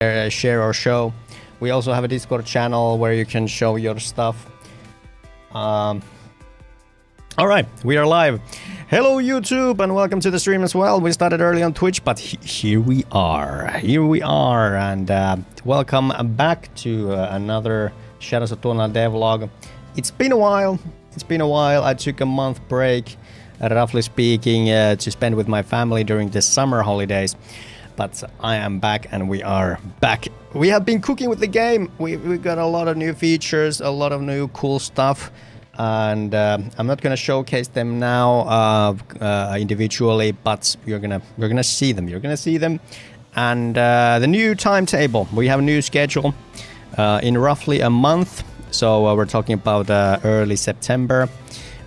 share our show. We also have a Discord channel where you can show your stuff. All right, we are live. Hello YouTube and welcome to the stream as well. We started early on Twitch, but here we are, and welcome back to another Shadows of Tuonela devlog. It's been a while. I took a month break, roughly speaking, to spend with my family during the summer holidays. But I am back and we are back. We have been cooking with the game. We got a lot of new features, a lot of new cool stuff. And I'm not gonna showcase them now individually, but we're gonna see them. You're gonna see them. And the new timetable. We have a new schedule in roughly a month. So we're talking about early September.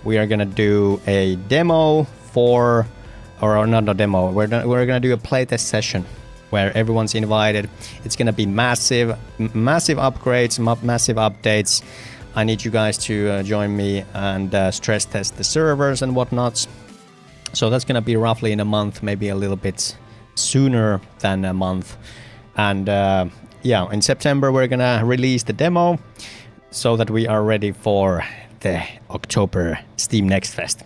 We are gonna do a demo for, or not a demo. We're gonna do a playtest session where everyone's invited. It's gonna be massive upgrades, massive updates. I need you guys to join me and stress test the servers and whatnot. So that's gonna be roughly in a month, maybe a little bit sooner than a month. And yeah, in September we're gonna release the demo so that we are ready for the October Steam Next Fest.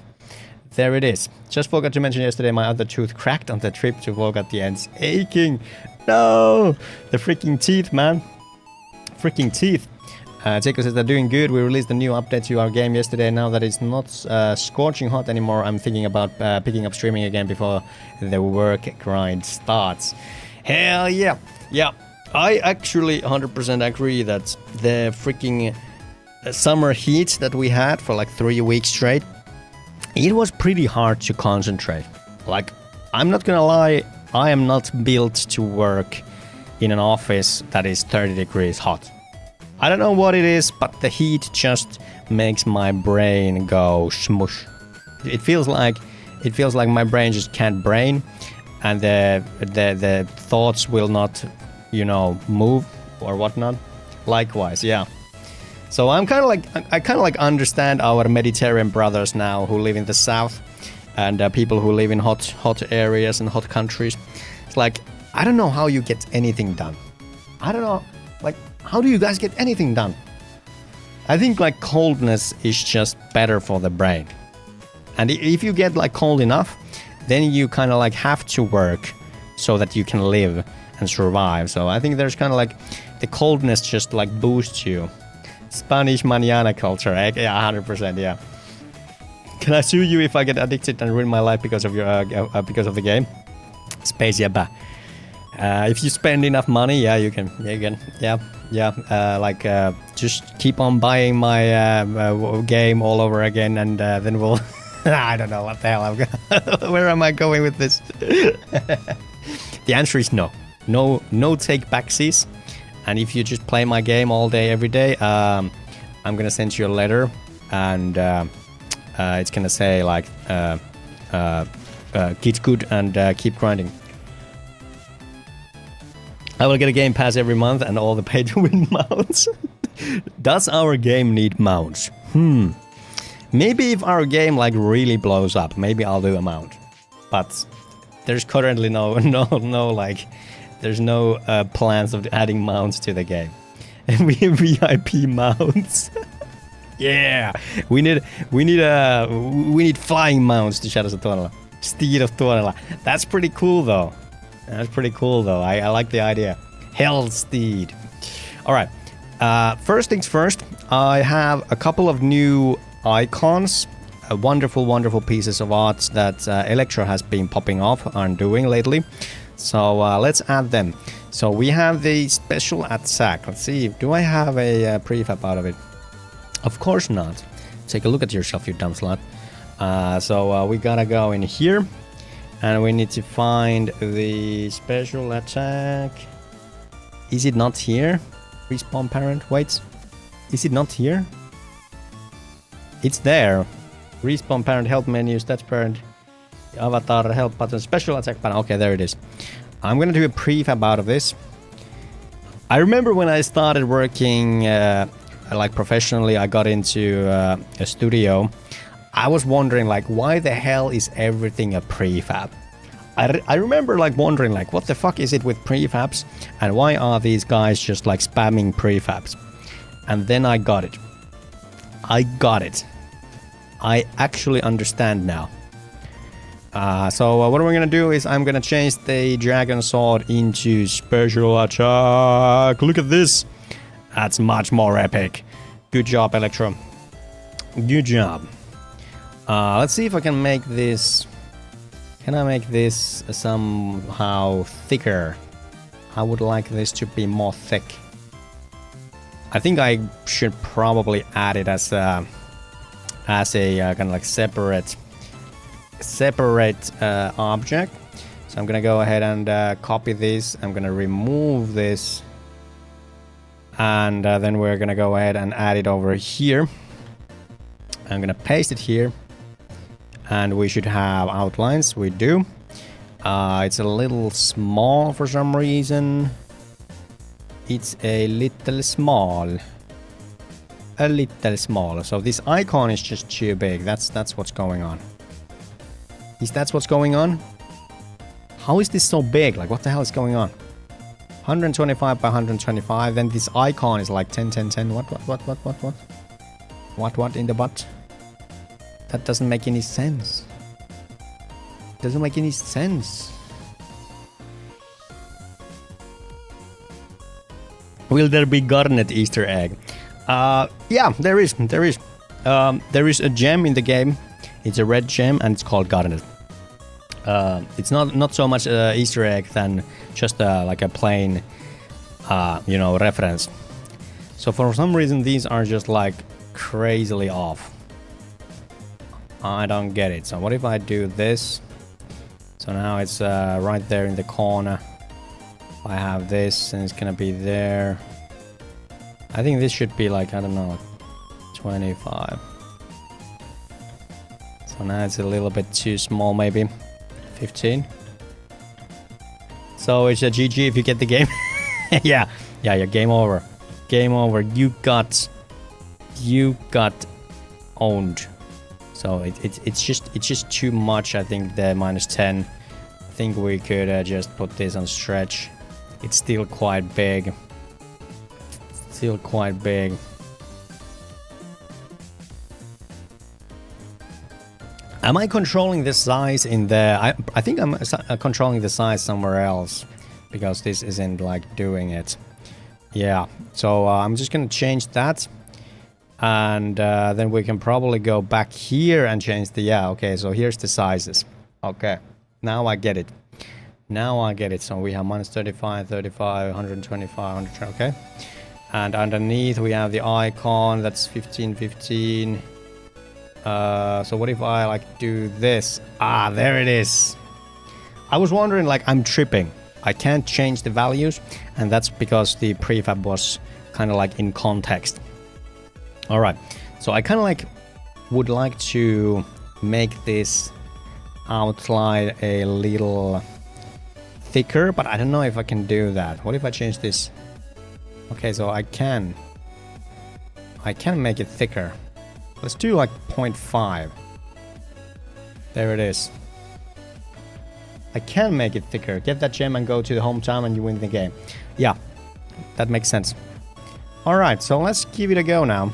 There it is. Just forgot to mention yesterday my other tooth cracked on the trip to Vogue at the end's aching. No! The freaking teeth, man. Freaking teeth. Jacob says they're doing good. We released a new update to our game yesterday. Now that it's not scorching hot anymore, I'm thinking about picking up streaming again before the work grind starts. Hell yeah. Yeah. I actually 100% agree that the freaking summer heat that we had for like 3 weeks straight, it was pretty hard to concentrate. Like, I'm not gonna lie, I am not built to work in an office that is 30 degrees hot. I don't know what it is, but the heat just makes my brain go smush. It feels like my brain just can't brain, and the thoughts will not, you know, move or whatnot. Likewise, yeah. So I kind of like understand our Mediterranean brothers now who live in the south, and people who live in hot areas and hot countries. It's like, I don't know how you get anything done. I don't know, like, how do you guys get anything done? I think like coldness is just better for the brain. And if you get like cold enough, then you kind of like have to work so that you can live and survive. So I think there's kind of like the coldness just like boosts you. Spanish manana culture, eh? Yeah, 100%, yeah. Can I sue you if I get addicted and ruin my life because of your because of the game? Space, yeah, if you spend enough money, yeah, you can, just keep on buying my game all over again, and then we'll. I don't know what the hell I'm gonna. Where am I going with this? The answer is no. No take backsies. And if you just play my game all day, every day, I'm gonna send you a letter, and it's gonna say like, get good and keep grinding. I will get a game pass every month and all the pay-to-win mounts. Does our game need mounts? Maybe if our game like really blows up, maybe I'll do a mount. But there's currently no like, there's no plans of adding mounts to the game. And we have VIP mounts. Yeah, we need flying mounts to Shadows of Tuonela. Steed of Tuonela. That's pretty cool though. I like the idea. Hell Steed. All right. First things first. I have a couple of new icons. Wonderful pieces of art that Electro has been popping off and doing lately. So let's add them. So we have the special attack. Let's see. Do I have a prefab out of it? Of course not. Take a look at yourself, you dumb slut. So we gotta go in here. And we need to find the special attack. Is it not here? Respawn parent, wait. Is it not here? It's there. Respawn parent, help menu, stats parent, avatar, help button, special attack button. Okay, there it is. I'm gonna do a prefab out of this. I remember when I started working like professionally, I got into a studio. I was wondering like, why the hell is everything a prefab? I remember like wondering like what the fuck is it with prefabs and why are these guys just like spamming prefabs? And then I got it. I actually understand now. So what we're gonna do is I'm gonna change the dragon sword into special attack. Look at this. That's much more epic. Good job, Electro. Good job. Let's see if I can make this. Can I make this somehow thicker? I would like this to be more thick. I think I should probably add it as a kind of like separate object. So I'm gonna go ahead and copy this. I'm gonna remove this, and then we're gonna go ahead and add it over here. I'm gonna paste it here, and we should have outlines. We do. It's a little small for some reason. It's a little small. A little small. So this icon is just too big. That's what's going on. Is that what's going on? How is this so big? Like, what the hell is going on? 125 by 125. Then this icon is like 10, 10, 10. What? What in the butt? That doesn't make any sense. Doesn't make any sense. Will there be garnet Easter egg? Yeah, there is. There is a gem in the game. It's a red gem and it's called garnet. It's not so much Easter egg than just like a plain, reference. So for some reason these are just like crazily off. I don't get it. So what if I do this? So now it's right there in the corner. I have this and it's gonna be there. I think this should be like, I don't know, 25. So now it's a little bit too small, maybe 15. So it's a GG if you get the game. yeah, game over. Game over. You got owned. So it's just too much. I think the -10. I think we could just put this on stretch. It's still quite big. Am I controlling the size in the... I think I'm controlling the size somewhere else. Because this isn't like doing it. Yeah, so I'm just gonna change that. And then we can probably go back here and change the... Yeah, okay, so here's the sizes. Okay, now I get it. So we have -35, 35, 125, 100, okay. And underneath we have the icon, that's 15, 15. So what if I like do this? Ah, there it is. I was wondering, like, I'm tripping. I can't change the values, and that's because the prefab was kind of like in context. All right, so I kind of like would like to make this outline a little thicker, but I don't know if I can do that. What if I change this? Okay, so I can make it thicker. Let's do like 0.5. There it is. I can make it thicker. Get that gem and go to the hometown and you win the game. Yeah, that makes sense. All right, so let's give it a go now.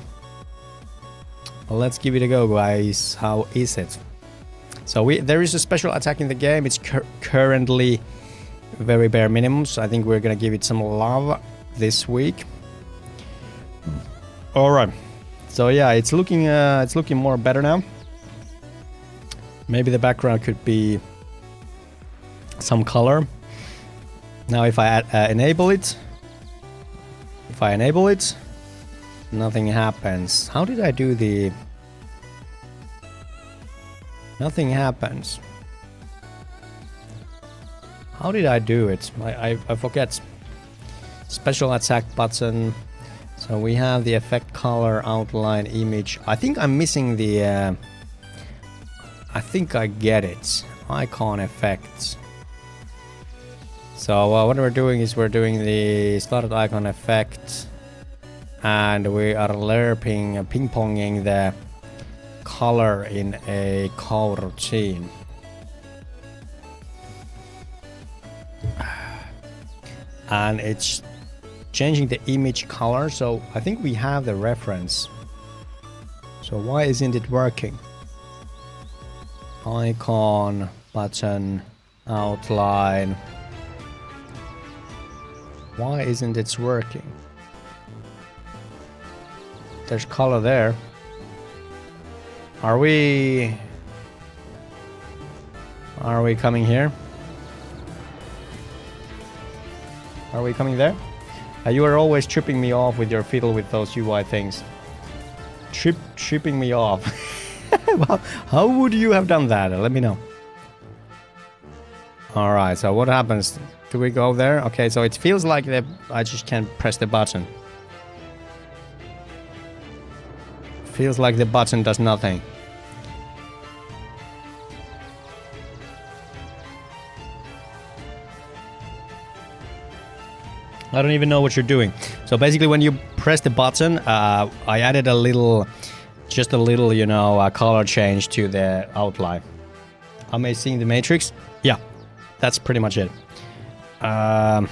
Let's give it a go, guys. How is it? So there is a special attack in the game. It's currently very bare minimum, so I think we're gonna give it some love this week. All right. So yeah, it's looking more better now. Maybe the background could be some color. Now if I enable it, nothing happens. How did I do the... Nothing happens. How did I do it? I forget. Special attack button. So we have the effect, color, outline, image. I think I'm missing the... I think I get it. Icon effects. So what we're doing is we're doing the started icon effect. And we are lerping, ping-ponging the color in a coroutine. and it's changing the image color. So I think we have the reference. So why isn't it working? Icon, button, outline. Why isn't it working? There's color there. Are we coming here? Are we coming there? You are always tripping me off with your fiddle with those UI things. Tripping me off. Well, how would you have done that? Let me know. Alright, so what happens? Do we go there? Okay, so it feels like I just can't press the button. Feels like the button does nothing. I don't even know what you're doing. So basically when you press the button, I added just a little, you know, color change to the outline. Am I seeing the matrix? Yeah, that's pretty much it. I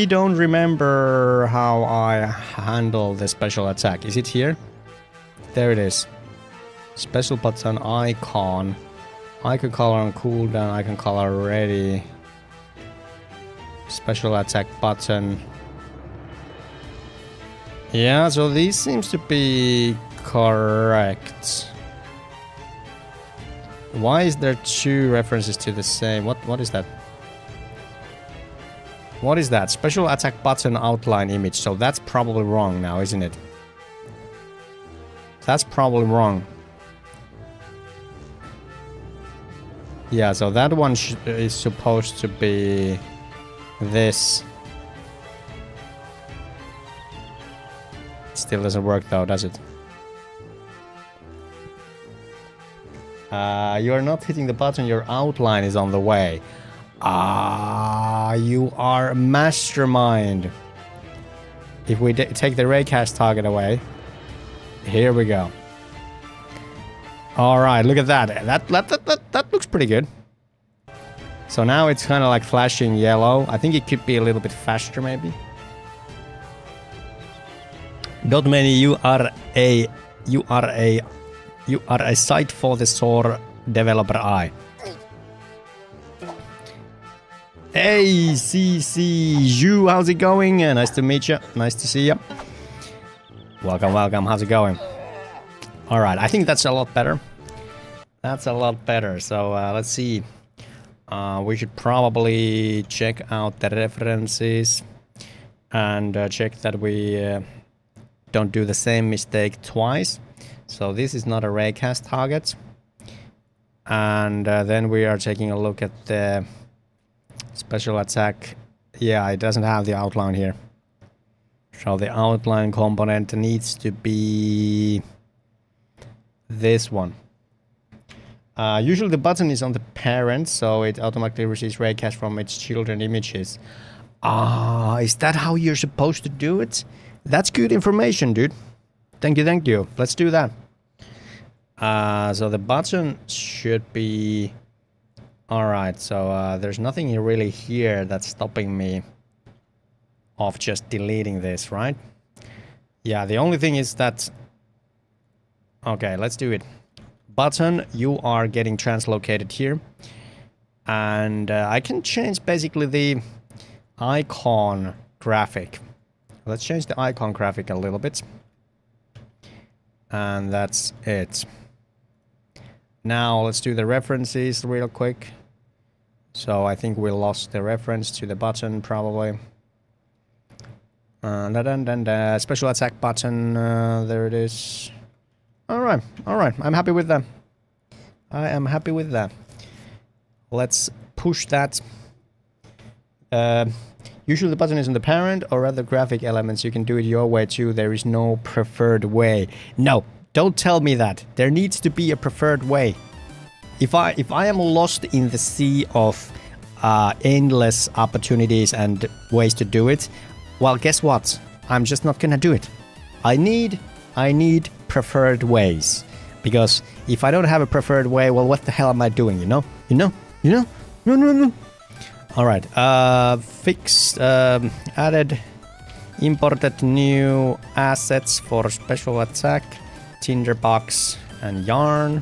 don't remember how I handle the special attack. Is it here? There it is. Special button icon. Icon color on cooldown, icon color ready. Special attack button. Yeah, so these seems to be correct. Why is there two references to the same? What is that? What is that? Special attack button outline image. So that's probably wrong now, isn't it? That's probably wrong. Yeah, so that one is supposed to be this. Still doesn't work though, does it? You're not hitting the button, your outline is on the way. You are a mastermind. If we take the raycast target away, here we go. Alright, look at that. That looks pretty good. So now it's kind of like flashing yellow. I think it could be a little bit faster maybe. Dot menu, you are a sight for the sore developer eye. Hey, CC Zhu, how's it going? Nice to meet you. Nice to see you. Welcome, welcome. How's it going? All right, I think that's a lot better. That's a lot better. So let's see. We should probably check out the references and check that we don't do the same mistake twice. So this is not a raycast target. And then we are taking a look at the special attack. Yeah, it doesn't have the outline here. So the outline component needs to be this one. Usually the button is on the parent, so it automatically receives raycast from its children images. Is that how you're supposed to do it? That's good information, dude. Thank you, thank you. Let's do that. So the button should be... Alright, so there's nothing really here that's stopping me of just deleting this, right? Yeah, the only thing is that... Okay, let's do it. Button, you are getting translocated here. And I can change basically the icon graphic. Let's change the icon graphic a little bit. And that's it. Now let's do the references real quick. So I think we lost the reference to the button probably. Special attack button, there it is. Alright, I'm happy with that. I am happy with that. Let's push that. Usually the button is in the parent or other graphic elements. You can do it your way too. There is no preferred way. No, don't tell me that. There needs to be a preferred way. If I am lost in the sea of endless opportunities and ways to do it, well, guess what? I'm just not gonna do it. I need preferred ways. Because if I don't have a preferred way, well, what the hell am I doing, you know? No. All right. Fixed. Added. Imported new assets for special attack, tinderbox and yarn.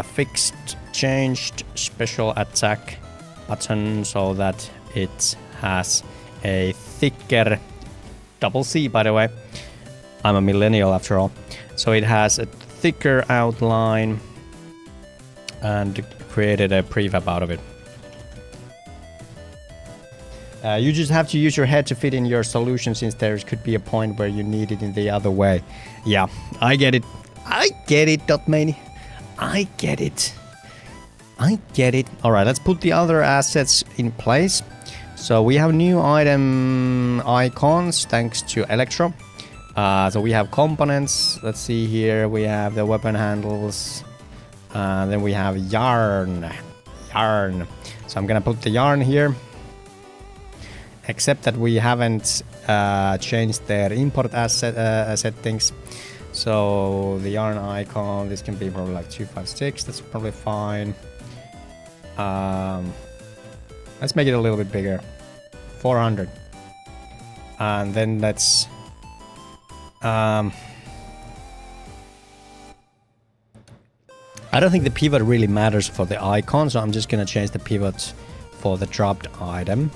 Fixed, changed special attack button so that it has a thicker double C, by the way. I'm a millennial after all. So it has a thicker outline and created a prefab out of it. You just have to use your head to fit in your solution, since there could be a point where you need it in the other way. Yeah, I get it. I get it, Dotmani. I get it. I get it. All right, let's put the other assets in place. So we have new item icons thanks to Electro. So we have components. Let's see here. We have the weapon handles. Then we have yarn. Yarn. So I'm gonna put the yarn here. Except that we haven't changed their import asset settings. So the yarn icon, this can be probably like 256. That's probably fine. Let's make it a little bit bigger. 400. And then let's I don't think the pivot really matters for the icon, so I'm just gonna change the pivot for the dropped item.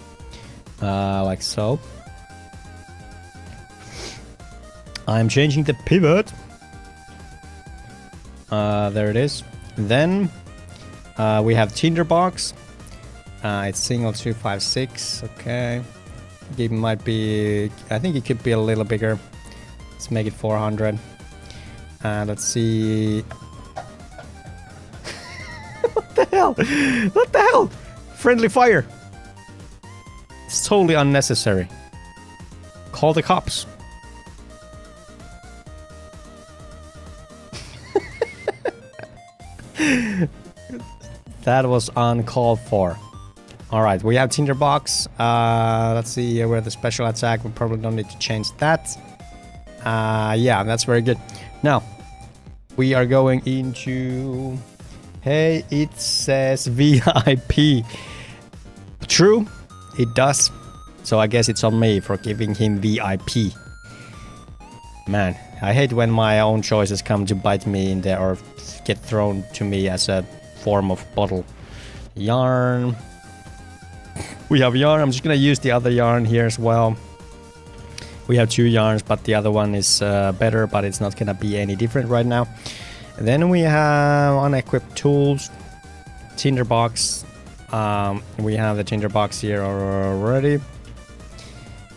Like so. I'm changing the pivot. There it is. Then we have tinderbox. It's single 256. Okay. It might be. I think it could be a little bigger. Let's make it 400. Let's see. What the hell? What the hell? Friendly fire. It's totally unnecessary. Call the cops. That was uncalled for. Alright, we have tinderbox. Let's see where the special attack. We probably don't need to change that. Yeah, that's very good. Now, we are going into... Hey, it says VIP. True. It does. So I guess it's on me for giving him VIP. Man, I hate when my own choices come to bite me in there or get thrown to me as a form of bottle. Yarn. We have yarn. I'm just gonna use the other yarn here as well. We have 2 yarns, but the other one is better, but it's not gonna be any different right now. And then we have unequipped tools. Tinderbox. We have the tinderbox here already.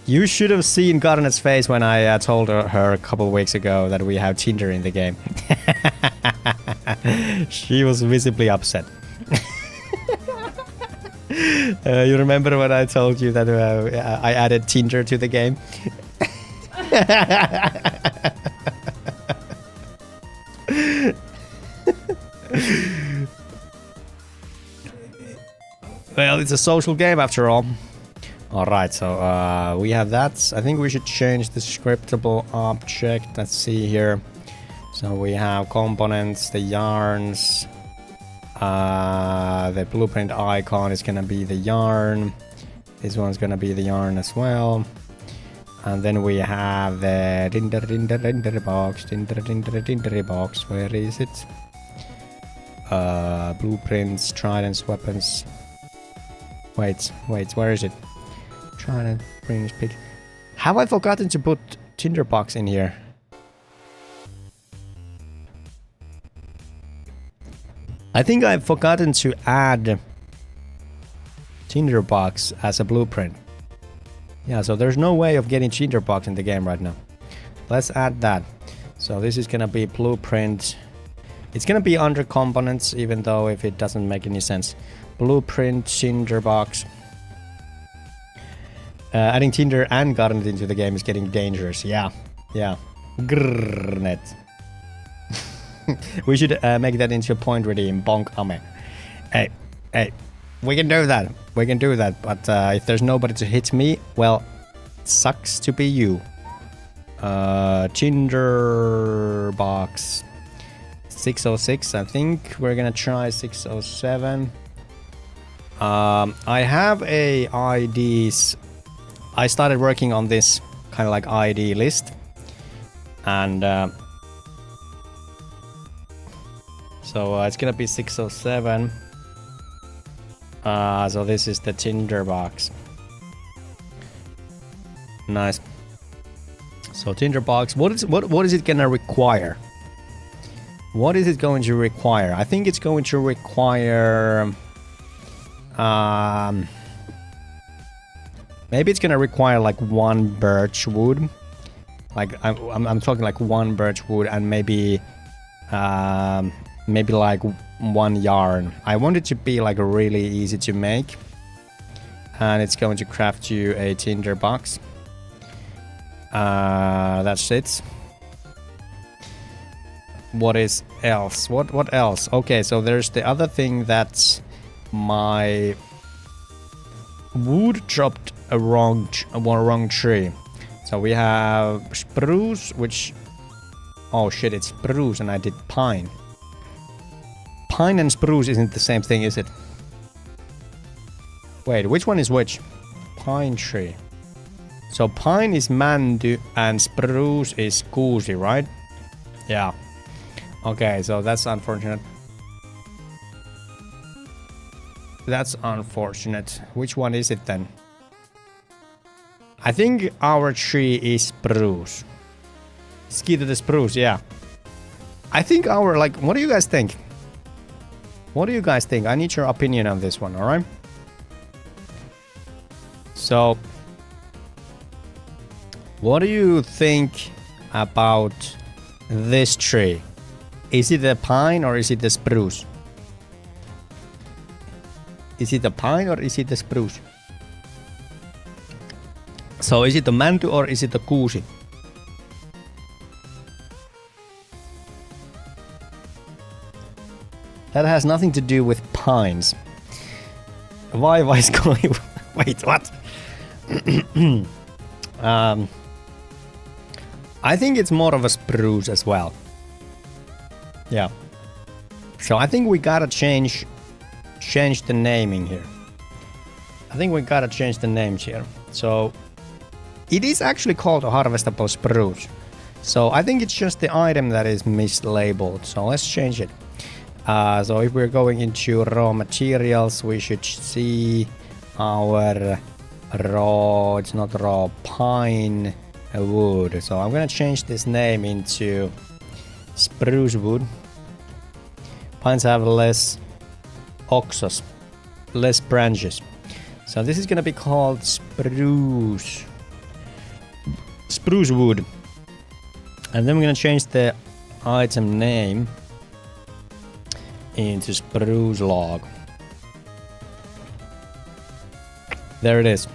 You should have seen Garnet's face when I told her a couple of weeks ago that we have Tinder in the game. She was visibly upset. You remember when I told you that I added Tinder to the game? Well, it's a social game after all. Alright, so we have that. I think we should change the scriptable object. Let's see here. So we have components, the yarns. The blueprint icon is gonna be the yarn. This one's gonna be the yarn as well. And then we have the Tinder box. Where is it? Blueprints, tridents, weapons. Wait, where is it? Trident, range pick. Have I forgotten to put tinderbox in here? I think I've forgotten to add tinderbox as a blueprint. Yeah, so there's no way of getting tinderbox in the game right now. Let's add that. So this is gonna be blueprint. It's gonna be under components, even though if it doesn't make any sense. Blueprint, tinderbox. Adding Tinder and Garnet into the game is getting dangerous. Yeah. Grrrnet. We should make that into a point redeem. Bonk ame. Hey. We can do that. But if there's nobody to hit me, well, it sucks to be you. Tinder box 606. I think we're gonna try 607. I have a IDs. I started working on this kind of like ID list, and so it's gonna be 607. So this is the tinderbox. Nice. So tinderbox. What is it gonna require? What is it going to require? I think it's going to require. Maybe it's gonna require like one birch wood. Like I'm talking like one birch wood and maybe like one yarn. I want it to be like really easy to make, and it's going to craft you a tinderbox. That's it. What is else? What else? Okay, so there's the other thing that's my wood dropped a wrong tree. So we have spruce, which oh shit, it's spruce and I did pine. Pine and spruce isn't the same thing, is it? Wait, which one is which? Pine tree. So pine is mandu and spruce is kuusi, right? Yeah. Okay, so that's unfortunate. That's unfortunate. Which one is it then? I think our tree is spruce. Ski to the spruce, yeah. I think our, like, what do you guys think? What do you guys think? I need your opinion on this one, alright? So, what do you think about this tree? Is it the pine or is it the spruce? Is it the pine or is it the spruce? So is it the mantu or is it the kuusi? That has nothing to do with pines. Why is going... Wait, what? I think it's more of a spruce as well. Yeah. So I think we gotta change the naming here. I think we gotta change the names here. So it is actually called a harvestable spruce. So I think it's just the item that is mislabeled. So let's change it. So if we're going into raw materials, we should see our raw, it's not raw, pine wood. So I'm gonna change this name into spruce wood. Pines have less oxus, less branches. So this is gonna be called spruce wood. And then we're gonna change the item name into spruce log. There it is.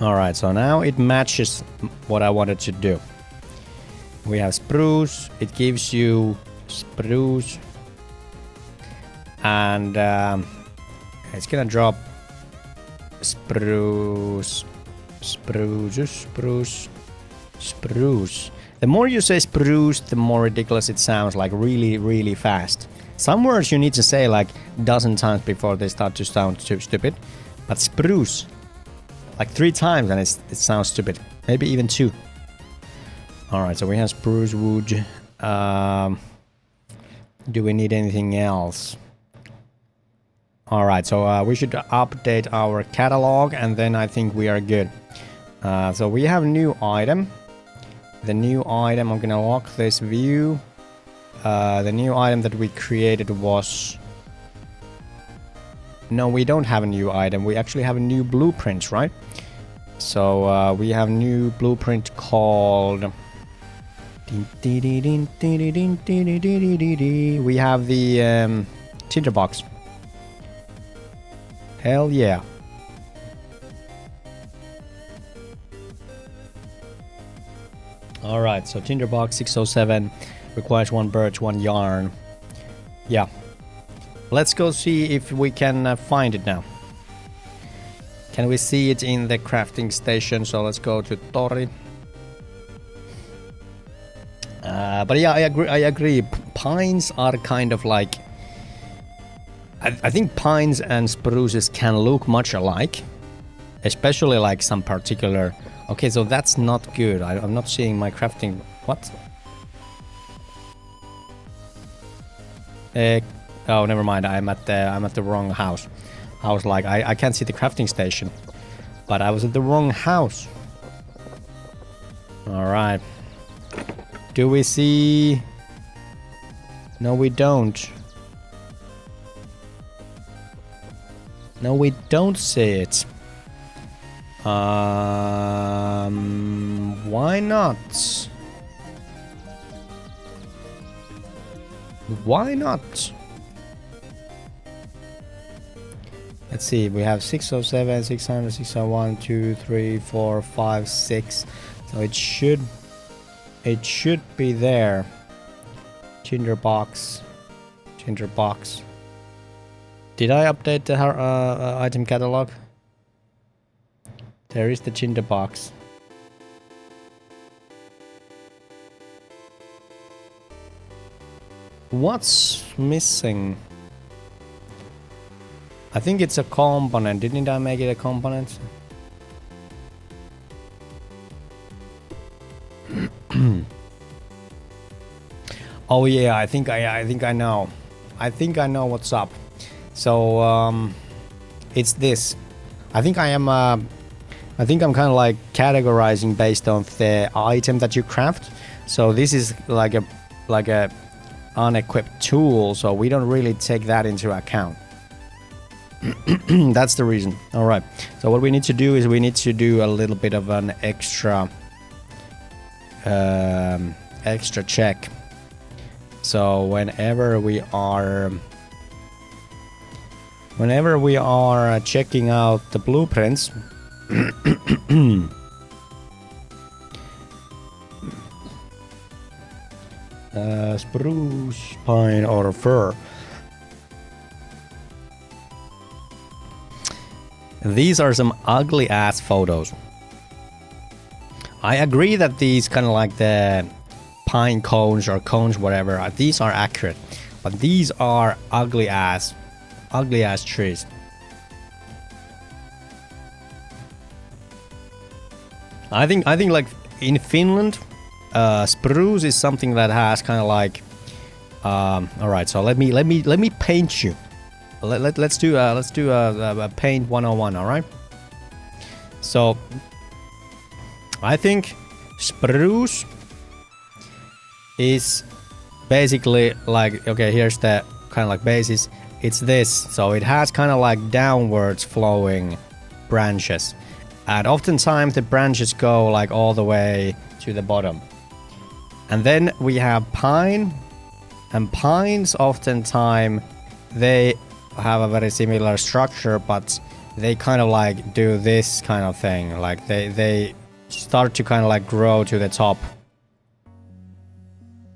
Alright, so now it matches what I wanted to do. We have spruce, it gives you spruce, and it's gonna drop spruce. The more you say spruce, the more ridiculous it sounds, like really fast. Some words you need to say like a dozen times before they start to sound too stupid. But spruce, like 3 times and it sounds stupid. Maybe even 2. Alright, so we have spruce wood. Do we need anything else? Alright, so we should update our catalog and then I think we are good. So we have a new item. The new item, I'm gonna lock this view. The new item that we created was... No, we don't have a new item. We actually have a new blueprint, right? So we have a new blueprint called... We have the tinderbox. Hell yeah. Alright, so tinderbox 607 requires 1 birch, 1 yarn. Yeah. Let's go see if we can find it now. Can we see it in the crafting station? So let's go to Tori. But yeah, I agree. Pines are kind of like... I think pines and spruces can look much alike, especially like some particular. Okay, so that's not good. I'm not seeing my crafting. What? Oh, never mind. I'm at the wrong house. I was like, I can't see the crafting station, but I was at the wrong house. All right. Do we see? No, we don't. No, we don't see it. Why not? Why not? Let's see, we have 607, 600, 601, 2, 3, 4, 5, 6. So it should be there. Tinderbox. Did I update the item catalog? There is the tinderbox. What's missing? I think it's a component. Didn't I make it a component? Oh yeah, I think I know. I think I know what's up. So it's this. I think I'm kind of like categorizing based on the item that you craft. So this is like a unequipped tool, so we don't really take that into account. That's the reason. All right. So what we need to do is we need to do a little bit of an extra check. So whenever we are checking out the blueprints, spruce, pine, or fir. These are some ugly ass photos. I agree that these kind of like the pine cones or cones, whatever, these are accurate, but these are ugly ass trees. I think like in Finland, spruce is something that has kind of like. All right, so let me paint you. Let's do a paint 101. All right. So I think spruce is basically like, okay, here's the kind of like basis. It's this, so it has kind of like downwards flowing branches, and oftentimes the branches go like all the way to the bottom. And then we have pine, and pines oftentimes they have a very similar structure, but they kind of like do this kind of thing, like they start to kind of like grow to the top,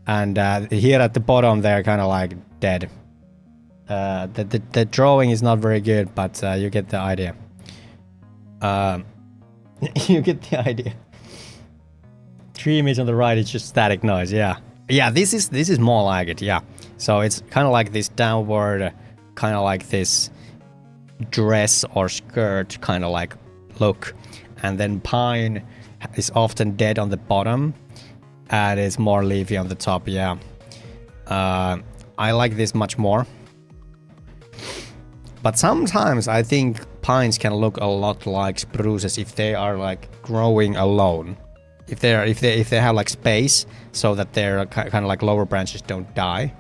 and here at the bottom they're kind of like dead. The drawing is not very good, but you get the idea. You get the idea. Tree image on the right is just static noise. Yeah, this is more like it. Yeah, so it's kind of like this downward, kind of like this dress or skirt kind of like look, and then pine is often dead on the bottom and it's more leafy on the top. Yeah, I like this much more, but sometimes I think pines can look a lot like spruces if they are like growing alone, if they have like space so that their kind of like lower branches don't die.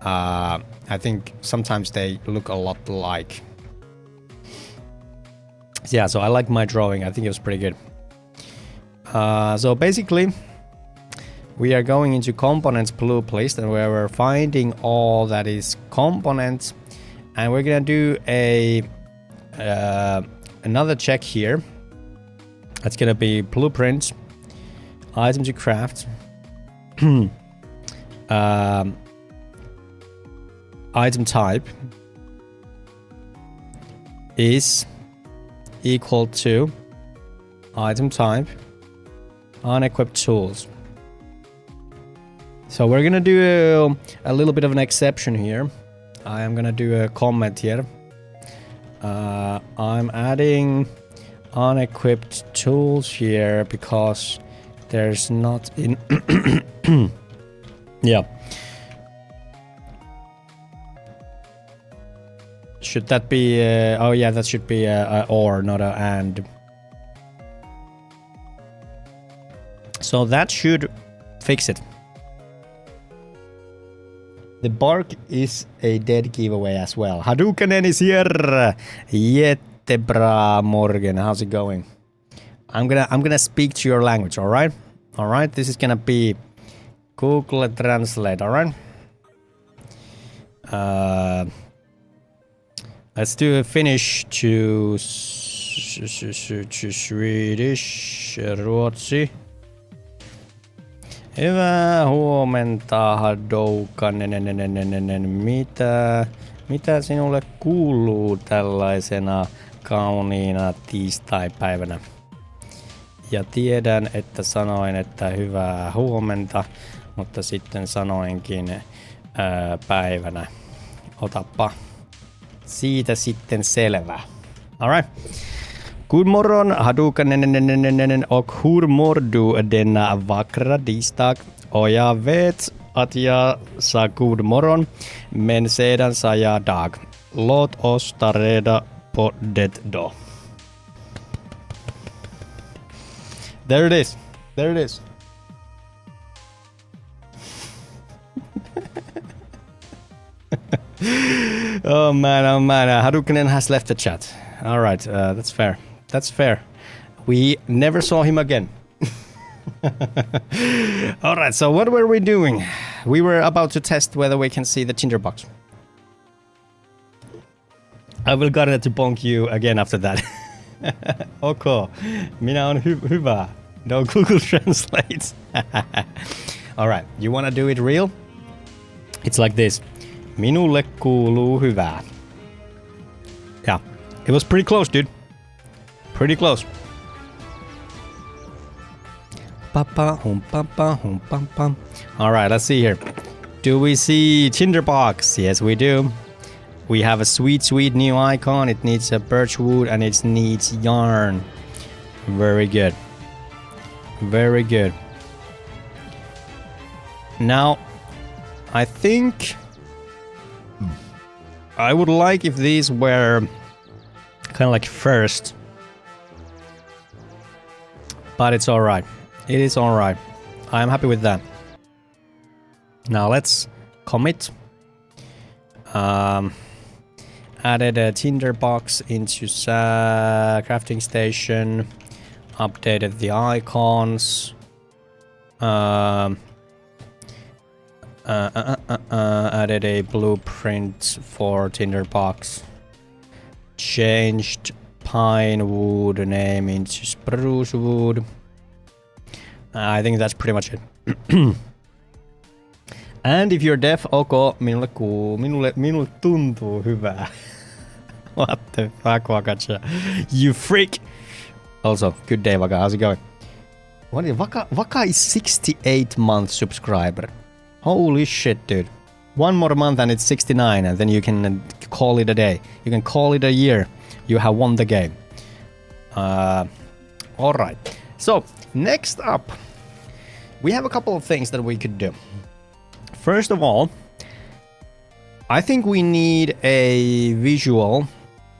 I think sometimes they look a lot like. Yeah, so I like my drawing. I think it was pretty good. So basically, we are going into components blue list, and we're finding all that is components, and we're gonna do a another check here. That's gonna be blueprints, items to craft. Item type is equal to item type unequipped tools. So we're gonna do a little bit of an exception here. I am gonna do a comment here. I'm adding unequipped tools here because there's not in yeah. Should that be oh yeah, that should be a or, not a and. So that should fix it. The bark is a dead giveaway as well. Hadouken is here. Jättebra Morgan. How's it going? I'm gonna speak to your language, alright? Alright, this is gonna be Google Translate, alright? Let's do a Finnish to Swedish, Ruotsi. Hyvää huomenta, Hadouken. Mitä sinulle kuuluu tällaisena kauniina tiistaipäivänä? Ja tiedän, että sanoin, että hyvää huomenta, mutta sitten sanoinkin päivänä. Otappa siitä sitten selvä. Alright. God morgon, Hadouken och hur mår du denna vackra tisdag? Och jag vet att jag sa god morgon, men sedan sa jag dag. Låt oss ta reda på det då. There it is. There it is. Oh man, Hadouken has left the chat. All right, that's fair. That's fair. We never saw him again. All right, so what were we doing? We were about to test whether we can see the tinderbox. I will gotta to bonk you again after that. Okay, minä on hyvä. No Google Translate. All right, you wanna do it real? It's like this. Minulle kuuluu hyvää. Yeah, it was pretty close, dude. Pretty close. All right, let's see here. Do we see Tinderbox? Yes, we do. We have a sweet, sweet new icon. It needs a birch wood and it needs yarn. Very good. Very good. Now, I think I would like if these were kind of like first. But it's alright. It is alright. I'm happy with that. Now let's commit. Added a tinderbox into crafting station. Updated the icons. Added a blueprint for tinderbox. Changed pine wood name into spruce wood. I think that's pretty much it. And if you're deaf, okay, minulle tuntuu hyvää. What the fuck, Vakacha? You freak! Also, good day, Vaka. How's it going? What is Vaka is 68-month subscriber. Holy shit, dude. One more month and it's 69, and then you can call it a day. You can call it a year. You have won the game. Alright. So, next up, we have a couple of things that we could do. First of all, I think we need a visual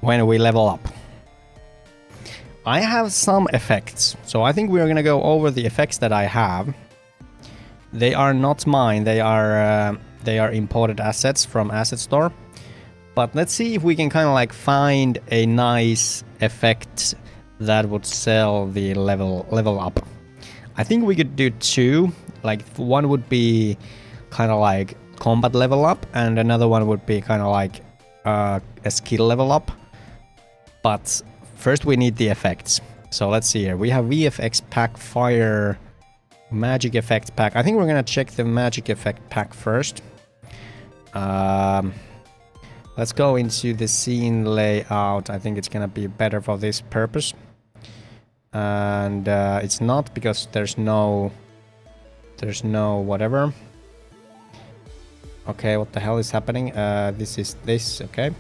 when we level up. I have some effects, so I think we are going to go over the effects that I have. They are not mine, they are imported assets from Asset Store. But let's see if we can kind of like find a nice effect that would sell the level up. I think we could do two. Like one would be kind of like combat level up, and another one would be kind of like a skill level up. But first we need the effects. So let's see here. We have VFX pack, fire, magic effect pack. I think we're gonna check the magic effect pack first. Let's go into the scene layout. I think it's gonna be better for this purpose. And it's not because there's no whatever. Okay, what the hell is happening? This is this, okay.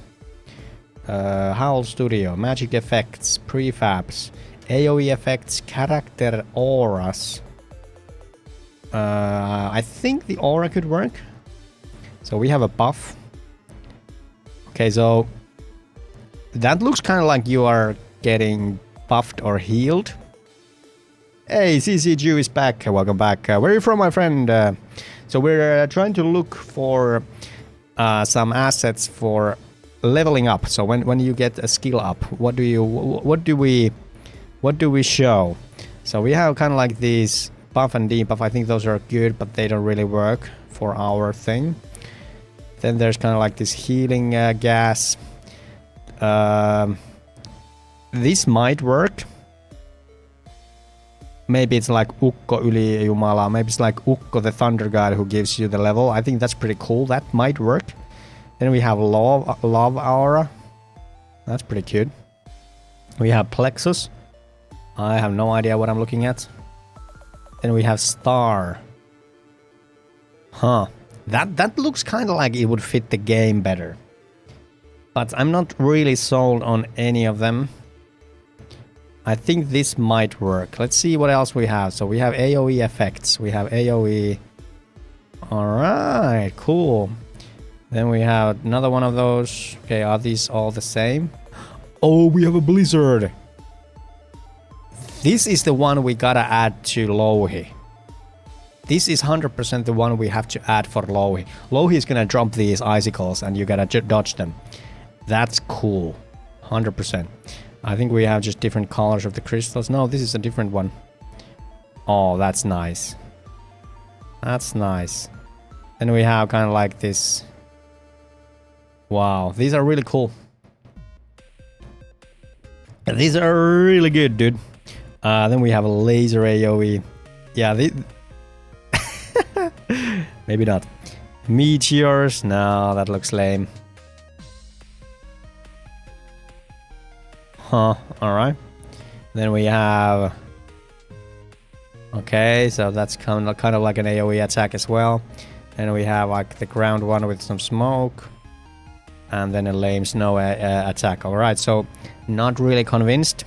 Howl Studio, magic effects, prefabs, AoE effects, character auras. I think the aura could work. So we have a buff. Okay, so that looks kind of like you are getting buffed or healed. Hey, CCG is back. Welcome back. Where are you from, my friend? So we're trying to look for some assets for leveling up. So when you get a skill up, what do we show? So we have kind of like these buff and debuff. I think those are good, but they don't really work for our thing. Then there's kind of like this healing gas. This might work. Maybe it's like Ukko Yli Jumala. Maybe it's like Ukko the Thunder God who gives you the level. I think that's pretty cool. That might work. Then we have Love Aura. That's pretty cute. We have Plexus. I have no idea what I'm looking at. Then we have Star. Huh. That looks kind of like it would fit the game better. But I'm not really sold on any of them. I think this might work. Let's see what else we have. So we have AoE effects. We have AoE. Alright, cool. Then we have another one of those. Okay, are these all the same? Oh, we have a blizzard. This is the one we gotta add to Louhi. This is 100% the one we have to add for Louhi. Louhi is gonna drop these icicles and you gotta dodge them. That's cool. 100%. I think we have just different colors of the crystals. No, this is a different one. Oh, that's nice. That's nice. Then we have kind of like this. Wow, these are really cool. These are really good, dude. Then we have a laser AoE. Yeah, maybe not. Meteors. No, that looks lame. Huh, alright. Then we have... Okay, so that's kind of like an AoE attack as well. And we have like the ground one with some smoke. And then a lame snow attack. Alright, so not really convinced.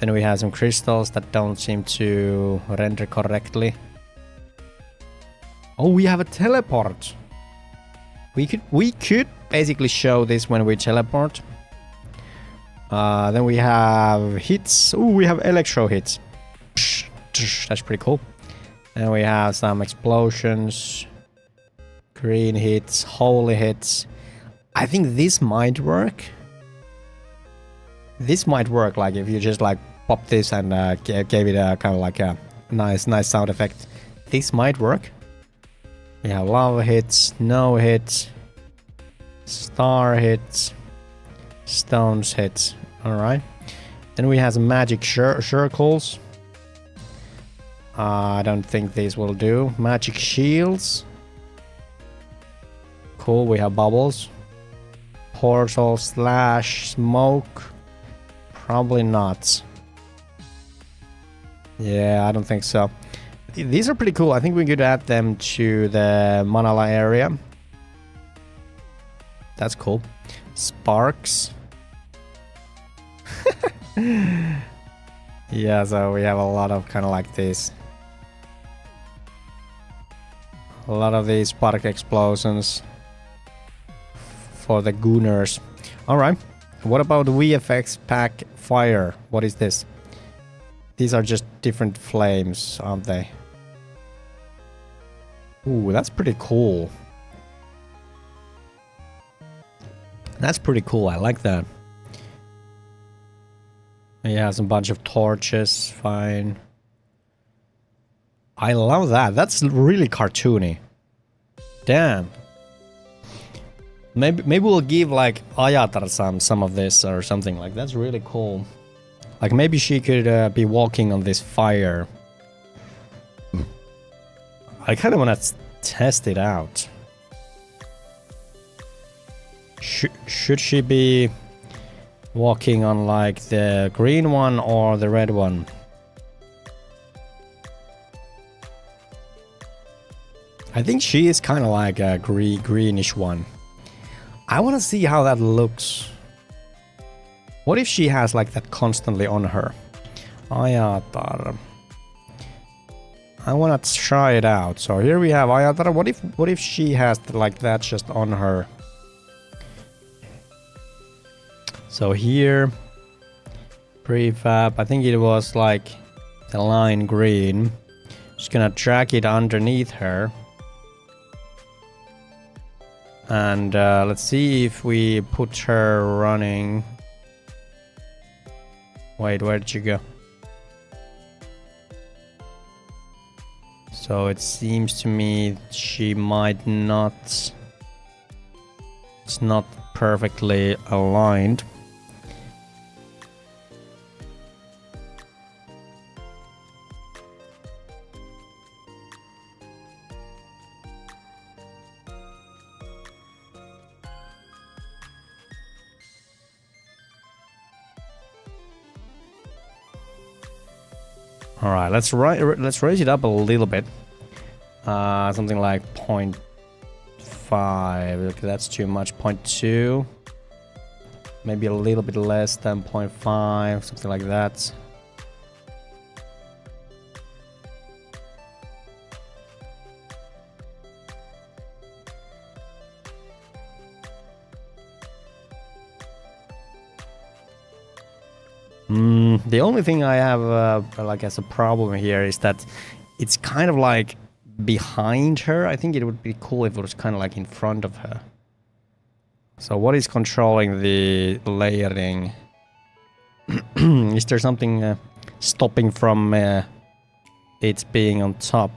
Then we have some crystals that don't seem to render correctly. Oh, we have a teleport. We could basically show this when we teleport. Then we have hits. Ooh, we have electro hits. That's pretty cool. Then we have some explosions. Green hits, holy hits. I think this might work. This might work, like if you just like pop this and gave it a kind of like a nice sound effect. This might work. We have lava hits, snow hits, star hits, stones hits. Alright. Then we have some magic circles. I don't think these will do. Magic shields. Cool, we have bubbles. Portal slash smoke. Probably not. Yeah, I don't think so. These are pretty cool. I think we could add them to the Manala area. That's cool. Sparks. Yeah, so we have a lot of kind of like this. A lot of these spark explosions for the gooners. Alright. What about the VFX pack fire? What is this? These are just different flames, aren't they? Ooh, that's pretty cool. That's pretty cool. I like that. Yeah, some bunch of torches. Fine. I love that. That's really cartoony. Damn. Maybe we'll give like Ayatar some of this or something. Like that's really cool. Like maybe she could be walking on this fire. I kind of want to test it out. Should she be walking on like the green one or the red one? I think she is kind of like a greenish one. I want to see how that looks. What if she has like that constantly on her? Ayatar. I want to try it out. So here we have Ayatar. What if she has like that just on her? So here, prefab. I think it was like the line green. Just gonna drag it underneath her. And let's see if we put her running. Wait, where did you go? So it seems to me she might not... It's not perfectly aligned. All right, let's raise it up a little bit. Something like 0.5. Okay, that's too much. 0.2. Maybe a little bit less than 0.5, something like that. The only thing I have like as a problem here is that it's kind of like behind her. I think it would be cool if it was kind of like in front of her. So what is controlling the layering? Is there something stopping from it being on top?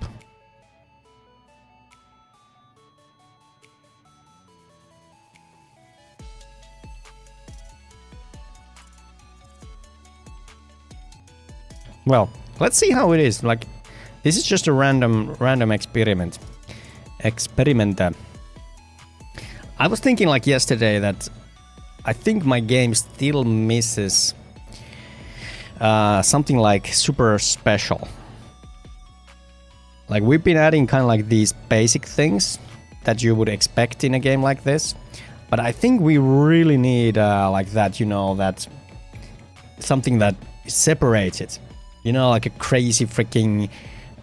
Well, let's see how it is. Like, this is just a random experiment. I was thinking like yesterday that I think my game still misses something like super special. Like, we've been adding kind of like these basic things that you would expect in a game like this, but I think we really need like that, you know, that something that separates it. You know, like a crazy freaking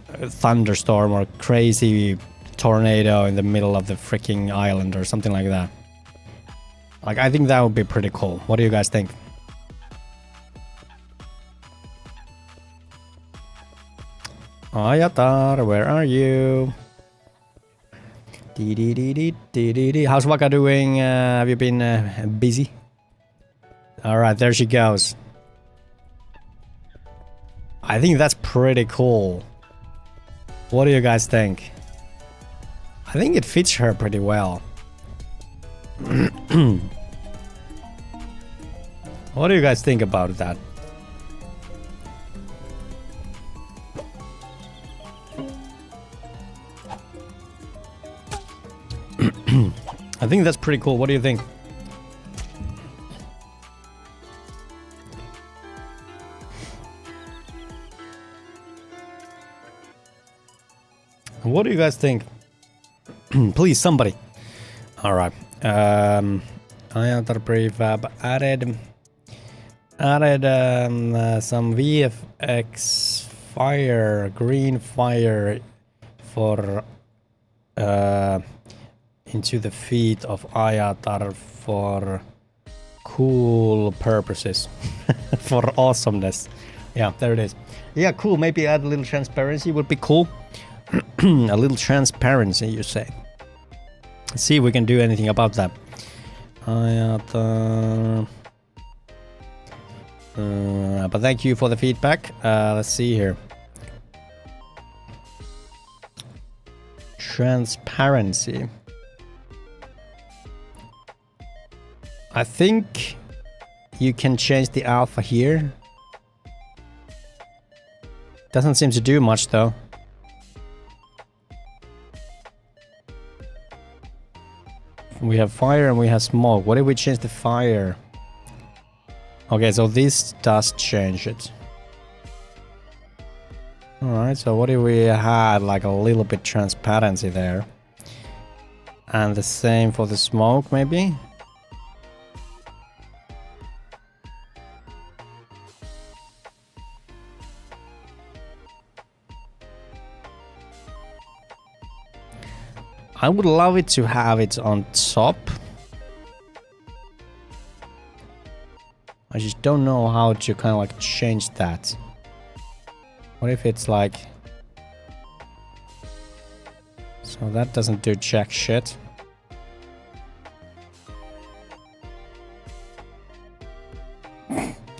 thunderstorm or crazy tornado in the middle of the freaking island or something like that. Like, I think that would be pretty cool. What do you guys think? Ayatar, where are you? How's Waka doing? Have you been busy? Alright, there she goes. I think that's pretty cool. What do you guys think? I think it fits her pretty well. What do you guys think about that? I think that's pretty cool. What do you think? What do you guys think? Please, somebody. All right. Ayatar prefab added some VFX fire, green fire for into the feet of Ayatar for cool purposes, for awesomeness. Yeah, there it is. Yeah, cool. Maybe add a little transparency would be cool. A little transparency, you say. Let's see if we can do anything about that. But thank you for the feedback. Let's see here. Transparency. I think you can change the alpha here. Doesn't seem to do much though. We have fire and we have smoke. What if we change the fire? Okay, so this does change it. Alright, so what if we had like a little bit transparency there? And the same for the smoke, maybe? I would love it to have it on top. I just don't know how to kind of like change that. What if it's like... So that doesn't do jack shit.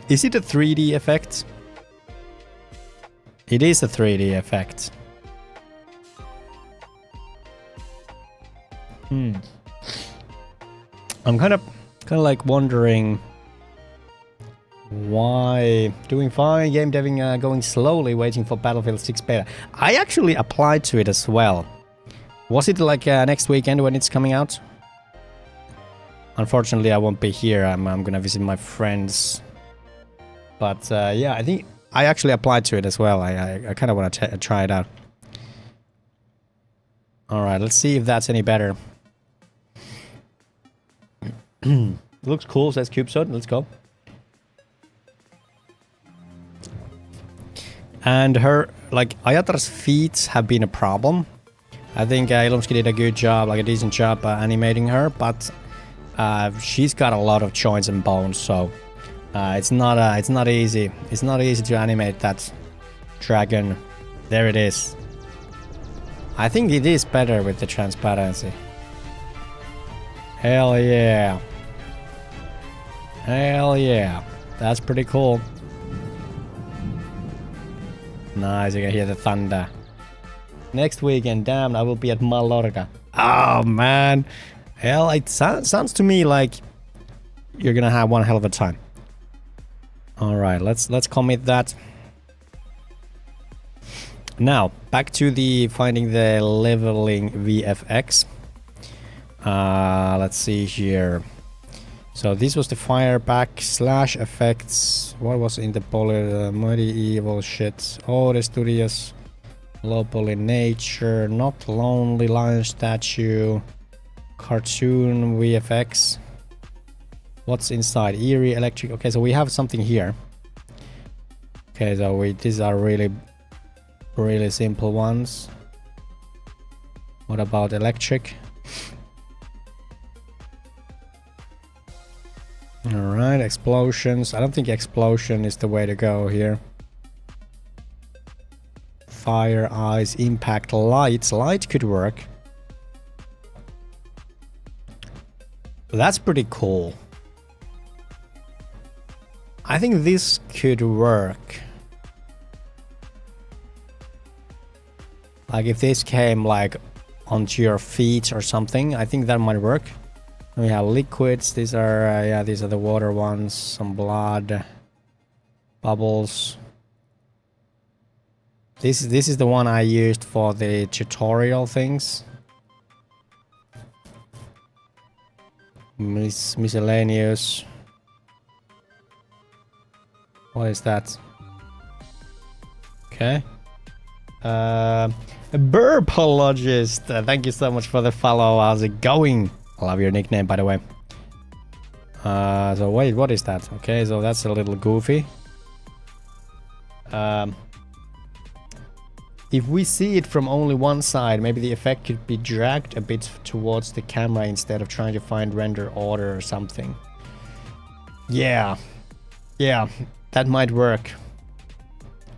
Is it a 3D effect? It is a 3D effect. I'm kind of like wondering why. Doing fine, game deving going slowly, waiting for Battlefield 6 beta. I actually applied to it as well. Was it like next weekend when it's coming out? Unfortunately, I won't be here. I'm gonna visit my friends. But yeah, I think I actually applied to it as well. I kind of want to try it out. Alright, let's see if that's any better. Looks cool, says CubeSod. Let's go. And her, like, Ayatar's feet have been a problem. I think Ilomsky did a good job, like a decent job animating her, but she's got a lot of joints and bones, so it's not easy. It's not easy to animate that dragon. There it is. I think it is better with the transparency. Hell yeah. Hell yeah. That's pretty cool. Nice, you can hear the thunder. Next weekend, damn, I will be at Mallorca. Oh man. Hell, it sounds to me like you're gonna have one hell of a time. Alright, let's commit that. Now, back to the finding the leveling VFX. Let's see here. So this was the fireback slash effects. What was in the poly medieval shit? Oh, the studios. Low poly nature, not lonely lion statue. Cartoon VFX. What's inside? Eerie electric. Okay, so we have something here. Okay, so these are really simple ones. What about electric? Alright, explosions. I don't think explosion is the way to go here. Fire, eyes, impact, lights. Light could work. That's pretty cool. I think this could work. Like if this came like onto your feet or something, I think that might work. We have liquids. These are yeah, these are the water ones. Some blood, bubbles. This is the one I used for the tutorial things. Miscellaneous. What is that? Okay. Burpologist. Thank you so much for the follow. How's it going? I love your nickname, by the way. So wait, what is that? Okay, so that's a little goofy. If we see it from only one side, maybe the effect could be dragged a bit towards the camera instead of trying to find render order or something. Yeah. Yeah, that might work.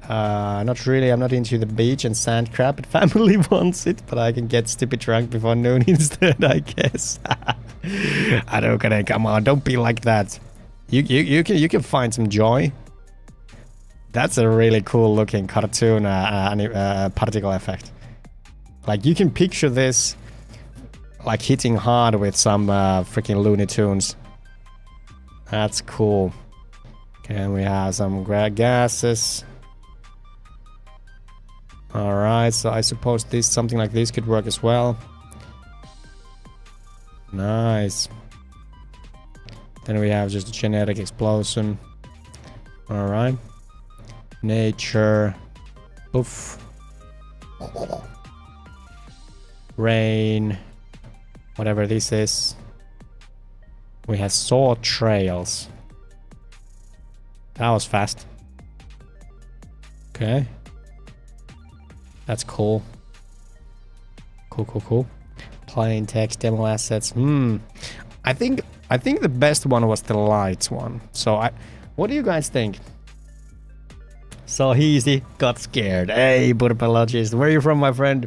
Not really, I'm not into the beach and sand crap, but family wants it, but I can get stupid drunk before noon instead, I guess. I don't gonna, come on, don't be like that. You can find some joy. That's a really cool looking cartoon particle effect. Like you can picture this like hitting hard with some freaking Looney Tunes. That's cool. Okay, and we have some gases. Alright, so I suppose something like this could work as well. Nice. Then we have just a generic explosion. Alright. Nature. Poof. Rain. Whatever this is. We have saw trails. That was fast. Okay. That's cool. Cool. Plain text, demo assets. I think the best one was the lights one. So what do you guys think? So easy, got scared. Hey, Burpologist, where are you from, my friend?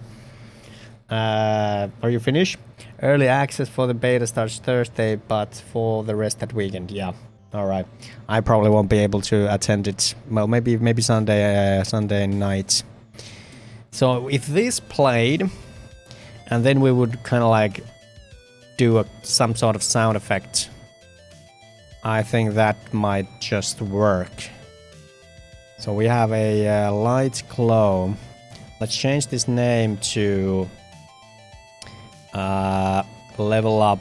Are you Finnish? Early access for the beta starts Thursday, but for the rest that weekend. Yeah. All right. I probably won't be able to attend it. Well, maybe Sunday night. So if this played, and then we would kind of like do some sort of sound effect, I think that might just work. So we have a light glow. Let's change this name to level up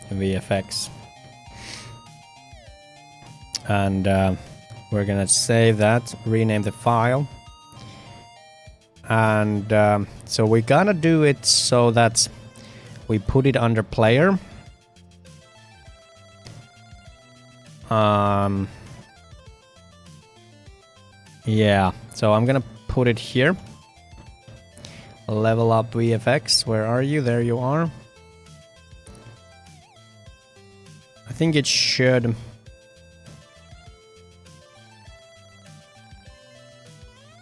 VFX. And we're gonna save that, rename the file. And so we're gonna do it so that we put it under player. Yeah, so I'm gonna put it here. Level up VFX, where are you? There you are. I think it should...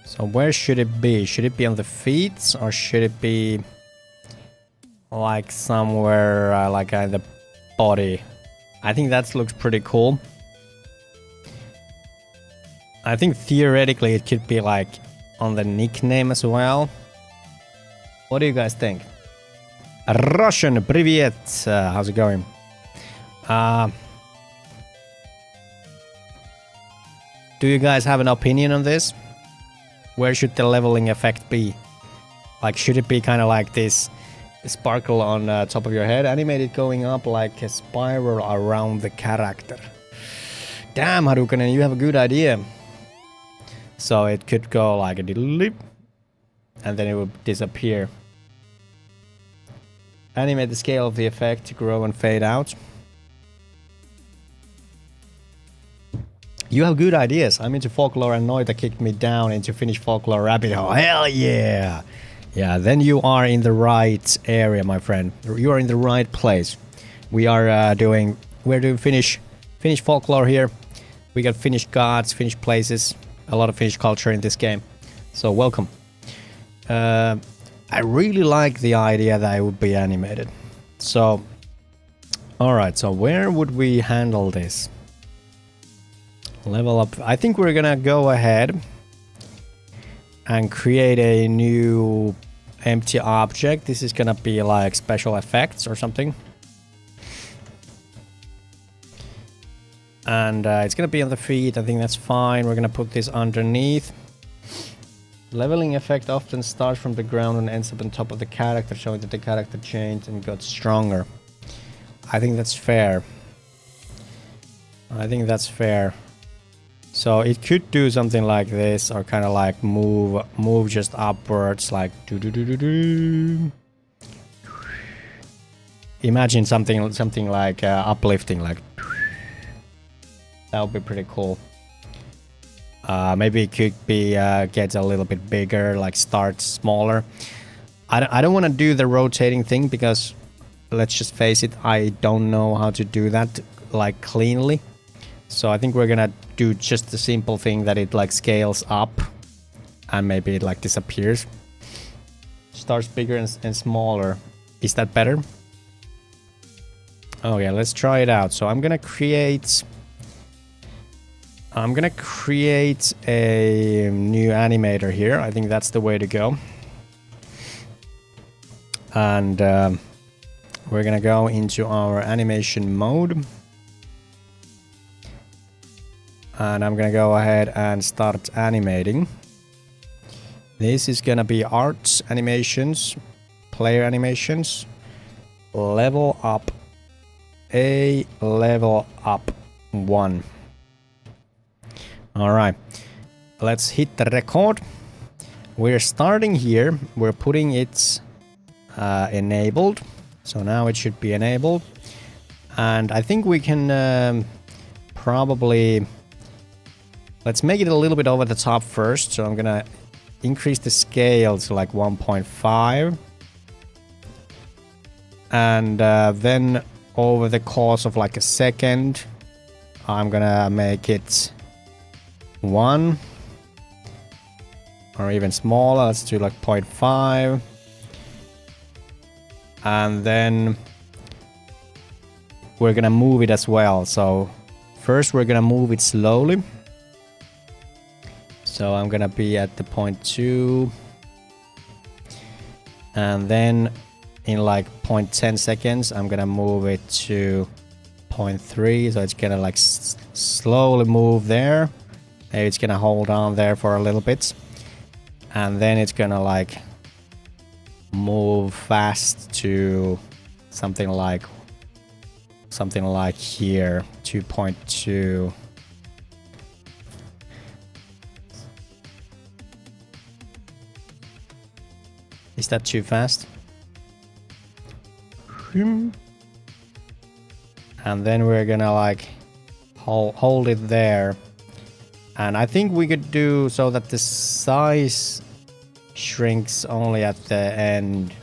So where should it be? Should it be on the feet, or should it be like somewhere like in the body? I think that looks pretty cool. I think theoretically it could be like on the nickname as well. What do you guys think? Russian, привет. How's it going? Do you guys have an opinion on this? Where should the leveling effect be? Like, should it be kind of like this sparkle on top of your head, animated going up like a spiral around the character? Damn, Harukanen, you have a good idea. So it could go like a leap, and then it would disappear. Animate the scale of the effect to grow and fade out. You have good ideas. I'm into folklore, and Noita kicked me down into Finnish folklore rabbit hole. Hell yeah! Yeah, then you are in the right area, my friend. You are in the right place. We're doing Finnish folklore here. We got Finnish gods, Finnish places, a lot of Finnish culture in this game. So welcome. I really like the idea that it would be animated. So, alright, so where would we handle this? Level up. I think we're gonna go ahead and create a new empty object. This is gonna be like special effects or something. And it's gonna be on the feet. I think that's fine. We're gonna put this underneath. Leveling effect often starts from the ground and ends up on top of the character, showing that the character changed and got stronger. I think that's fair. I think that's fair. So it could do something like this, or kind of like move just upwards, like do do do do do. Imagine something like uplifting, like that would be pretty cool. Maybe it could be gets a little bit bigger, like starts smaller. I don't want to do the rotating thing because, let's just face it, I don't know how to do that like cleanly. So I think we're gonna do just the simple thing that it like scales up and maybe it like disappears. Starts bigger and smaller. Is that better? Okay, let's try it out. So I'm gonna create a new animator here. I think that's the way to go. And we're gonna go into our animation mode. And I'm gonna go ahead and start animating. This is gonna be arts animations, player animations, level up, a level up 1. All right, let's hit the record. we're starting here. We're putting it enabled. So now it should be enabled. And I think we can probably... Let's make it a little bit over the top first. So I'm gonna increase the scale to like 1.5. And then over the course of like a second, I'm gonna make it 1. Or even smaller. Let's do like 0.5. And then we're gonna move it as well. So first we're gonna move it slowly. So I'm gonna be at the 0.2. And then in like 0.10 seconds, I'm gonna move it to 0.3. So it's gonna like slowly move there. Maybe it's gonna hold on there for a little bit. And then it's gonna like move fast to something like here, 2.2. Is that too fast? And then we're gonna like hold it there. And I think we could do so that the size shrinks only at the end.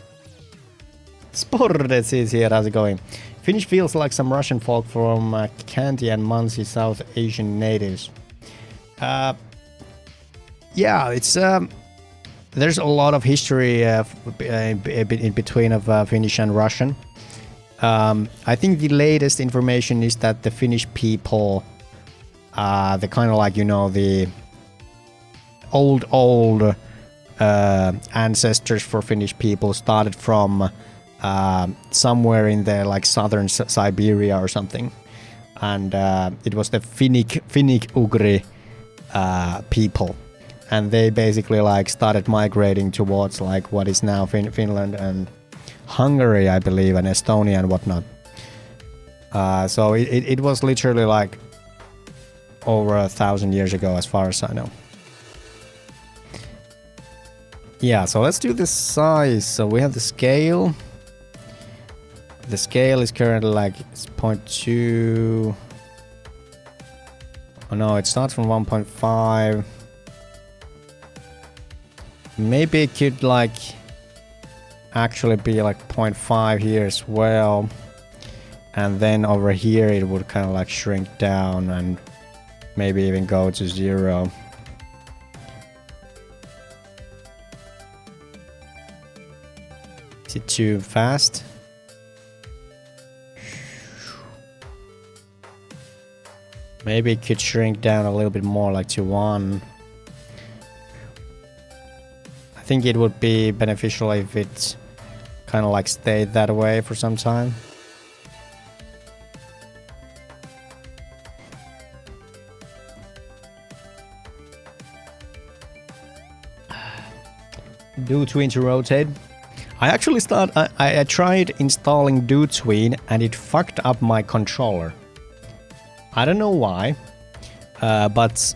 Spordes is here, how's it going? Finnish feels like some Russian folk from Kanti and Mansi South Asian natives. Yeah, it's there's a lot of history in between of Finnish and Russian. I think the latest information is that the Finnish people, the kind of like, you know, the old ancestors for Finnish people started from somewhere in the like southern Siberia or something, and it was the Finnic-Ugri people, and they basically like started migrating towards like what is now Finland and Hungary, I believe, and Estonia and whatnot. So it was literally like over 1,000 years ago, as far as I know. Yeah, so let's do the size. So we have the scale. The scale is currently like 0.2. Oh no, it starts from 1.5. Maybe it could like actually be like 0.5 here as well. And then over here it would kind of like shrink down and maybe even go to 0. Is it too fast? Maybe it could shrink down a little bit more, like to 1. I think it would be beneficial if it kind of like stayed that way for some time. Do tween to rotate. I actually I tried installing Do Tween and it fucked up my controller. I don't know why, but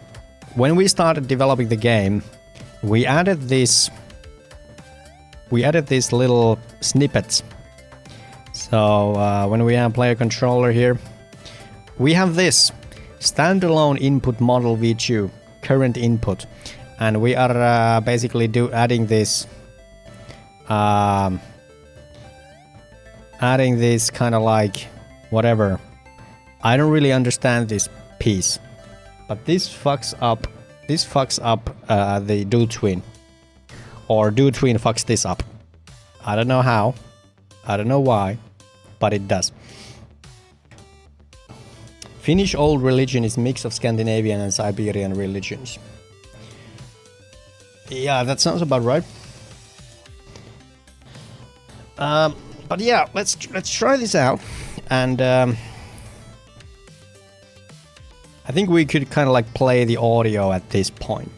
when we started developing the game, we added these little snippets. So when we have player controller here, we have this standalone input model v2 current input, and we are basically adding this kind of like whatever. I don't really understand this piece, but this fucks up the Do Tween, or Do Tween fucks this up. I don't know how, I don't know why, but it does. Finnish old religion is a mix of Scandinavian and Siberian religions. Yeah, that sounds about right. But yeah, let's try this out, and I think we could kind of like play the audio at this point.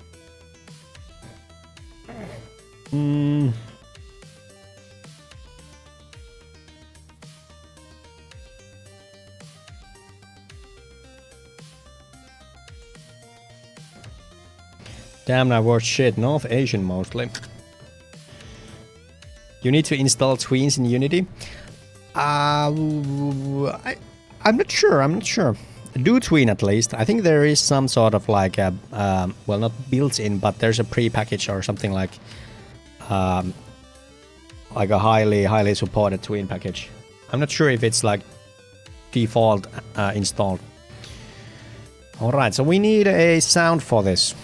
Damn, I watch shit. North Asian mostly. You need to install tweens in Unity. I'm not sure. I'm not sure. Do tween at least. I think there is some sort of like a well, not built-in, but there's a pre-package or something like a highly supported tween package. I'm not sure if it's like default installed. All right, so we need a sound for this.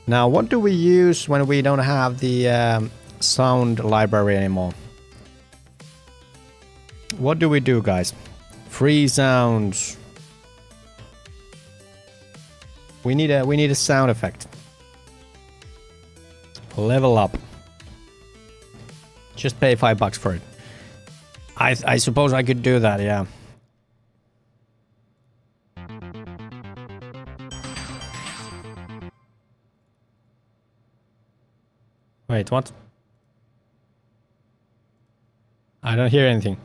Now, what do we use when we don't have the sound library anymore? What do we do, guys? Free sounds. We need a sound effect. Level up. Just pay $5 for it. I suppose I could do that, yeah. Wait, what? I don't hear anything.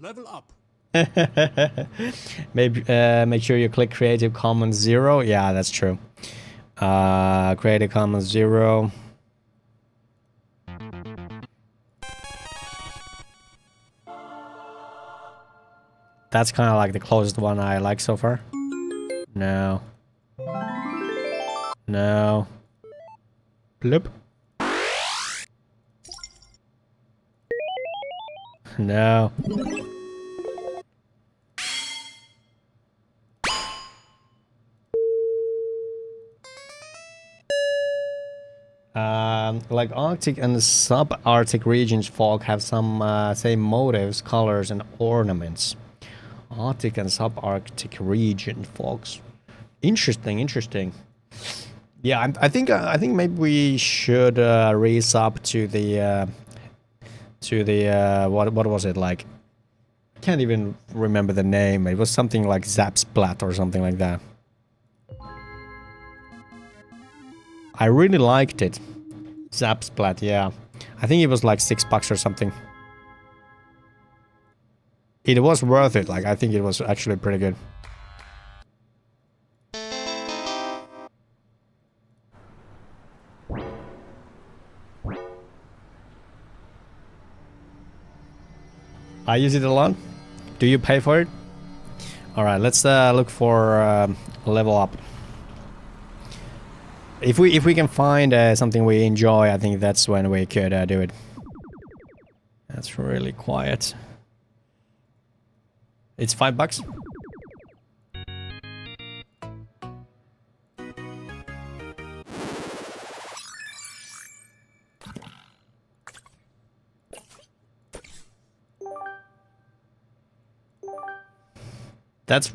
Level up. Maybe make sure you click Creative Commons 0. Yeah, that's true. Creative Commons 0. That's kind of like the closest one I like so far. No. No. Bloop. No. Like Arctic and subarctic regions folk have some same motives, colors, and ornaments. Arctic and subarctic region folks. Interesting, interesting. Yeah, I think maybe we should resub to the what was it like? I can't even remember the name. It was something like Zapsplat or something like that. I really liked it. Zapsplat, yeah. I think it was like $6 or something. It was worth it. Like, I think it was actually pretty good. I use it a lot. Do you pay for it? All right, let's look for level up. If we can find something we enjoy, I think that's when we could do it. That's really quiet. It's $5.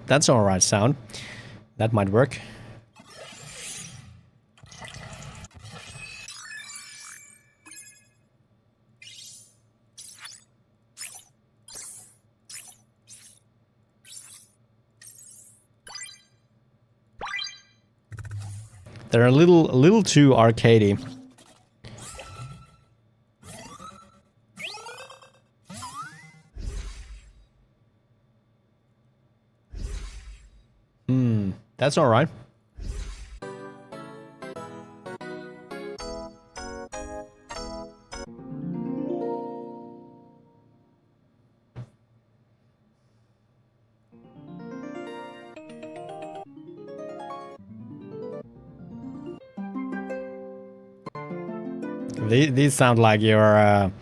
That's all right sound. That might work. They're a little too arcadey. That's all right. These sound like you're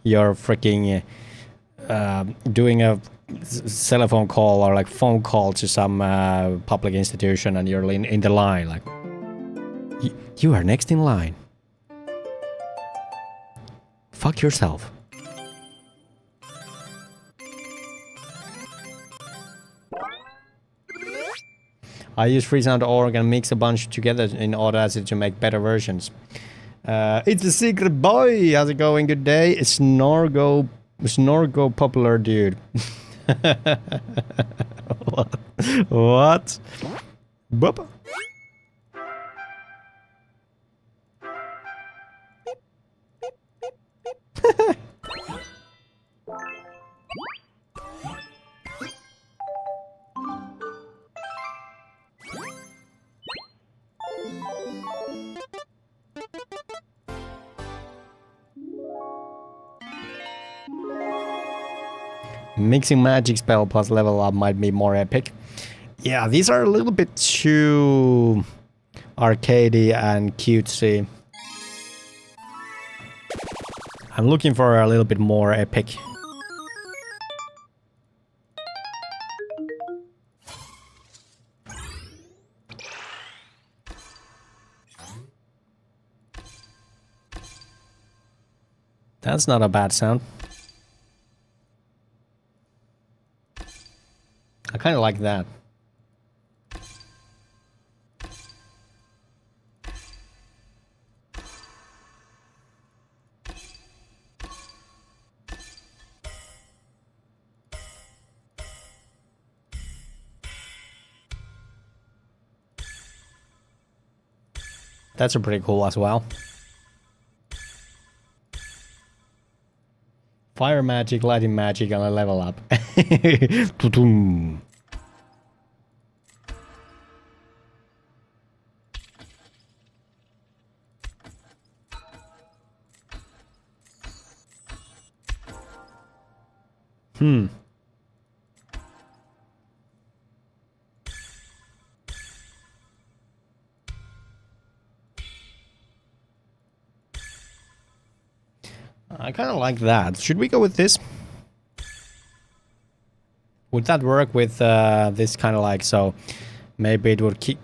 freaking doing a cell phone call or like phone call to some public institution, and you're in the line like, you are next in line. Fuck yourself. I use freesound.org and mix a bunch together in Audacity to make better versions. It's a secret boy. How's it going? Good day. It's Snorgo popular dude. What? Boop. Mixing magic spell plus level up might be more epic. Yeah, these are a little bit too arcadey and cutesy. I'm looking for a little bit more epic. That's not a bad sound. I kind of like that. That's a pretty cool as well. Fire magic, lighting magic, and a level up. I kind of like that. Should we go with this? Would that work with this kind of like, so maybe it would keep,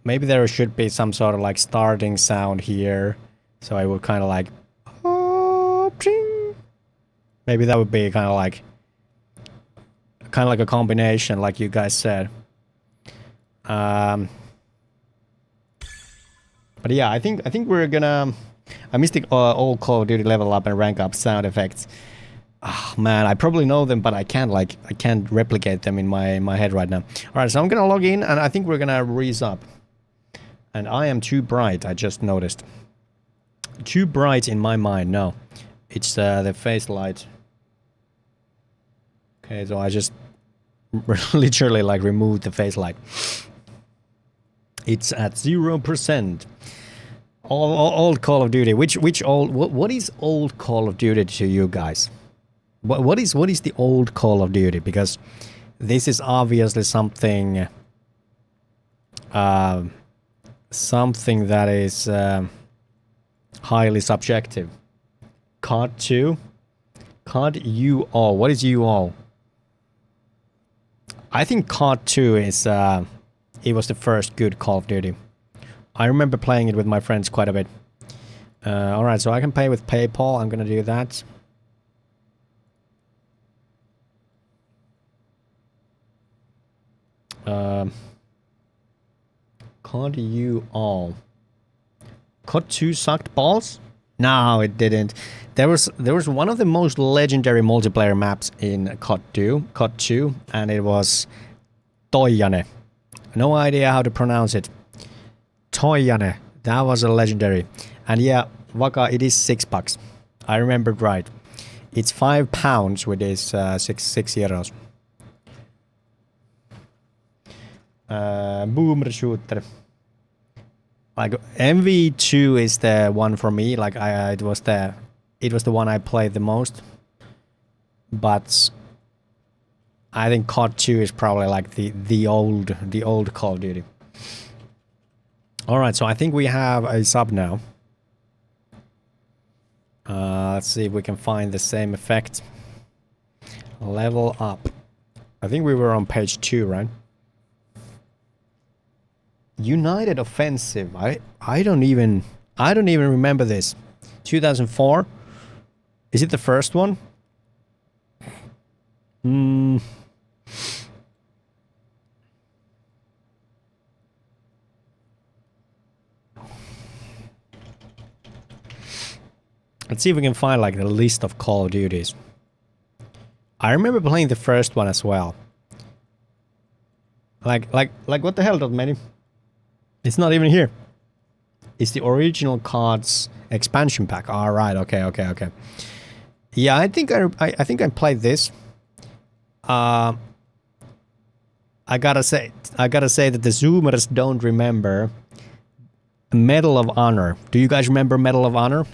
maybe there should be some sort of like starting sound here. So I would kind of like, maybe that would be kind of like a combination like you guys said. But yeah, I think we're gonna, I missed the old Call of Duty level up and rank up sound effects. Oh, man, I probably know them, but I can't replicate them in my head right now. All right, so I'm gonna log in, and I think we're gonna raise up. And I am too bright. I just noticed. Too bright in my mind. No, it's the face light. Okay, so I just literally like removed the face light. It's at 0%. Old Call of Duty. Which old? What is old Call of Duty to you guys? What is the old Call of Duty? Because this is obviously something something that is highly subjective. COD 2, COD UO. What is UO? I think COD 2 is it was the first good Call of Duty. I remember playing it with my friends quite a bit. All right, so I can pay with PayPal. I'm gonna do that. COD UO. COD 2 sucked balls? No, it didn't. There was one of the most legendary multiplayer maps in COD 2, and it was Tuonela. No idea how to pronounce it. Tuonela. That was a legendary. And yeah, Vaka, it is $6. I remembered right. It's £5, which is 6 euros. Boomer shooter. Like MV2 is the one for me. Like it was the one I played the most. But I think COD 2 is probably like the old Call of Duty. All right, so I think we have a sub now. Let's see if we can find the same effect. Level up. I think we were on page 2, right? United Offensive. I don't even remember this. 2004. Is it the first one? Let's see if we can find like the list of Call of Duties. I remember playing the first one as well. Like what the hell, Dotmany? It's not even here. It's the original COD's expansion pack. All right, okay. Yeah, I think I played this. I gotta say that the Zoomers don't remember Medal of Honor. Do you guys remember Medal of Honor?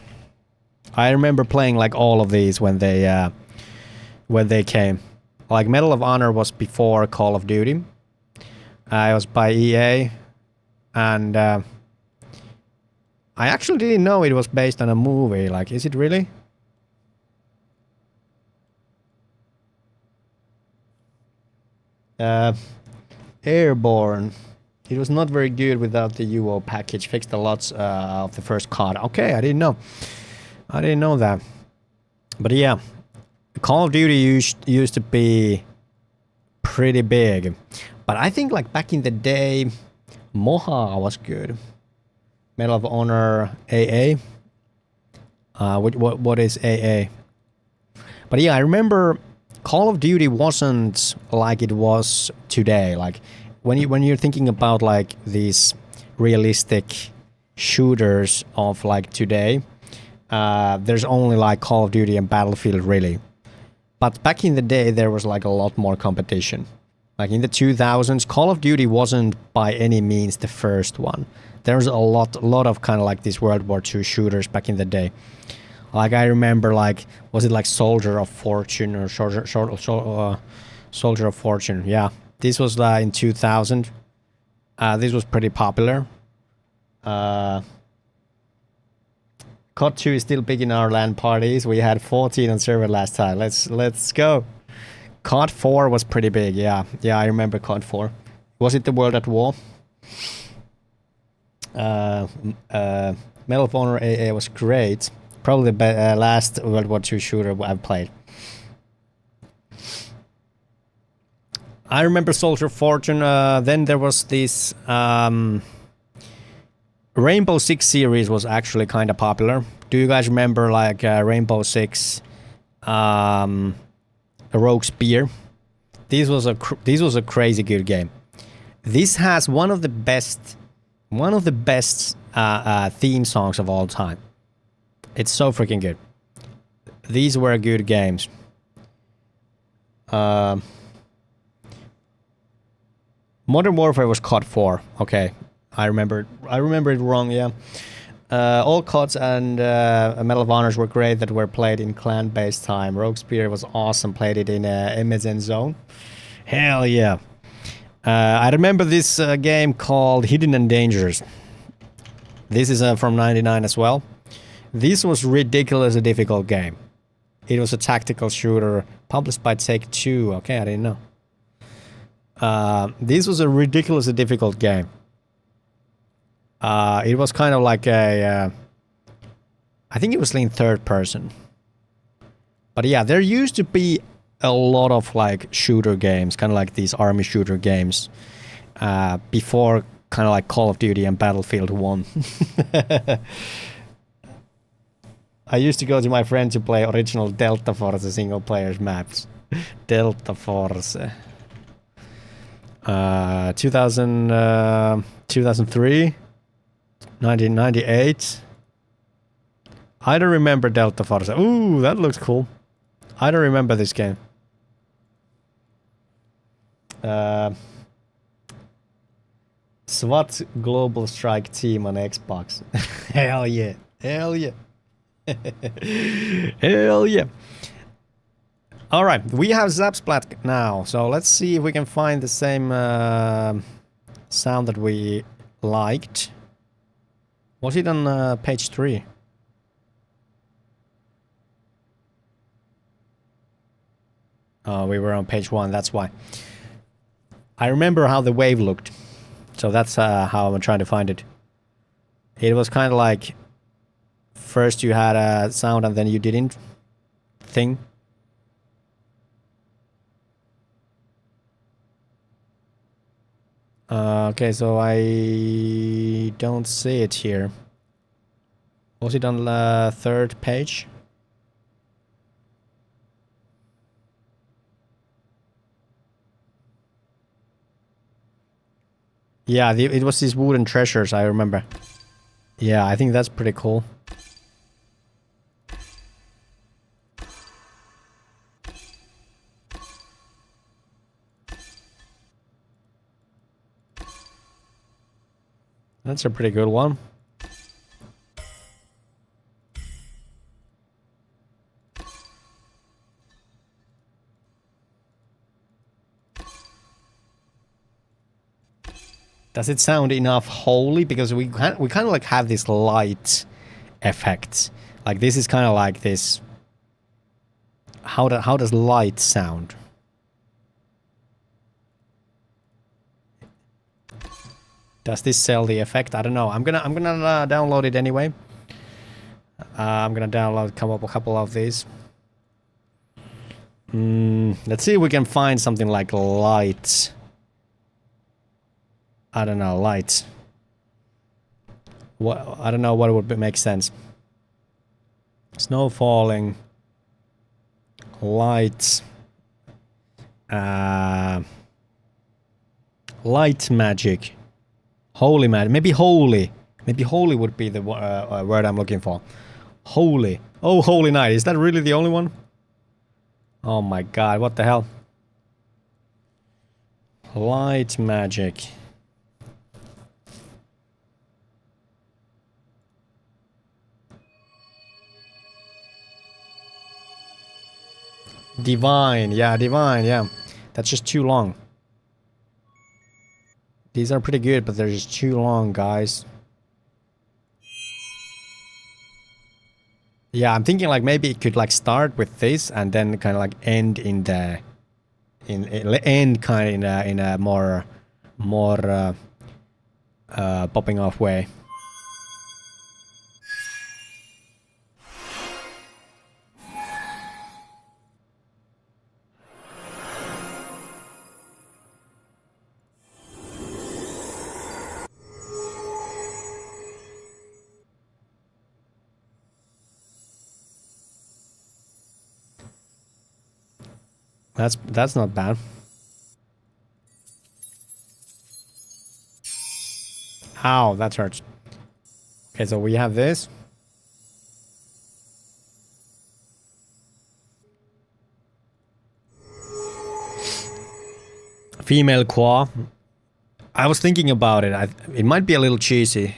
I remember playing like all of these when they came. Like Medal of Honor was before Call of Duty. It was by EA, and I actually didn't know it was based on a movie. Like, is it really? Airborne. It was not very good without the UO package. Fixed a lot of the first COD. Okay, I didn't know. I didn't know that. But yeah, Call of Duty used to be pretty big. But I think like back in the day, Moha was good. Medal of Honor AA. What is AA? But yeah, I remember Call of Duty wasn't like it was today. Like when you're thinking about like these realistic shooters of like today, there's only like Call of Duty and Battlefield really. But back in the day, there was like a lot more competition. Like in the 2000s, Call of Duty wasn't by any means the first one. There was a lot of kind of like these World War II shooters back in the day. Like I remember, like was it like Soldier of Fortune or Soldier of Fortune? Yeah, this was in 2000. This was pretty popular. COD 2 is still big in our LAN parties. We had 14 on server last time. Let's go. COD 4 was pretty big. Yeah, I remember COD 4. Was it the World at War? Medal of Honor AA was great. Probably the last World War II shooter I've played. I remember Soldier of Fortune. Then there was this Rainbow Six series was actually kind of popular. Do you guys remember like Rainbow Six, Rogue Spear? This was a crazy good game. This has one of the best theme songs of all time. It's so freaking good. These were good games. Modern Warfare was COD 4. Okay, I remember it wrong. Yeah, all CODs and Medal of Honors were great that were played in clan-based time. Rogue Spear was awesome. Played it in MSN Zone. Hell yeah. I remember this game called Hidden and Dangerous. This is from '99 as well. This was ridiculously difficult game. It was a tactical shooter published by Take-Two. Okay, I didn't know. This was a ridiculously difficult game. It was kind of like a... I think it was in third person. But yeah, there used to be a lot of like shooter games, kind of like these army shooter games, before kind of like Call of Duty and Battlefield 1. I used to go to my friend to play original Delta Force single player maps. Delta Force. 2003, 1998. I don't remember Delta Force. Ooh, that looks cool. I don't remember this game. SWAT Global Strike Team on Xbox. Hell yeah. Hell yeah. Hell yeah. Alright, we have Zapsplat now, so let's see if we can find the same sound that we liked. Was it on page 3? Oh, we were on page 1, that's why. I remember how the wave looked, so that's how I'm trying to find it. It was kind of like first you had a sound and then you didn't thing. Okay, so I don't see it here. Was it on the third page? Yeah, it was these wooden treasures, I remember. Yeah, I think that's pretty cool. That's a pretty good one. Does it sound enough holy? Because we kind of like have this light effect. Like this is kind of like this. How does light sound? Does this sell the effect? I don't know. I'm gonna download it anyway. I'm gonna download a couple of these. Let's see if we can find something like light. I don't know, light. What, I don't know what would make sense. Snow falling. Light. Light magic. Holy magic. Maybe holy. Maybe holy would be the word I'm looking for. Holy. Oh, holy night. Is that really the only one? Oh my god, what the hell? Light magic. Divine, yeah, divine, yeah. That's just too long. These are pretty good, but they're just too long, guys. Yeah, I'm thinking like maybe it could like start with this and then kind of like end in the end kind of in a more popping off way. That's not bad. Ow, that hurts. Okay, so we have this. Female claw. I was thinking about it. It might be a little cheesy.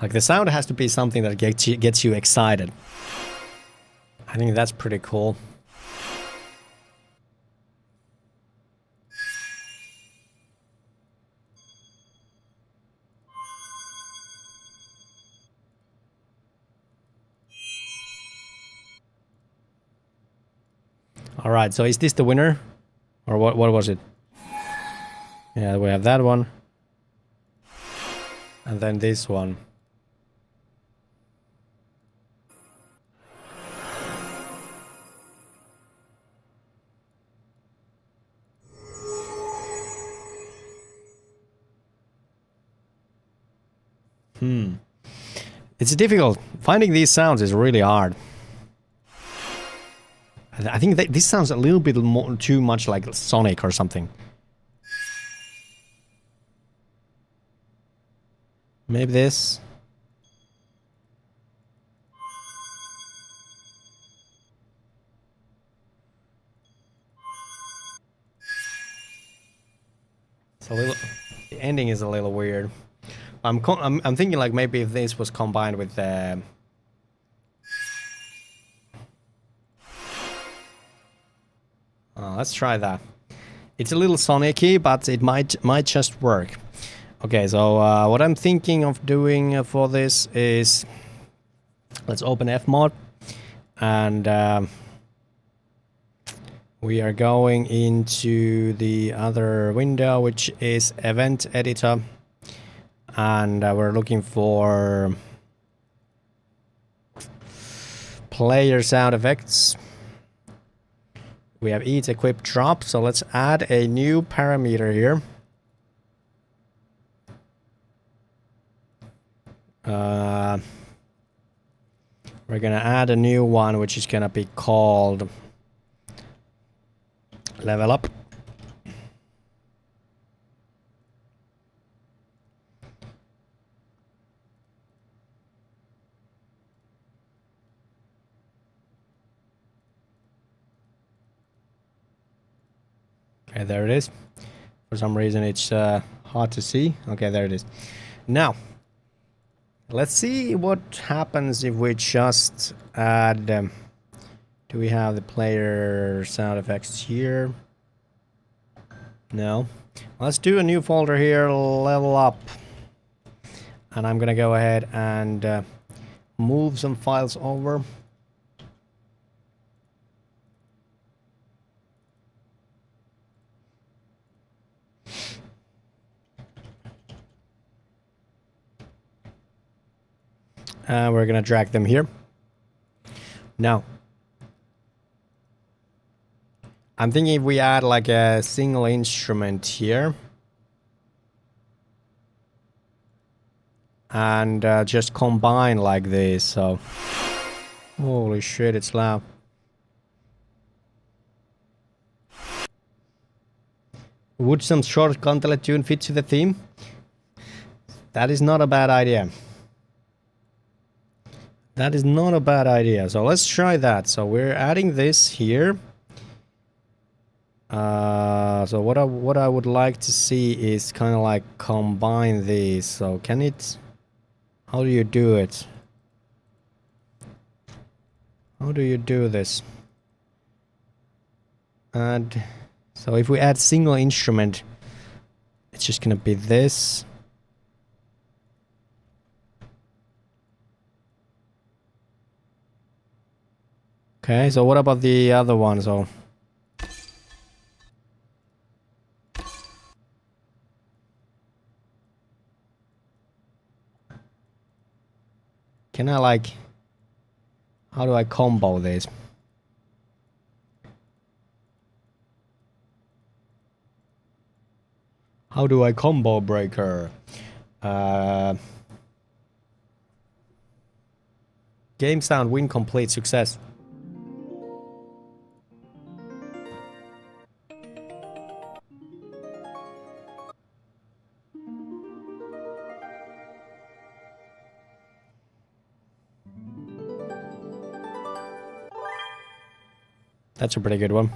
Like the sound has to be something that gets you excited. I think that's pretty cool. All right, so is this the winner? Or what was it? Yeah, we have that one. And then this one. It's difficult. Finding these sounds is really hard. I think that this sounds a little bit more, too much like Sonic or something. Maybe this. It's a little. The ending is a little weird. I'm thinking like maybe if this was combined with the. Let's try that. It's a little Sonic-y, but it might just work. Okay, so what I'm thinking of doing for this is let's open Fmod and we are going into the other window, which is Event Editor, and we're looking for player sound effects. We have eat, equip, drop, so let's add a new parameter here. We're gonna add a new one, which is gonna be called level up. Okay, there it is. For some reason it's hard to see. Okay, there it is. Now, Let's see what happens if we just add... do we have the player sound effects here? No. Let's do a new folder here, level up. And I'm gonna go ahead and move some files over. And we're gonna drag them here. Now, I'm thinking if we add like a single instrument here. And just combine like this, so... Holy shit, it's loud. Would some short Kantele tune fit to the theme? That is not a bad idea. That is not a bad idea. So let's try that. So we're adding this here. So what I would like to see is kind of like combine these. So can it... How do you do it? How do you do this? And so if we add single instrument, it's just gonna be this. Okay, so what about the other one? So can I like... How do I combo this? How do I combo breaker? Game sound win complete success. That's a pretty good one.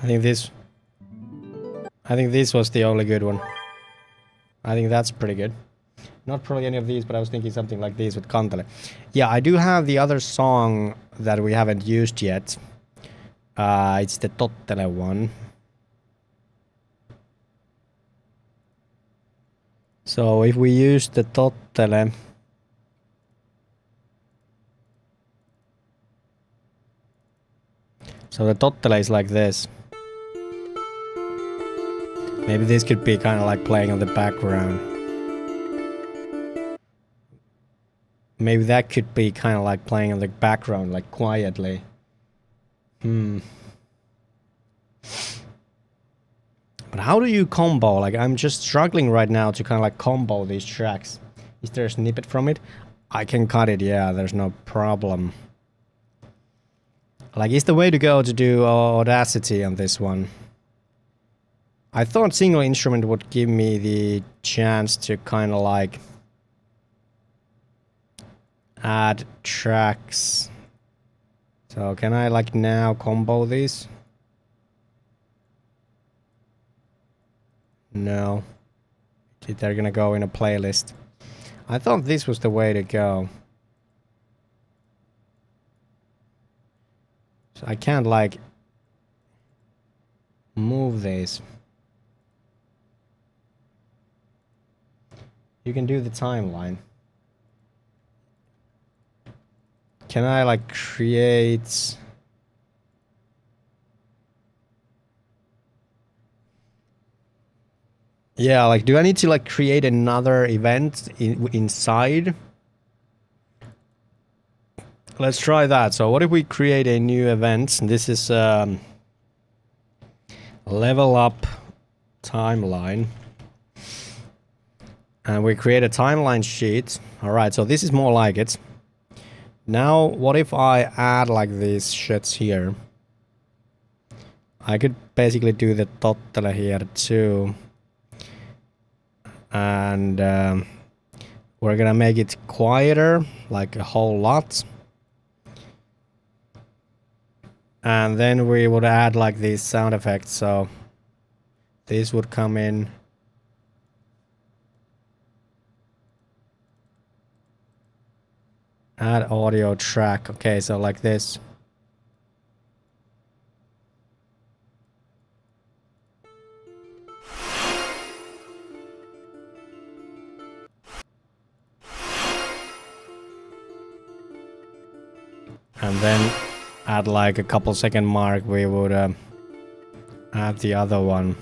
I think this was the only good one. I think that's pretty good. Not probably any of these, but I was thinking something like these with Kantele. Yeah, I do have the other song that we haven't used yet. It's the Tottele one. So if we use the Tottele... So the Tottele is like this. Maybe this could be kind of like playing on the background. Maybe that could be kind of like playing on the background, like quietly. But how do you combo? Like, I'm just struggling right now to kind of like combo these tracks. Is there a snippet from it? I can cut it, yeah, there's no problem. Like, is the way to go to do Audacity on this one? I thought single instrument would give me the chance to kind of like add tracks. So can I like now combo these? No. They're gonna go in a playlist. I thought this was the way to go. So I can't like move these. You can do the timeline. Can I like create... Yeah, like, do I need to like create another event inside? Let's try that. So what if we create a new event? This is level up timeline. And we create a timeline sheet. All right, so this is more like it. Now, what if I add like these shits here? I could basically do the Tottele here too. And we're gonna make it quieter, like a whole lot. And then we would add like these sound effects, so This would come in. Add audio track. Okay, so like this. And then at like a couple second mark, we would add the other one.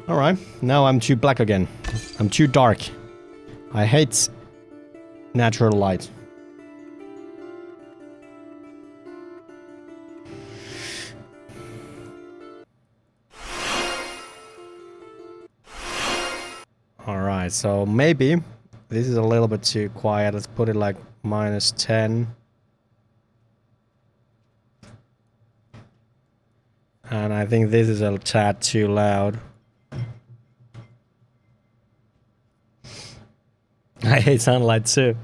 Alright, now I'm too black again. I'm too dark. I hate natural light. Alright, so maybe this is a little bit too quiet. Let's put it like -10. And I think this is a tad too loud. I hate sunlight too.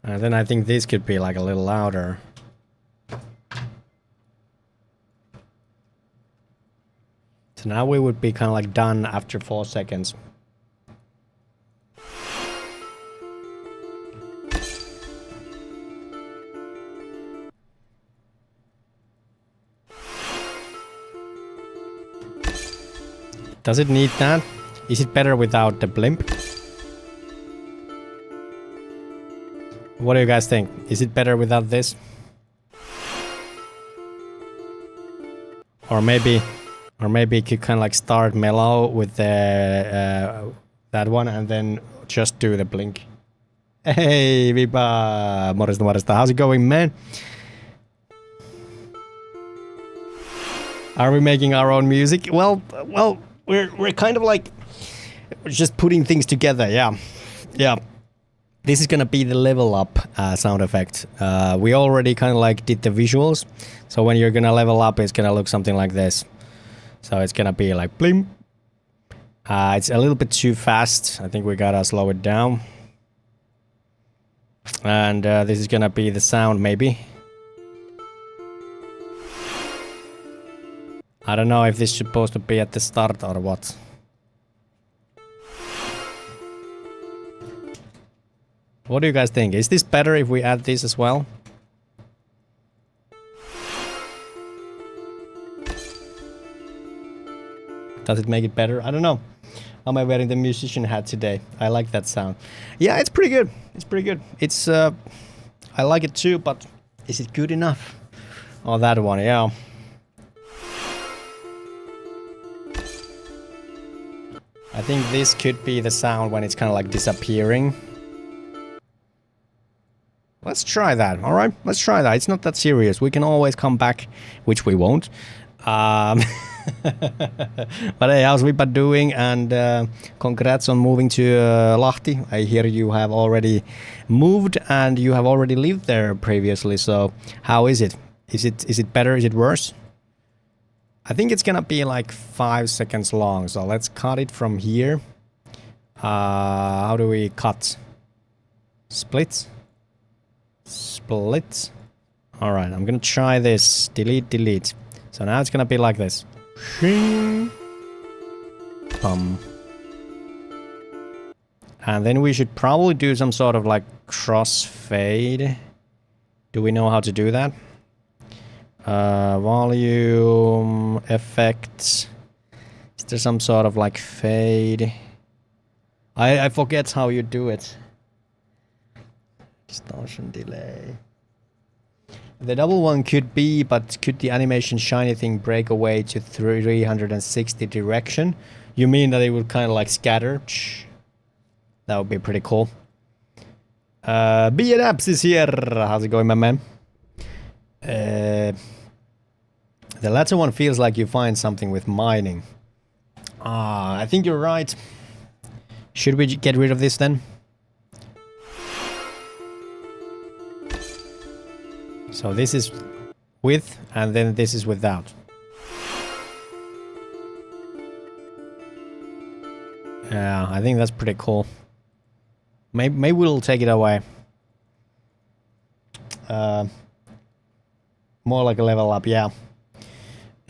And then I think this could be like a little louder. So now we would be kind of like done after 4 seconds. Does it need that? Is it better without the blimp? What do you guys think? Is it better without this? Or maybe it could kind of like start mellow with the that one and then just do the blink. Hey, Vipa! Morista. How's it going, man? Are we making our own music? Well, we're kind of like just putting things together. Yeah. This is gonna be the level up sound effect. We already kind of like did the visuals, so when you're gonna level up, it's gonna look something like this. So it's gonna be like blim. It's a little bit too fast. I think we gotta slow it down. And this is gonna be the sound, maybe. I don't know if this is supposed to be at the start or what. What do you guys think? Is this better if we add this as well? Does it make it better? I don't know. Am I wearing the musician hat today? I like that sound. Yeah, it's pretty good. It's pretty good. It's I like it too, but is it good enough? Oh, that one, yeah. I think this could be the sound when it's kind of like disappearing. Let's try that, alright? Let's try that. It's not that serious. We can always come back, which we won't. But hey, how's Vipa doing? And congrats on moving to Lahti. I hear you have already moved and you have already lived there previously. So how is it? Is it better? Is it worse? I think it's gonna be like 5 seconds long. So let's cut it from here. How do we cut? Split. Alright, I'm gonna try this. Delete. So now it's gonna be like this. And then we should probably do some sort of like crossfade. Do we know how to do that? Volume, effects. Is there some sort of like fade? I forget how you do it. Distortion delay. The double one could be, but could the animation shiny thing break away to 360 direction? You mean that it would kind of like scatter? That would be pretty cool. Apps is here. How's it going, my man? The latter one feels like you find something with mining. I think you're right. Should we get rid of this then? So this is with, and then this is without. Yeah, I think that's pretty cool. Maybe we'll take it away. More like a level up, yeah.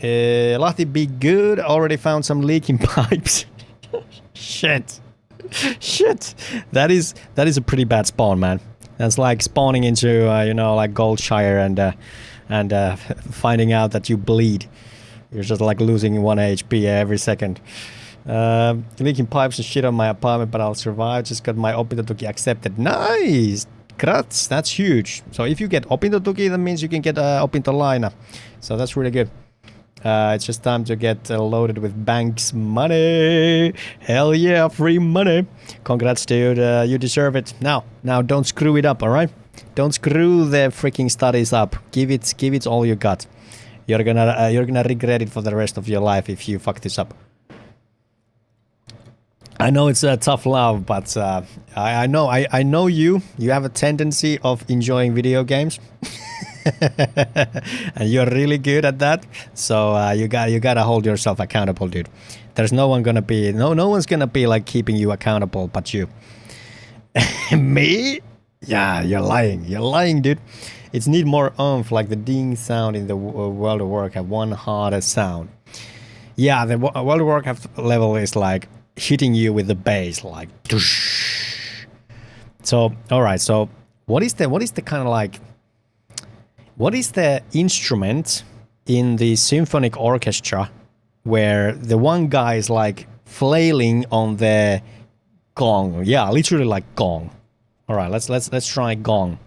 Lahti, be good. Already found some leaking pipes. Shit. Shit. That is a pretty bad spawn, man. That's like spawning into, you know, like Goldshire and finding out that you bleed. You're just like losing 1 HP every second. Leaking pipes and shit on my apartment, but I'll survive. Just got my opintotuki accepted. Nice! Grats, that's huge. So if you get opintotuki, that means you can get opintolaina. So that's really good. It's just time to get loaded with bank's money. Hell yeah, free money. Congrats, dude. You deserve it. Now, don't screw it up, alright? Don't screw the freaking studies up. Give it all you got. You're gonna regret it for the rest of your life if you fuck this up. I know it's a tough love, but I know you have a tendency of enjoying video games. And you're really good at that, so you gotta hold yourself accountable, dude. There's no one's gonna be like keeping you accountable but you. Me? Yeah, you're lying, dude. It's need more oomph, like the ding sound in the World of Warcraft, one harder sound. Yeah, the World of Warcraft level is like hitting you with the bass, like. So, all right. So, what is the kind of like? What is the instrument in the symphonic orchestra where the one guy is like flailing on the gong? Yeah, literally like gong. All right, let's try gong.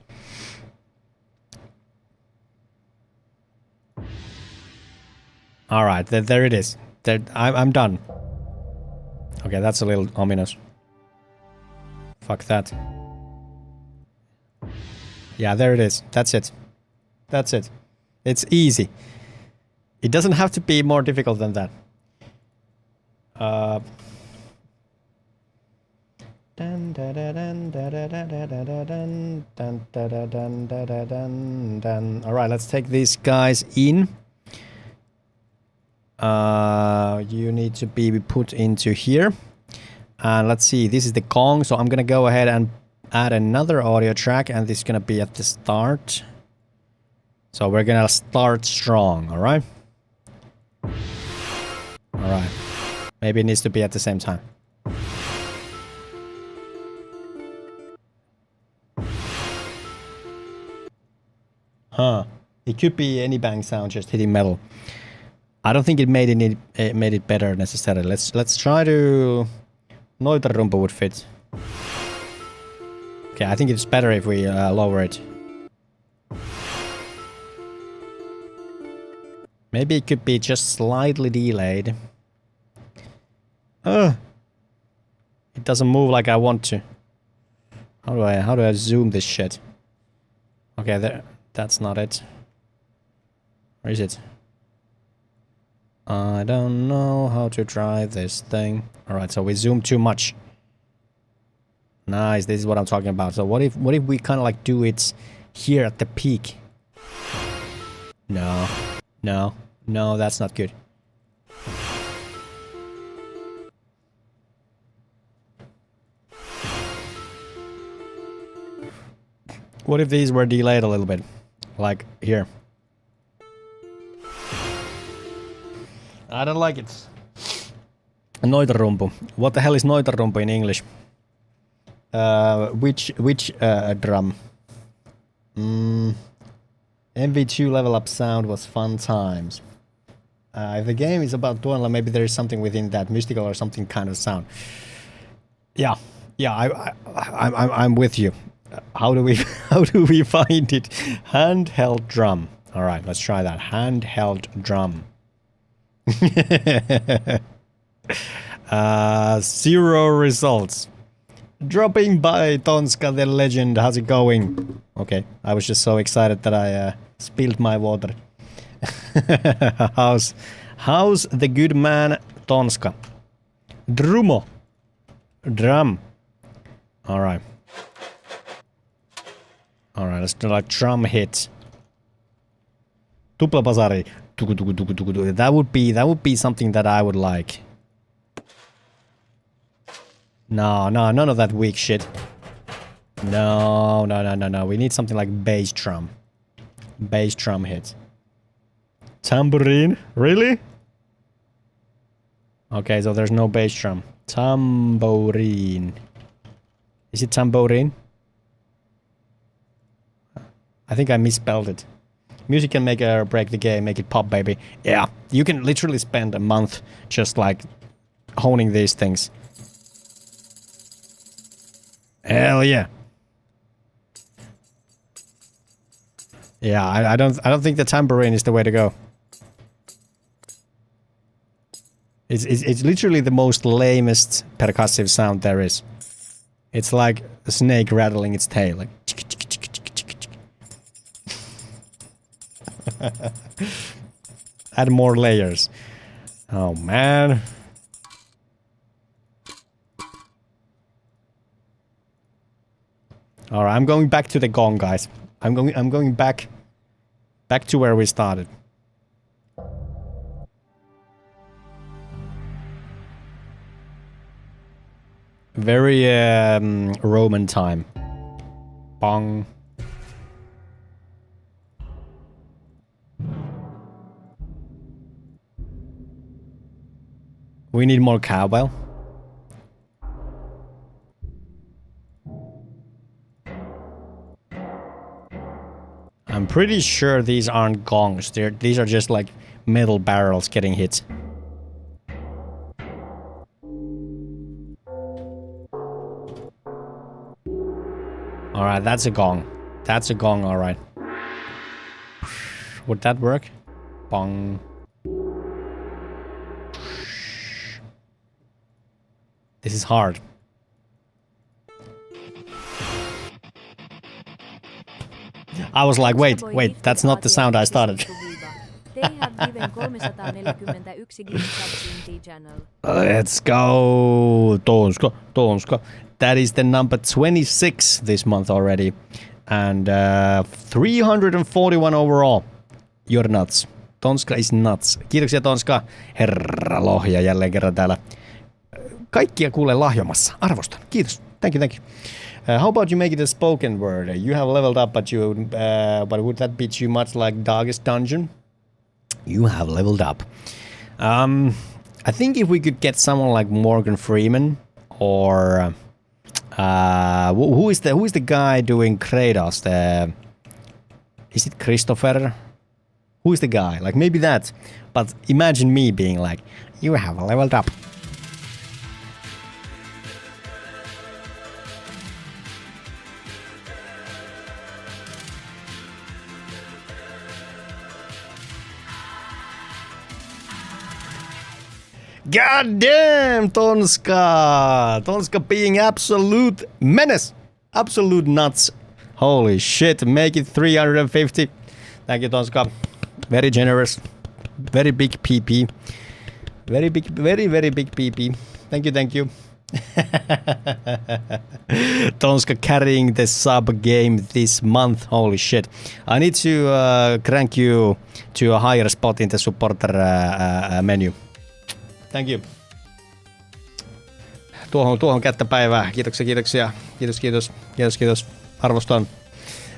All right, there it is. I'm done. Okay, that's a little ominous. Fuck that. Yeah, there it is. That's it. That's it. It's easy. It doesn't have to be more difficult than that. Alright, let's take these guys in. You need to be put into here. And let's see, this is the gong, so I'm gonna go ahead and add another audio track, and this is gonna be at the start. So we're gonna start strong, alright? Alright. Maybe it needs to be at the same time. Huh. It could be any bang sound just hitting metal. I don't think it made it better necessarily. Let's try to... Noitarumpa would fit. Okay, I think it's better if we lower it. Maybe it could be just slightly delayed. It doesn't move like I want to. How do I zoom this shit? Okay, there. That's not it. Where is it? I don't know how to drive this thing. Alright, so we zoom too much. Nice, this is what I'm talking about. So what if we kind of like do it here at the peak? No, that's not good. What if these were delayed a little bit? Like here. I don't like it. Noitarumpu. What the hell is noitarumpu in English? Which drum? MV2 level up sound was fun times. If the game is about Tuonela, maybe there is something within that, mystical or something kind of sound. Yeah, I'm with you. How do we find it? Handheld drum. All right, let's try that. Handheld drum. 0 results. Dropping by Tonska the legend. How's it going? Okay, I was just so excited that I spilled my water. How's the good man Tonska? Drumo. Drum. All right. All right, let's do like drum hit. Tuplapasari. That would be something that I would like. No, none of that weak shit. No. We need something like bass drum. Bass drum hit. Tambourine? Really? Okay, so there's no bass drum. Tambourine. Is it tambourine? I think I misspelled it. Music can make or break the game, make it pop, baby. Yeah, you can literally spend a month just like honing these things. Hell yeah. Yeah, I don't think the tambourine is the way to go. It's literally the most lamest percussive sound there is. It's like a snake rattling its tail, like. Add more layers. Oh man. All right, I'm going back to the gong, guys. I'm going back to where we started. Very Roman time. Bong. We need more cowbell. I'm pretty sure these aren't gongs. These are just like metal barrels getting hit. Alright, that's a gong. That's a gong, alright. Would that work? Bong. This is hard. I was like, wait, that's not the sound I started. Let's go. Tonska. That is the number 26 this month already. And 341 overall. You're nuts. Tonska is nuts. Kiitoksia Tonska. Herra lohja jälleen kerran täällä. Kaikkia kuulee lahjomassa. Arvostan. Kiitos. Thank you. How about you make it a spoken word? You have leveled up, but would that be too much like Dog's Dungeon? You have leveled up. I think if we could get someone like Morgan Freeman or who is the guy doing Kratos? Is it Christopher? Who is the guy? Like maybe that. But imagine me being like, you have leveled up. God damn, Tonska! Tonska being absolute menace. Absolute nuts. Holy shit, make it 350. Thank you, Tonska. Very generous. Very big PP. Very big PP. Thank you. Tonska carrying the sub game this month. Holy shit. I need to crank you to a higher spot in the supporter menu. Thank you. Tuohon kättä päivää. Kiitoksia. Kiitos. Arvostan.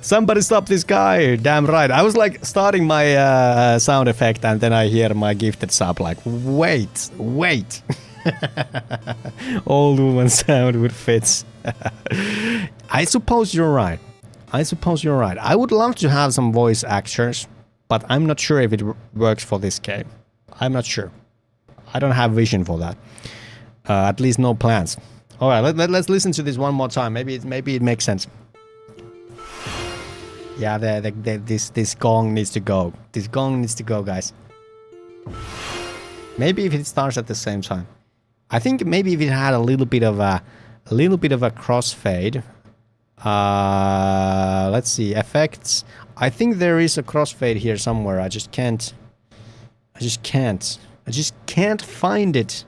Somebody stop this guy. Damn right. I was like starting my sound effect and then I hear my gifted sub like, wait. Old woman sound with fits. I suppose you're right. I would love to have some voice actors, but I'm not sure if it works for this game. I'm not sure. I don't have vision for that. At least no plans. All right, let's listen to this one more time. Maybe it makes sense. Yeah, this gong needs to go. This gong needs to go, guys. Maybe if it starts at the same time. I think maybe if it had a little bit of a crossfade. Let's see, effects. I think there is a crossfade here somewhere. I just can't find it.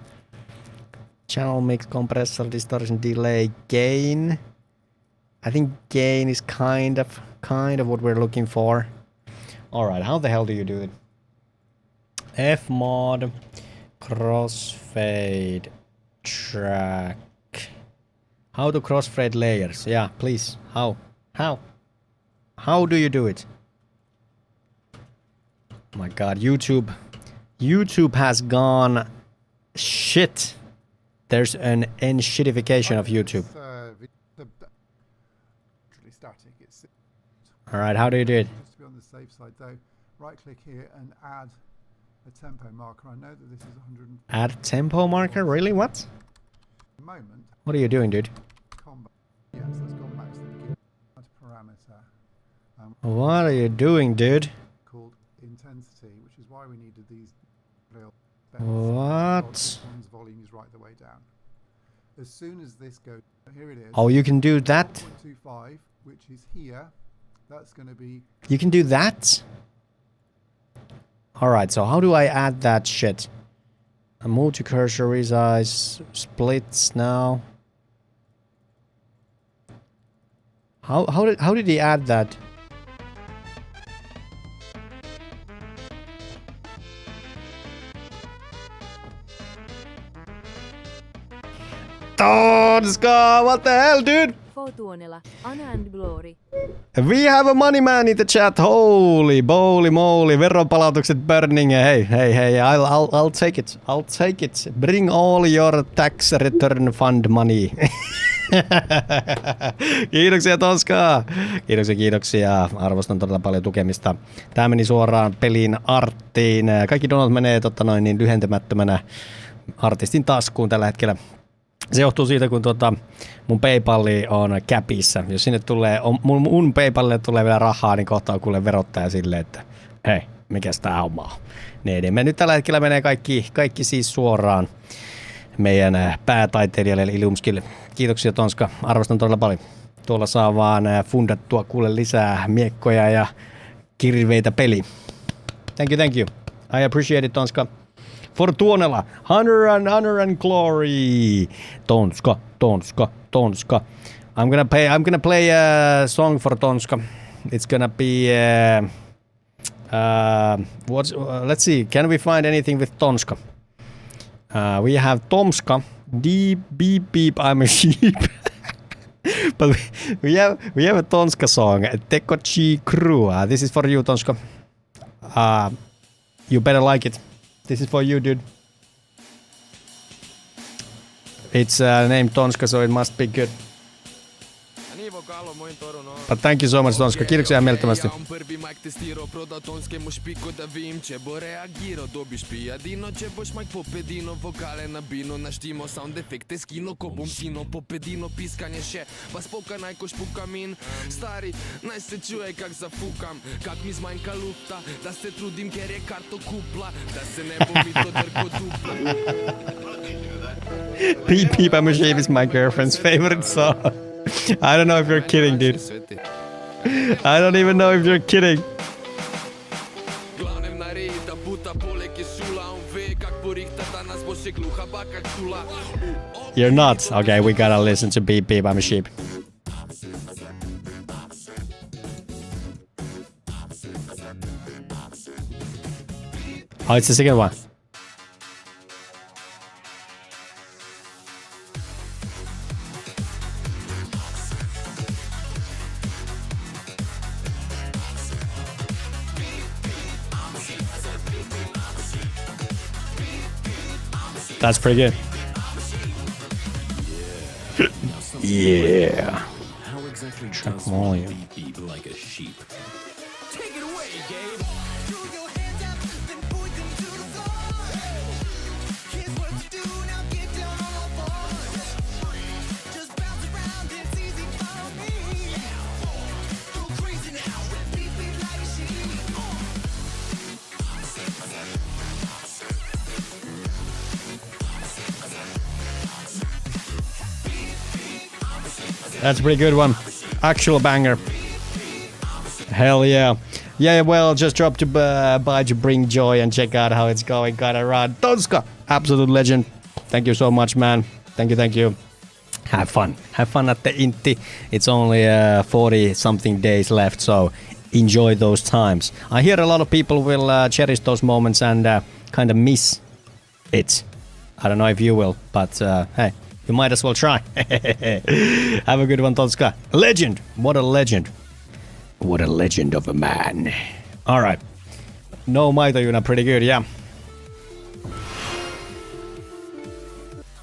Channel mix, compressor, distortion, delay, gain. I think gain is kind of what we're looking for. Alright, how the hell do you do it? Fmod crossfade track. How to crossfade layers? Yeah, please. How? How do you do it? Oh my god, YouTube has gone shit. There's an shitification of YouTube. Alright, how do you do it? Just to be on the safe side though, right click here and add a tempo marker. I know that this is 100. Add tempo marker? Really? What? Moment. What are you doing, dude? Combat. Yes, let's go back to the beginning. Add parameter. What are you doing, dude? Called intensity, which is why we needed these real What? This one's volume is right the way down. As soon as this goes, here it is. Oh, you can do that? 1.25, which is here. That's going to be... You can do that? Alright, so how do I add that shit? A move to cursor resize splits now. How did he add that? Tonska, what the hell, dude? For Tuonela, honor and glory. We have a money man in the chat. Holy moly, veronpalautukset burning. Hey, I'll take it. I'll take it. Bring all your tax return fund money. Kiitoksia Tonska. Kiitoksia. Arvostan todella paljon tukemista. Tää meni suoraan pelin arttiin. Kaikki donat menee niin lyhentämättömänä artistin taskuun tällä hetkellä. Se johtuu siitä, kun mun PayPali on käpissä. Jos sinne tulee, mun PayPalille tulee vielä rahaa, niin kohta on kuule verottaja silleen, että hei, mikäs tää homma on. Niin me nyt tällä hetkellä menee kaikki siis suoraan meidän päätaiteilijalle eli Ilumskille. Kiitoksia Tonska, arvostan todella paljon. Tuolla saa vaan fundattua kuule lisää miekkoja ja kirveitä peli. Thank you. I appreciate it, Tonska. For Tuonela, honor and glory. Tonska. I'm gonna play a song for Tonska. It's gonna be let's see. Can we find anything with Tonska? We have Tomska. Deep beep. I'm a sheep. But we have a Tonska song. Tekochi Crew. This is for you, Tonska. You better like it. This is for you, dude. It's named Tonska, so it must be good. But thank you so much, Tonska. Kiitoksia mielettömästi. Beep Beep I'm a Sheep is my girlfriend's favorite song. I don't know if you're kidding, dude. I don't even know if you're kidding. You're not? Okay, we gotta listen to Beep Beep I'm a Sheep. Oh, it's the second one. That's pretty good. Yeah. How exactly Track does volume. one beep like a sheep? Take it away, Gabe. Throw your hands up and point them to the floor. Here's what you do, now get down on all fours. Just bounce around, it's easy for me. Go crazy now and beat me like a sheep. That's a pretty good one. Actual banger. Hell yeah. Yeah, well, just drop to by to bring joy and check out how it's going. Gotta run. Tonska, absolute legend. Thank you so much, man. Thank you. Have fun. Have fun at the Inti. It's only 40 something days left, so enjoy those times. I hear a lot of people will cherish those moments and kind of miss it. I don't know if you will, but hey, you might as well try. Have a good one, Totska. Legend! What a legend. What a legend of a man. Alright. No Maitojuna, pretty good, yeah.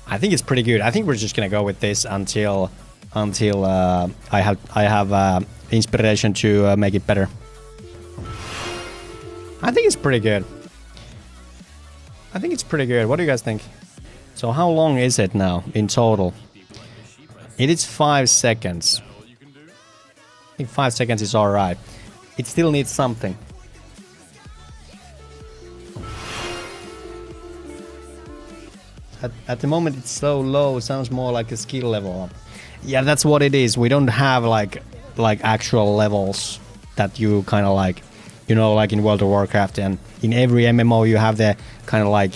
I think it's pretty good. I think we're just gonna go with this until I have inspiration to make it better. I think it's pretty good. I think it's pretty good. What do you guys think? So how long is it now in total? It is 5 seconds. I think 5 seconds is alright. It still needs something. At the moment it's so low, sounds more like a skill level up. Yeah, that's what it is. We don't have like actual levels that you kind of like, you know, like in World of Warcraft, and in every MMO you have the kind of like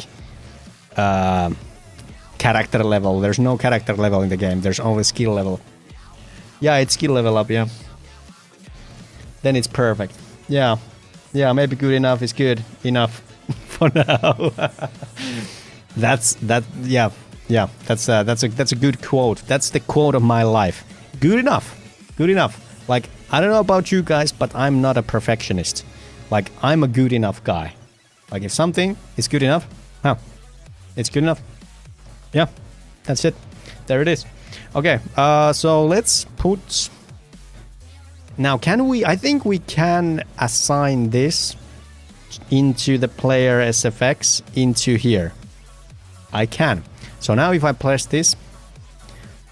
character level. There's no character level in the game. There's only skill level. Yeah, it's skill level up, yeah. Then it's perfect. Yeah. Yeah, maybe good enough is good enough for now. That's a good quote. That's the quote of my life. Good enough. Good enough. Like, I don't know about you guys, but I'm not a perfectionist. Like, I'm a good enough guy. Like, if something is good enough, it's good enough. Yeah, that's it. There it is. Okay, so let's put... Now, can we... I think we can assign this into the player SFX into here. I can. So now if I press this,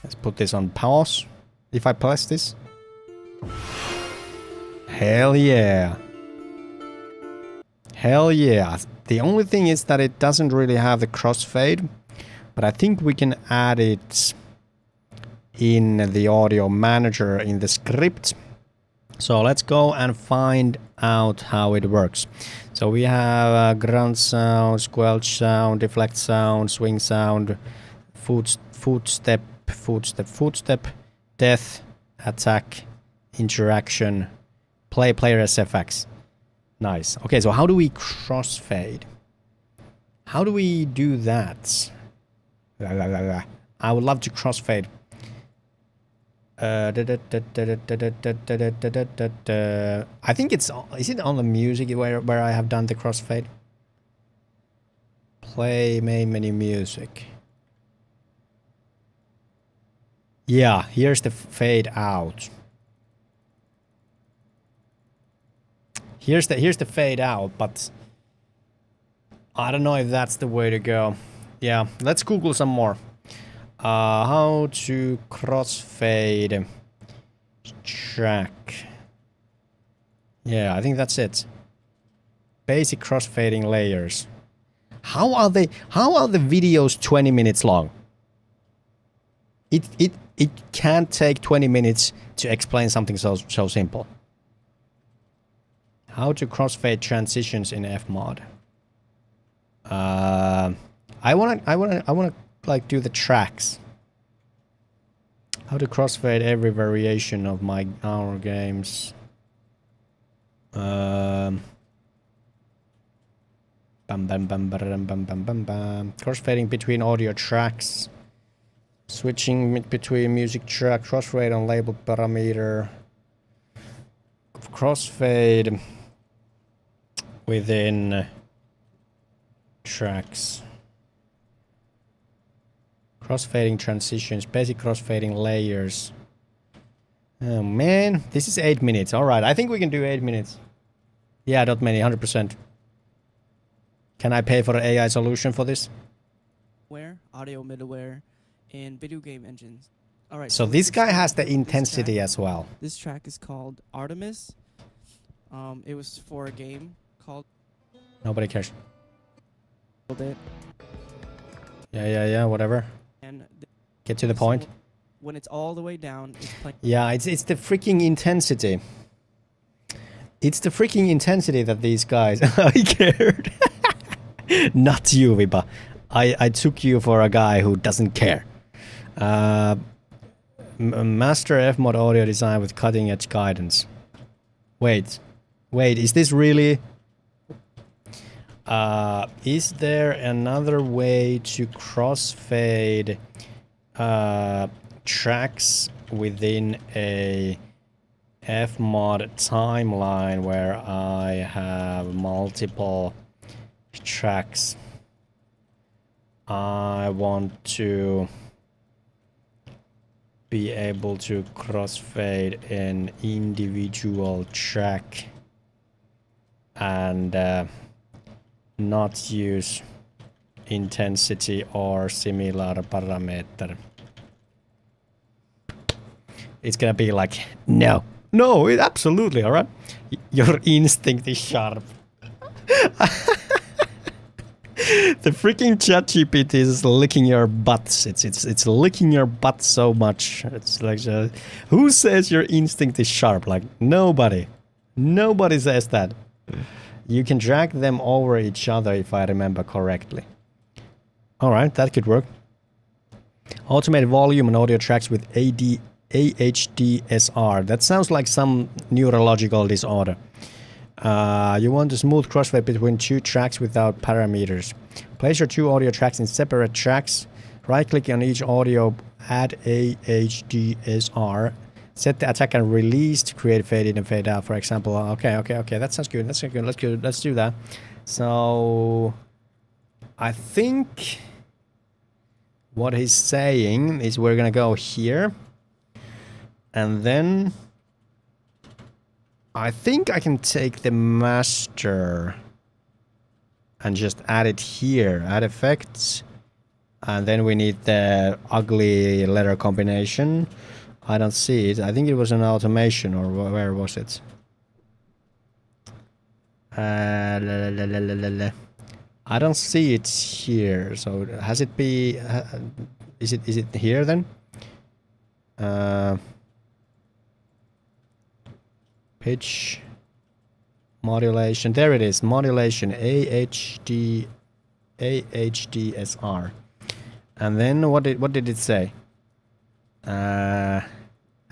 let's put this on pause. If I press this, hell yeah. Hell yeah. The only thing is that it doesn't really have the crossfade, but I think we can add it in the audio manager in the script. So let's go and find out how it works. So we have ground sound, squelch sound, deflect sound, swing sound, footstep, death, attack, interaction, player SFX. Nice. Okay, so how do we crossfade? How do we do that? I would love to crossfade. I think it's... Is it on the music where I have done the crossfade? Play main menu music. Yeah, here's the fade out. Here's the fade out, but I don't know if that's the way to go. Yeah, let's Google some more. How to crossfade track. Yeah, I think that's it. Basic crossfading layers. How are the videos 20 minutes long? It can't take 20 minutes to explain something so simple. How to crossfade transitions in Fmod. I wanna like do the tracks. How to crossfade every variation of our games. Crossfading between audio tracks. Switching between music track. Crossfade on label parameter. Crossfade within tracks. Crossfading transitions, basic crossfading layers. Oh man, this is 8 minutes. Alright, I think we can do 8 minutes. Yeah, not many, 100%. Can I pay for an AI solution for this? Audio middleware, and video game engines. Alright. So this guy has the intensity as well. This track is called Artemis. It was for a game called... Nobody cares. It. Yeah, whatever. And get to the point. When it's all the way down, it's playing. Yeah, it's the freaking intensity. It's the freaking intensity that these guys... I cared. Not you, Vipa. I took you for a guy who doesn't care. Master Fmod audio design with cutting edge guidance. Wait, Wait, is this really... is there another way to crossfade tracks within a Fmod timeline where I have multiple tracks? I want to be able to crossfade an individual track and not use intensity or similar parameter. It's gonna be like, no. No, it absolutely, alright? Your instinct is sharp. The freaking ChatGPT is licking your butts. It's licking your butt so much. It's like, who says your instinct is sharp? Like, nobody. Nobody says that. You can drag them over each other if I remember correctly. Alright, that could work. Automated volume and audio tracks with AHDSR. That sounds like some neurological disorder. You want a smooth crossfade between two tracks without parameters. Place your two audio tracks in separate tracks. Right-click on each audio, add AHDSR. Set the attack and release to create fade in and fade out, for example. Okay. That sounds good. Let's do that. So, I think what he's saying is we're gonna go here, and then I think I can take the master and just add it here. Add effects, and then we need the ugly letter combination. I don't see it. I think it was an automation, or where was it? I don't see it here. So has it be? Is it here then? Pitch modulation. There it is. Modulation AHDSR. And then what did it say?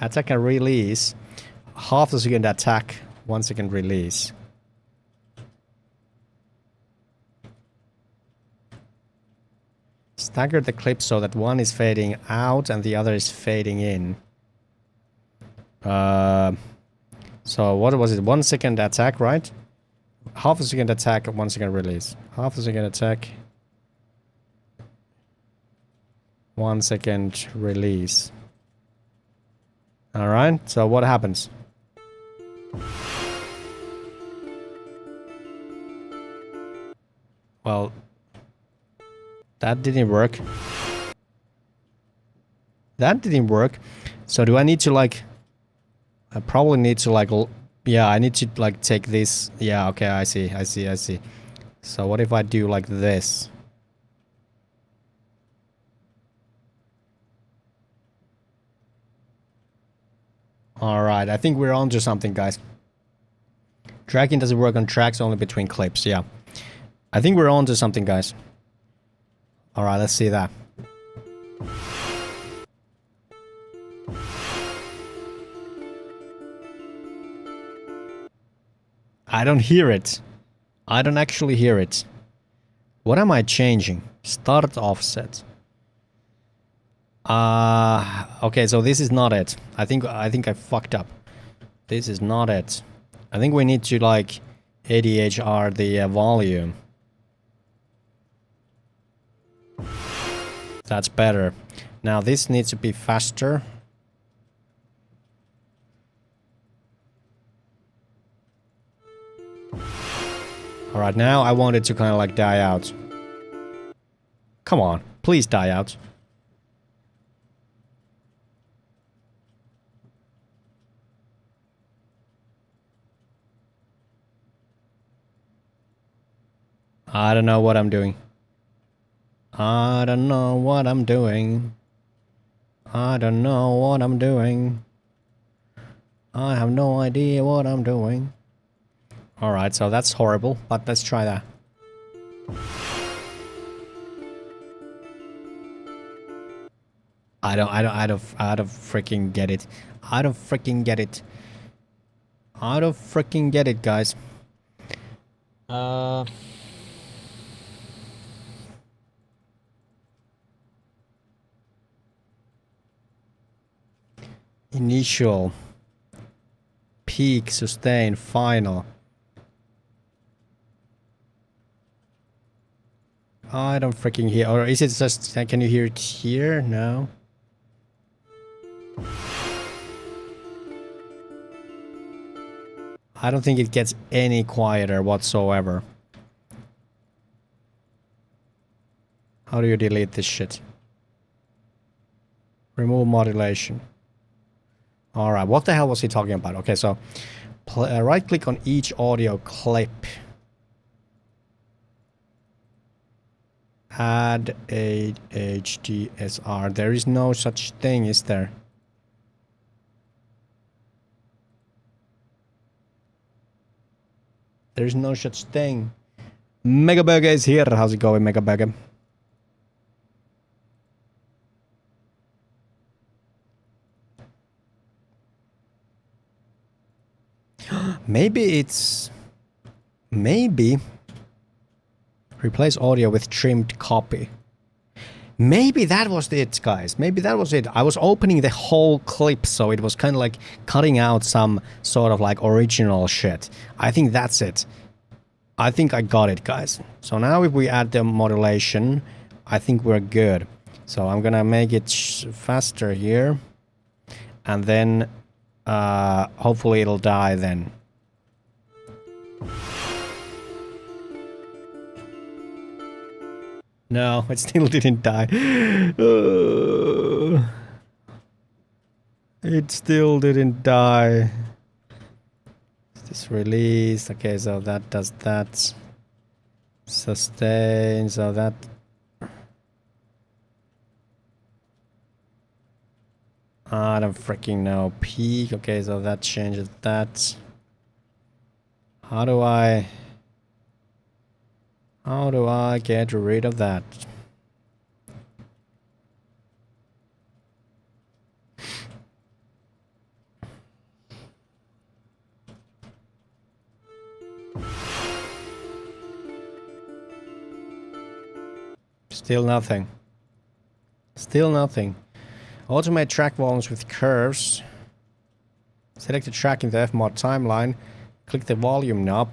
Attack and release. Half a second attack, 1 second release. Stagger the clip so that one is fading out and the other is fading in. So what was it? 1 second attack, right? Half a second attack, 1 second release. Half a second attack, 1 second release. Alright, so what happens? Well, that didn't work. That didn't work. So do I need to like... I probably need to like... Yeah, I need to like take this... Yeah, okay, I see. So what if I do like this? Alright, I think we're onto something, guys. Dragging doesn't work on tracks, only between clips, yeah. I think we're onto something, guys. Alright, let's see that. I don't hear it. I don't actually hear it. What am I changing? Start offset. Okay, so this is not it. I think I fucked up. This is not it. I think we need to like ADHR the volume. That's better. Now this needs to be faster. Alright, now I want it to kind of like die out. Come on, please die out. I don't know what I'm doing. I don't know what I'm doing. I don't know what I'm doing. I have no idea what I'm doing. Alright, so that's horrible, but let's try that. I don't freaking get it. I don't freaking get it. I don't freaking get it, guys. Initial. Peak, sustain, final. I don't freaking hear. Or is it just... Can you hear it here? No. I don't think it gets any quieter whatsoever. How do you delete this shit? Remove modulation. Alright, what the hell was he talking about? Okay, so right click on each audio clip. Add a HDSR. There is no such thing, is there? There is no such thing. Mega Burger is here. How's it going, Mega Burger? Maybe it's... Maybe... Replace audio with trimmed copy. Maybe that was it, guys. Maybe that was it. I was opening the whole clip, so it was kind of like cutting out some sort of like original shit. I think that's it. I think I got it, guys. So now if we add the modulation, I think we're good. So I'm gonna make it faster here. And then hopefully it'll die then. No, it still didn't die. It still didn't die. This release. Okay, so that does that. Sustain. So that. I don't freaking know. Peak. Okay, so that changes that. How do I get rid of that? Still nothing. Still nothing. Automate track volumes with curves. Select the track in the Fmod timeline. Click the volume knob.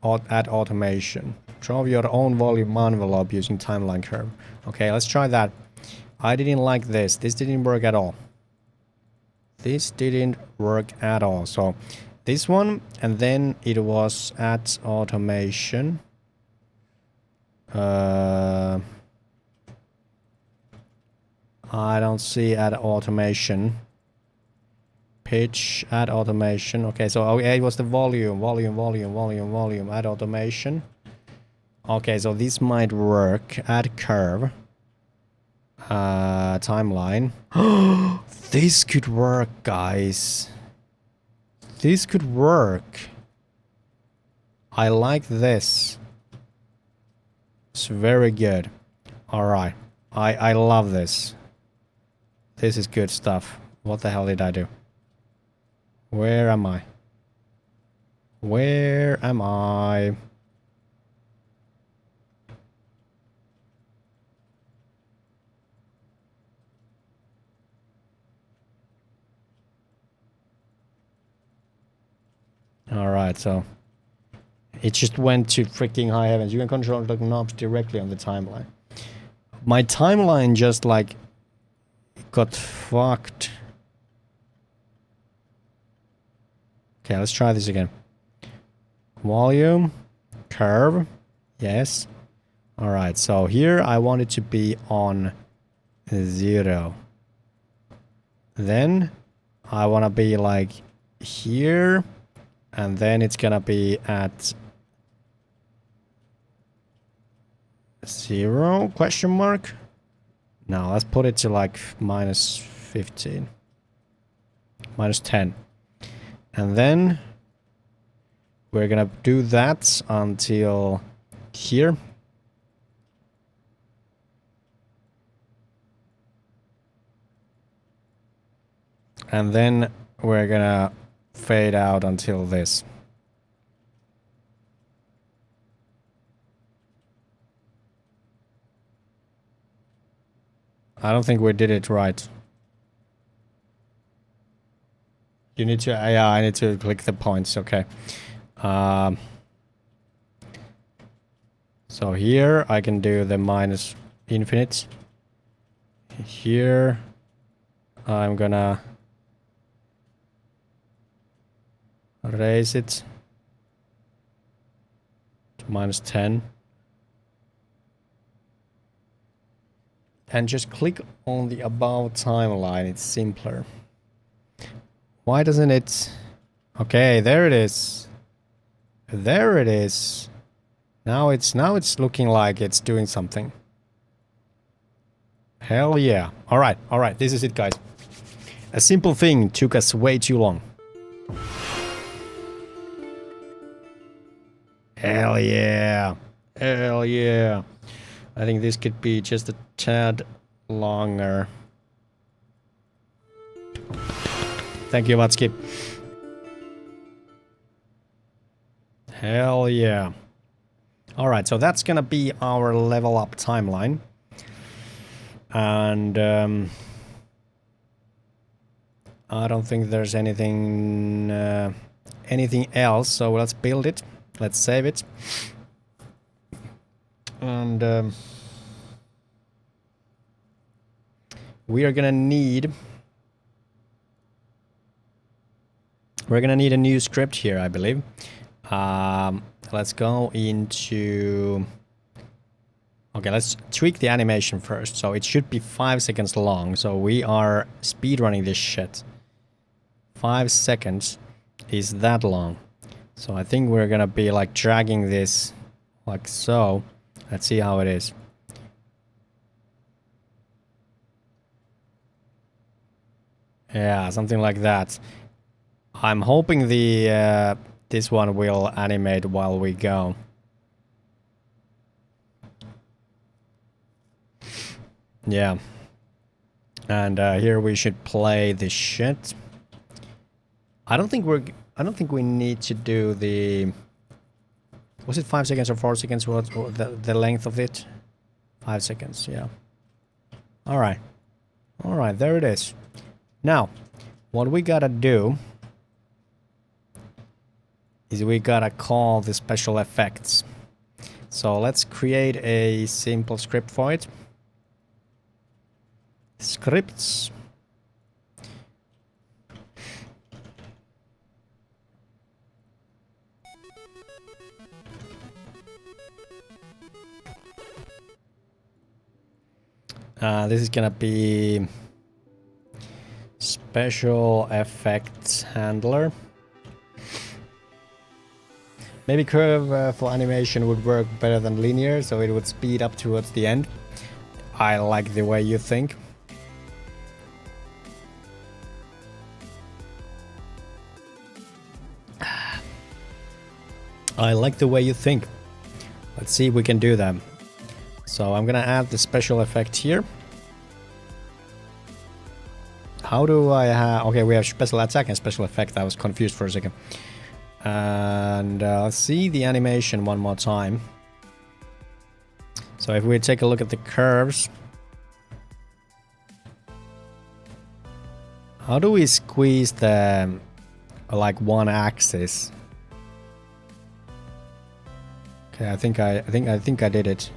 Add automation. Draw your own volume envelope using timeline curve. Okay, let's try that. I didn't like this. This didn't work at all. This didn't work at all. So this one, and then it was add automation. I don't see add automation. Pitch, add automation. Okay, so okay, it was the volume, add automation. Okay, so this might work. Add curve. Timeline. This could work, guys. This could work. I like this. It's very good. Alright. I love this. This is good stuff. What the hell did I do? Where am I? Where am I? Alright, so it just went to freaking high heavens. You can control the knobs directly on the timeline. My timeline just like got fucked. Okay, let's try this again. Volume, curve, yes. Alright, so here I want it to be on 0. Then I want to be like here, and then it's gonna be at 0 question mark. Now let's put it to like minus 15, minus 10. And then we're gonna do that until here. And then we're gonna fade out until this. I don't think we did it right. You need to, yeah, I need to click the points, okay. So here I can do the minus infinite. Here I'm gonna raise it to -10. And just click on the above timeline, it's simpler. Why doesn't it... Okay, there it is. There it is. Now it's looking like it's doing something. Hell yeah. Alright, this is it, guys. A simple thing took us way too long. Hell yeah. Hell yeah. I think this could be just a tad longer. Thank you, Vatsky. Hell yeah. Alright, so that's gonna be our level up timeline. And I don't think there's anything else, so let's build it. Let's save it. And we are gonna need... We're gonna need a new script here, I believe. Let's go into... Okay, let's tweak the animation first. So it should be 5 seconds long. So we are speedrunning this shit. 5 seconds is that long. So I think we're gonna be like dragging this like so. Let's see how it is. Yeah, something like that. I'm hoping the this one will animate while we go. Yeah. And here we should play this shit. I don't think we need to do the... Was it 5 seconds or 4 seconds? What the length of it? 5 seconds, yeah. Alright. Alright, there it is. Now, what we gotta do is we gotta call the special effects. So let's create a simple script for it. Scripts. This is gonna be special effects handler. Maybe curve for animation would work better than linear, so it would speed up towards the end. I like the way you think. I like the way you think. Let's see if we can do that. So I'm gonna add the special effect here. How do I have... Okay, we have special attack and special effect. I was confused for a second. And let's see the animation one more time. So if we take a look at the curves. How do we squeeze the like one axis? Okay, I think I did it.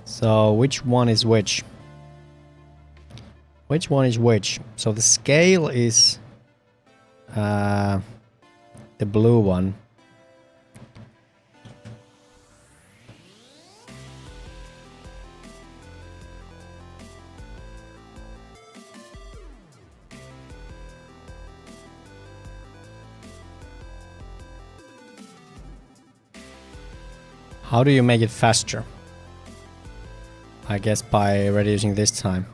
So which one is which? Which one is which? So the scale is the blue one. How do you make it faster? I guess by reducing this time.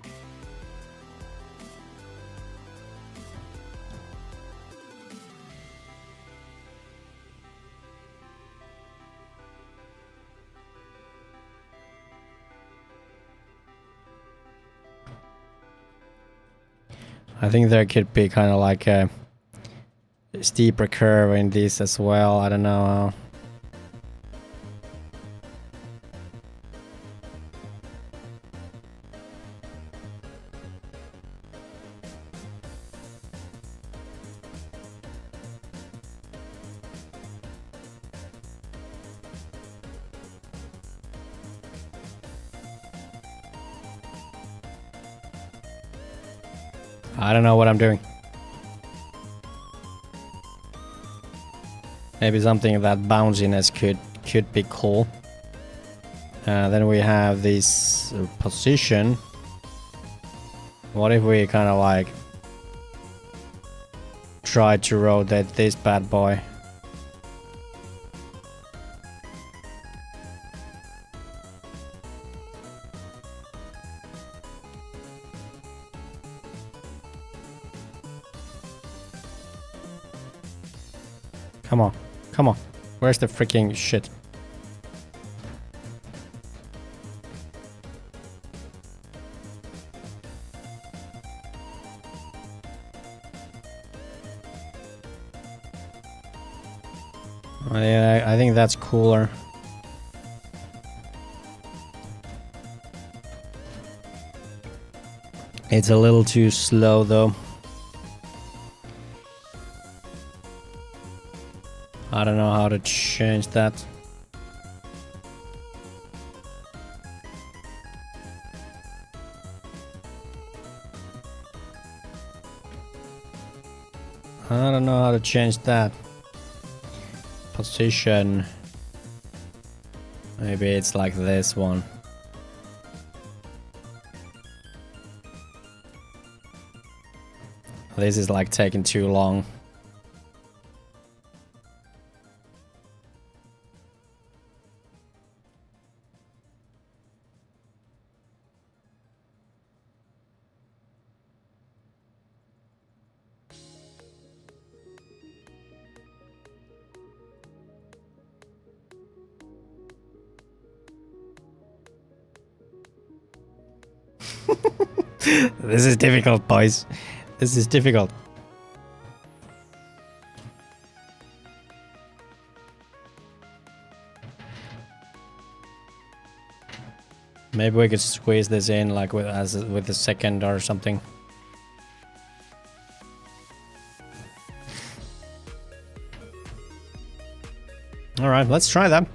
I think there could be kind of like a steeper curve in this as well. I don't know. I don't know what I'm doing. Maybe something that bounciness could be cool. Then we have this position. What if we kind of like try to rotate this bad boy? Come on, come on. Where's the freaking shit? I think that's cooler. It's a little too slow though. I don't know how to change that. I don't know how to change that. Position. Maybe it's like this one. This is like taking too long. This is difficult, boys. This is difficult. Maybe we could squeeze this in like with the second or something. All right, let's try that.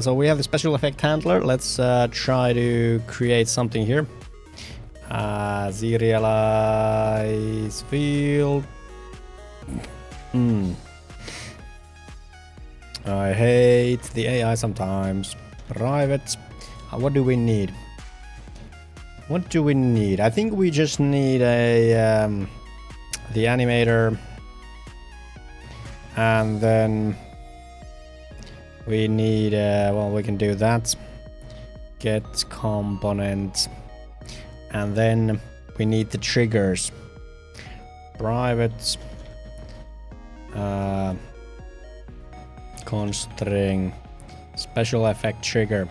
So we have the special effect handler. Let's try to create something here. Serialize field. I hate the AI sometimes. Private. What do we need? What do we need? I think we just need a the animator, and then we need well, we can do that. Get component, and then we need the triggers. Private constring special effect trigger.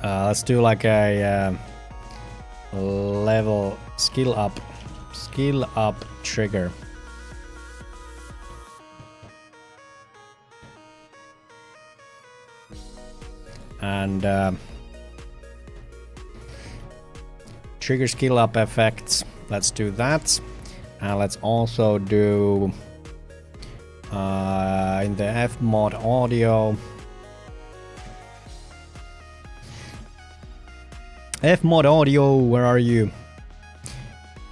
Let's do like a level skill up trigger. And trigger skill up effects. Let's do that. And let's also do in the F mod audio. F mod audio, where are you?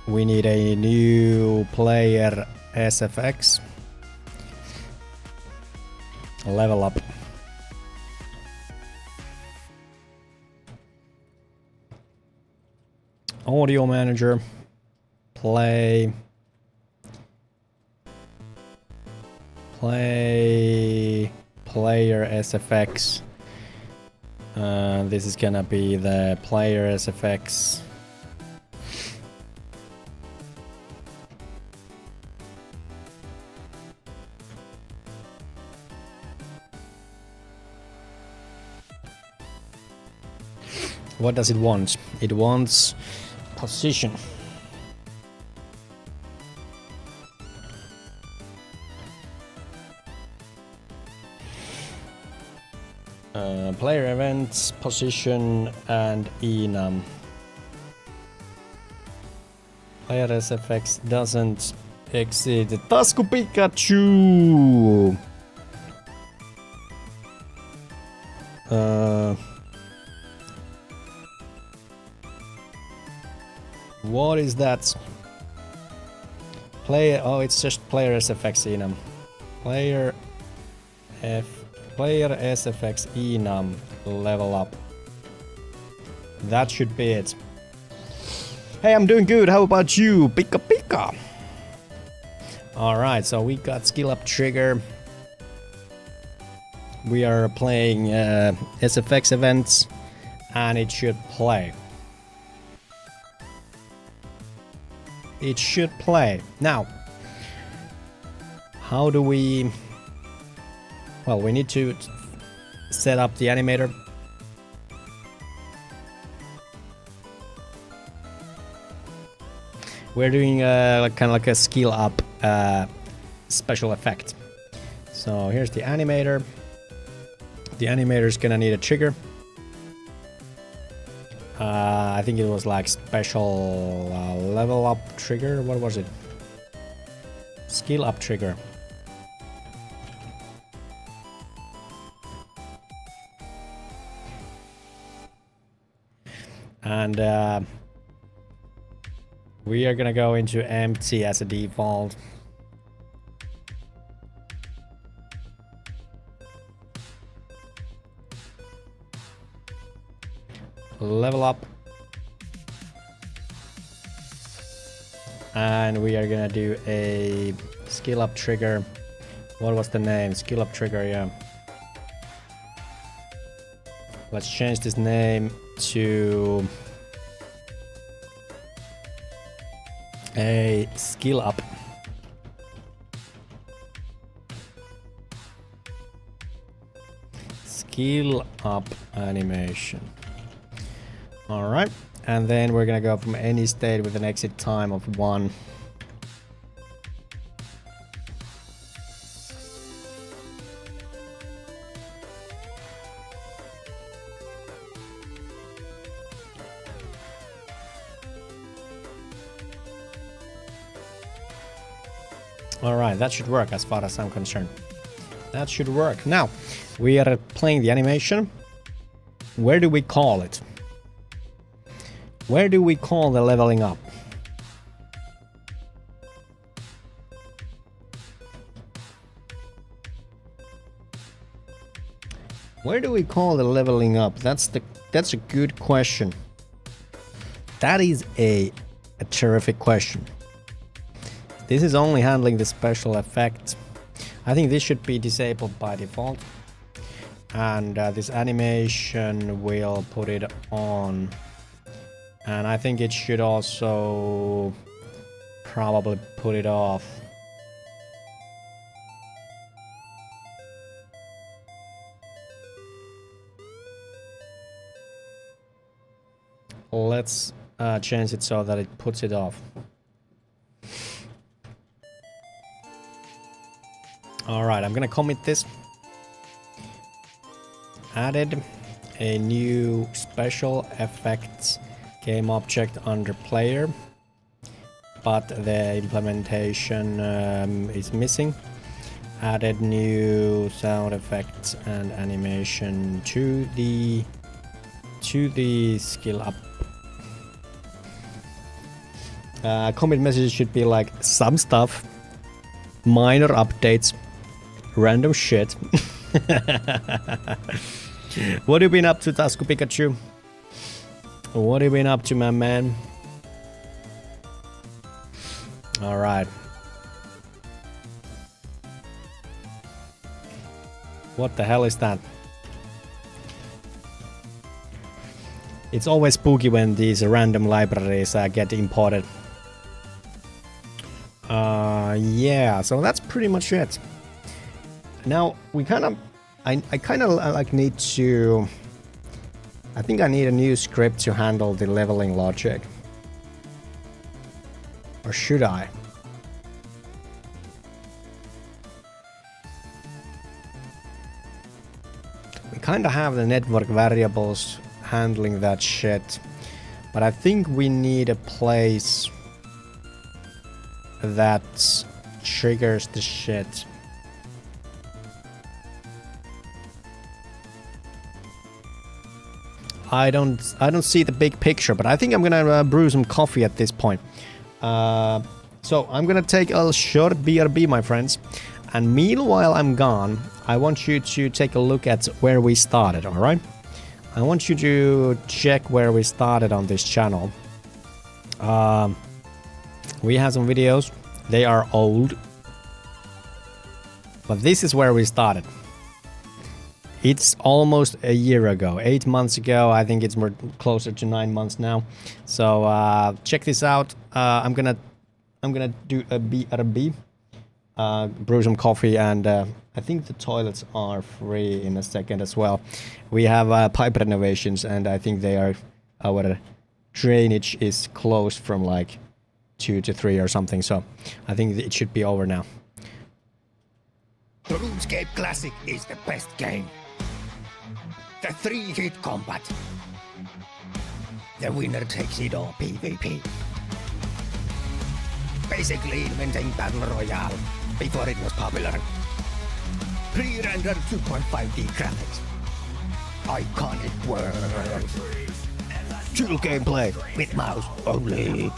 We need a new player SFX. Level up. Audio manager. Play player SFX. This is gonna be the player SFX. What does it want? It wants position. Player events, position, and enum. Player SFX doesn't exceed Tasku Pikachu. What is that? Player. Oh, it's just player SFX enum. Player SFX enum level up. That should be it. Hey, I'm doing good. How about you? Pika pika. Alright, so we got skill up trigger. We are playing SFX events and it should play. It should play. Now, how do we... Well, we need to set up the animator. We're doing kind of like a skill up special effect. So here's the animator. The animator is gonna need a trigger. I think it was like special level up trigger. What was it? Skill up trigger. And we are gonna go into empty as a default. Level up. And we are gonna do a skill up trigger. What was the name? Skill up trigger, yeah. Let's change this name to a skill up. Skill up animation. Alright, and then we're gonna go from any state with an exit time of 1. Alright, that should work as far as I'm concerned. That should work. Now, we are playing the animation. Where do we call it? Where do we call the leveling up? Where do we call the leveling up? That's a good question. That is a terrific question. This is only handling the special effect. I think this should be disabled by default. And this animation will put it on. And I think it should also probably put it off. Let's change it so that it puts it off. Alright, I'm gonna commit this. Added a new special effects game object under player, but the implementation is missing. Added new sound effects and animation to the skill up. Commit message should be like some stuff, minor updates, random shit. What have you been up to, Tasku Pikachu? What have you been up to, my man? Alright. What the hell is that? It's always spooky when these random libraries get imported. Yeah, so that's pretty much it. Now we kind of, I kind of like need to. I think I need a new script to handle the leveling logic. Or should I? We kind of have the network variables handling that shit. But I think we need a place that triggers the shit. I don't see the big picture, but I think I'm gonna brew some coffee at this point. So I'm gonna take a short BRB, my friends. And meanwhile I'm gone, I want you to take a look at where we started, alright? I want you to check where we started on this channel. We have some videos. They are old. But this is where we started. It's almost a year ago, 8 months ago. I think it's more closer to 9 months now. So check this out. I'm gonna do a BRB, brew some coffee, and I think the toilets are free in a second as well. We have pipe renovations, and I think our drainage is closed from like 2 to 3 or something. So I think it should be over now. The RuneScape Classic is the best game. The 3-hit combat. The winner takes it all PvP. Basically inventing Battle Royale before it was popular. Pre-rendered 2.5D graphics. Iconic world. Chill gameplay with mouse only.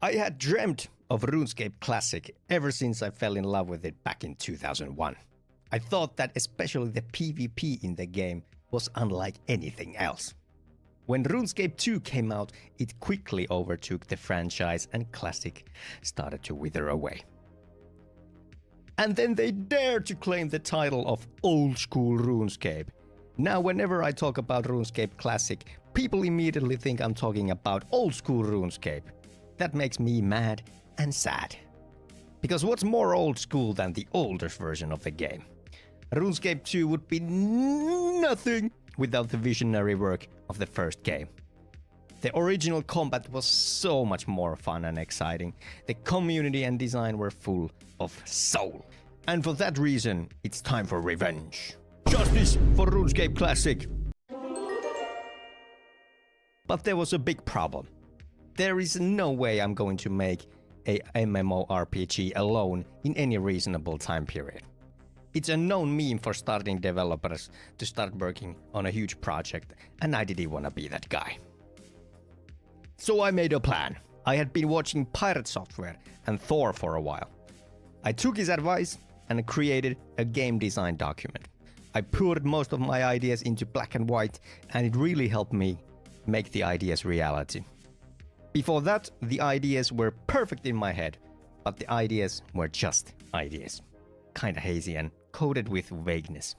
I had dreamt of RuneScape Classic ever since I fell in love with it back in 2001. I thought that especially the PvP in the game was unlike anything else. When RuneScape 2 came out, it quickly overtook the franchise and Classic started to wither away. And then they dared to claim the title of Old School RuneScape. Now whenever I talk about RuneScape Classic, people immediately think I'm talking about Old School RuneScape. That makes me mad and sad. Because what's more old school than the older version of the game? RuneScape 2 would be nothing without the visionary work of the first game. The original combat was so much more fun and exciting. The community and design were full of soul. And for that reason, it's time for revenge. Justice for RuneScape Classic! But there was a big problem. There is no way I'm going to make a MMORPG alone in any reasonable time period. It's a known meme for starting developers to start working on a huge project, and I didn't want to be that guy. So I made a plan. I had been watching Pirate Software and Thor for a while. I took his advice and created a game design document. I poured most of my ideas into black and white, and it really helped me make the ideas reality. Before that, the ideas were perfect in my head, but the ideas were just ideas. Kinda hazy and coated with vagueness.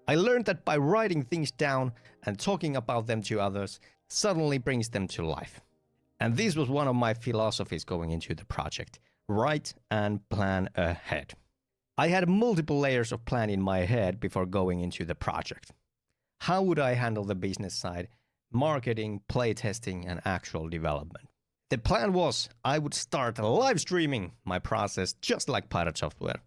I learned that by writing things down and talking about them to others suddenly brings them to life. And this was one of my philosophies going into the project. Write and plan ahead. I had multiple layers of plan in my head before going into the project. How would I handle the business side, marketing, playtesting, and actual development? The plan was I would start live streaming my process just like Pirate Software.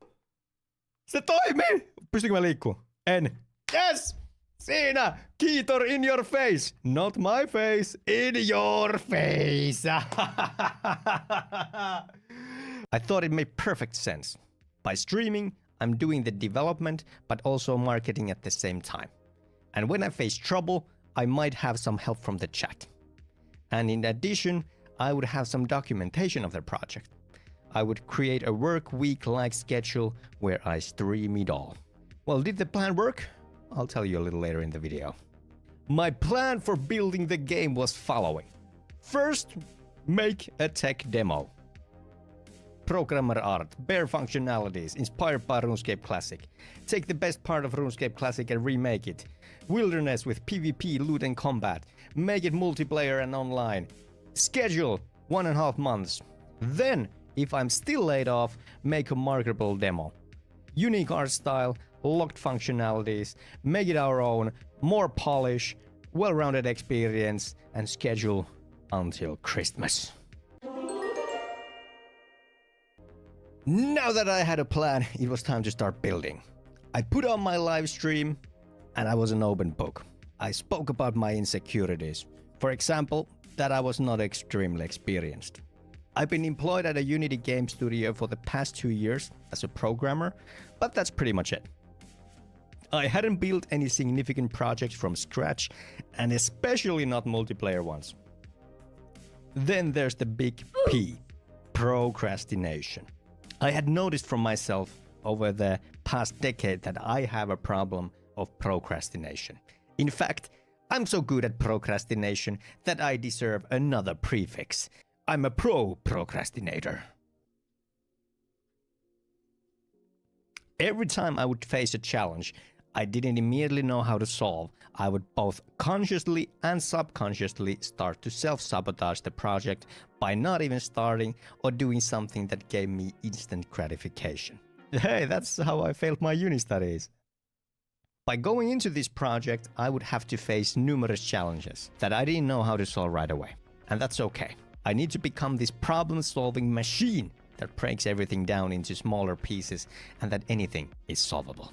Se toimii! Pystykö mä liikkuu? En. Yes! Siinä! Keytor in your face! Not my face, in your face! I thought it made perfect sense. By streaming, I'm doing the development, but also marketing at the same time. And when I face trouble, I might have some help from the chat. And in addition, I would have some documentation of the project. I would create a work week-like schedule where I stream it all. Well, did the plan work? I'll tell you a little later in the video. My plan for building the game was following. First, make a tech demo. Programmer art, bare functionalities, inspired by RuneScape Classic. Take the best part of RuneScape Classic and remake it. Wilderness with PvP, loot and combat. Make it multiplayer and online. Schedule 1.5 months. Then, if I'm still laid off, make a marketable demo. Unique art style, locked functionalities, make it our own, more polish, well-rounded experience, and schedule until Christmas. Now that I had a plan, it was time to start building. I put on my live stream and I was an open book. I spoke about my insecurities. For example, that I was not extremely experienced. I've been employed at a Unity game studio for the past 2 years as a programmer, but that's pretty much it. I hadn't built any significant projects from scratch, and especially not multiplayer ones. Then there's the big P, procrastination. I had noticed from myself over the past decade that I have a problem of procrastination. In fact, I'm so good at procrastination that I deserve another prefix. I'm a pro-procrastinator. Every time I would face a challenge I didn't immediately know how to solve, I would both consciously and subconsciously start to self-sabotage the project by not even starting or doing something that gave me instant gratification. Hey, that's how I failed my uni studies. By going into this project, I would have to face numerous challenges that I didn't know how to solve right away. And that's okay. I need to become this problem-solving machine that breaks everything down into smaller pieces and that anything is solvable.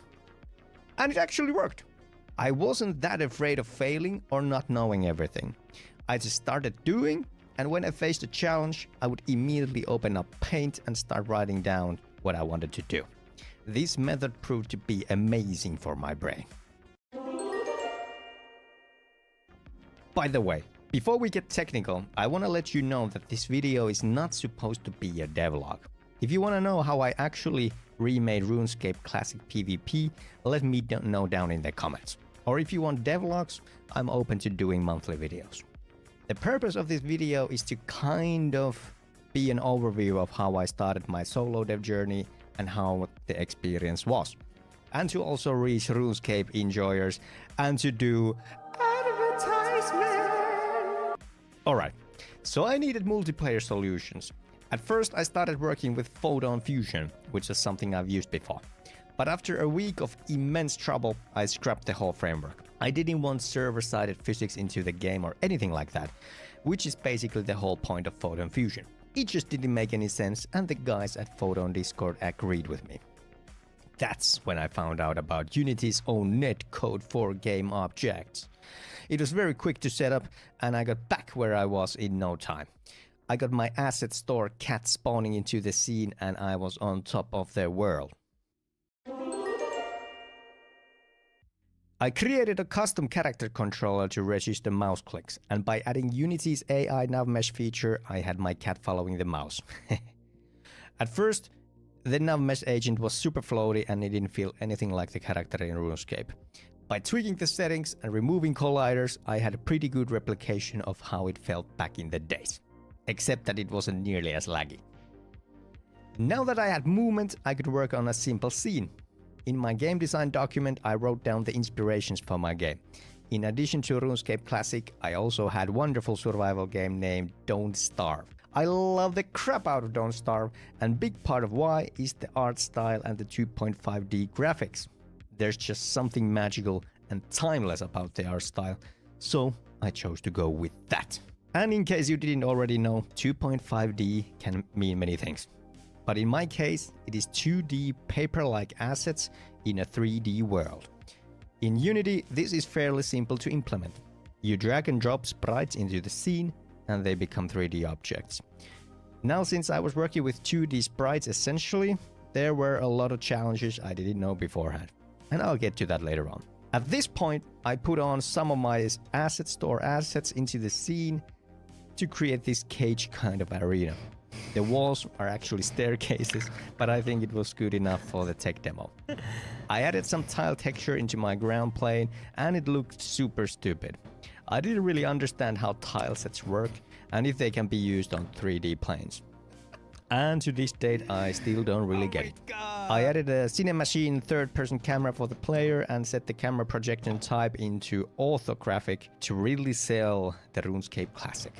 And it actually worked. I wasn't that afraid of failing or not knowing everything. I just started doing, and when I faced a challenge, I would immediately open up Paint and start writing down what I wanted to do. This method proved to be amazing for my brain. By the way, before we get technical, I want to let you know that this video is not supposed to be a devlog. If you want to know how I actually remade RuneScape Classic PvP, let me know down in the comments. Or if you want devlogs, I'm open to doing monthly videos. The purpose of this video is to kind of be an overview of how I started my solo dev journey and how the experience was. And to also reach RuneScape enjoyers and to do advertisement. Alright, so I needed multiplayer solutions. At first I started working with Photon Fusion, which is something I've used before. But after a week of immense trouble, I scrapped the whole framework. I didn't want server-sided physics into the game or anything like that, which is basically the whole point of Photon Fusion. It just didn't make any sense, and the guys at Photon Discord agreed with me. That's when I found out about Unity's own netcode for game objects. It was very quick to set up, and I got back where I was in no time. I got my asset store cat spawning into the scene, and I was on top of their world. I created a custom character controller to register mouse clicks, and by adding Unity's AI nav mesh feature, I had my cat following the mouse. At first, the nav mesh agent was super floaty and it didn't feel anything like the character in RuneScape. By tweaking the settings and removing colliders, I had a pretty good replication of how it felt back in the days. Except that it wasn't nearly as laggy. Now that I had movement, I could work on a simple scene. In my game design document, I wrote down the inspirations for my game. In addition to RuneScape Classic, I also had a wonderful survival game named Don't Starve. I love the crap out of Don't Starve, and big part of why is the art style and the 2.5D graphics. There's just something magical and timeless about the art style, so I chose to go with that. And in case you didn't already know, 2.5D can mean many things. But in my case, it is 2D paper-like assets in a 3D world. In Unity, this is fairly simple to implement. You drag and drop sprites into the scene, and they become 3D objects. Now, since I was working with 2D sprites essentially, there were a lot of challenges I didn't know beforehand. And I'll get to that later on. At this point, I put on some of my asset store assets into the scene to create this cage kind of arena. The walls are actually staircases, but I think it was good enough for the tech demo. I added some tile texture into my ground plane, and it looked super stupid. I didn't really understand how tile sets work and if they can be used on 3D planes. And to this date, I still don't really get it. I added a Cinemachine third-person camera for the player and set the camera projection type into orthographic to really sell the RuneScape Classic.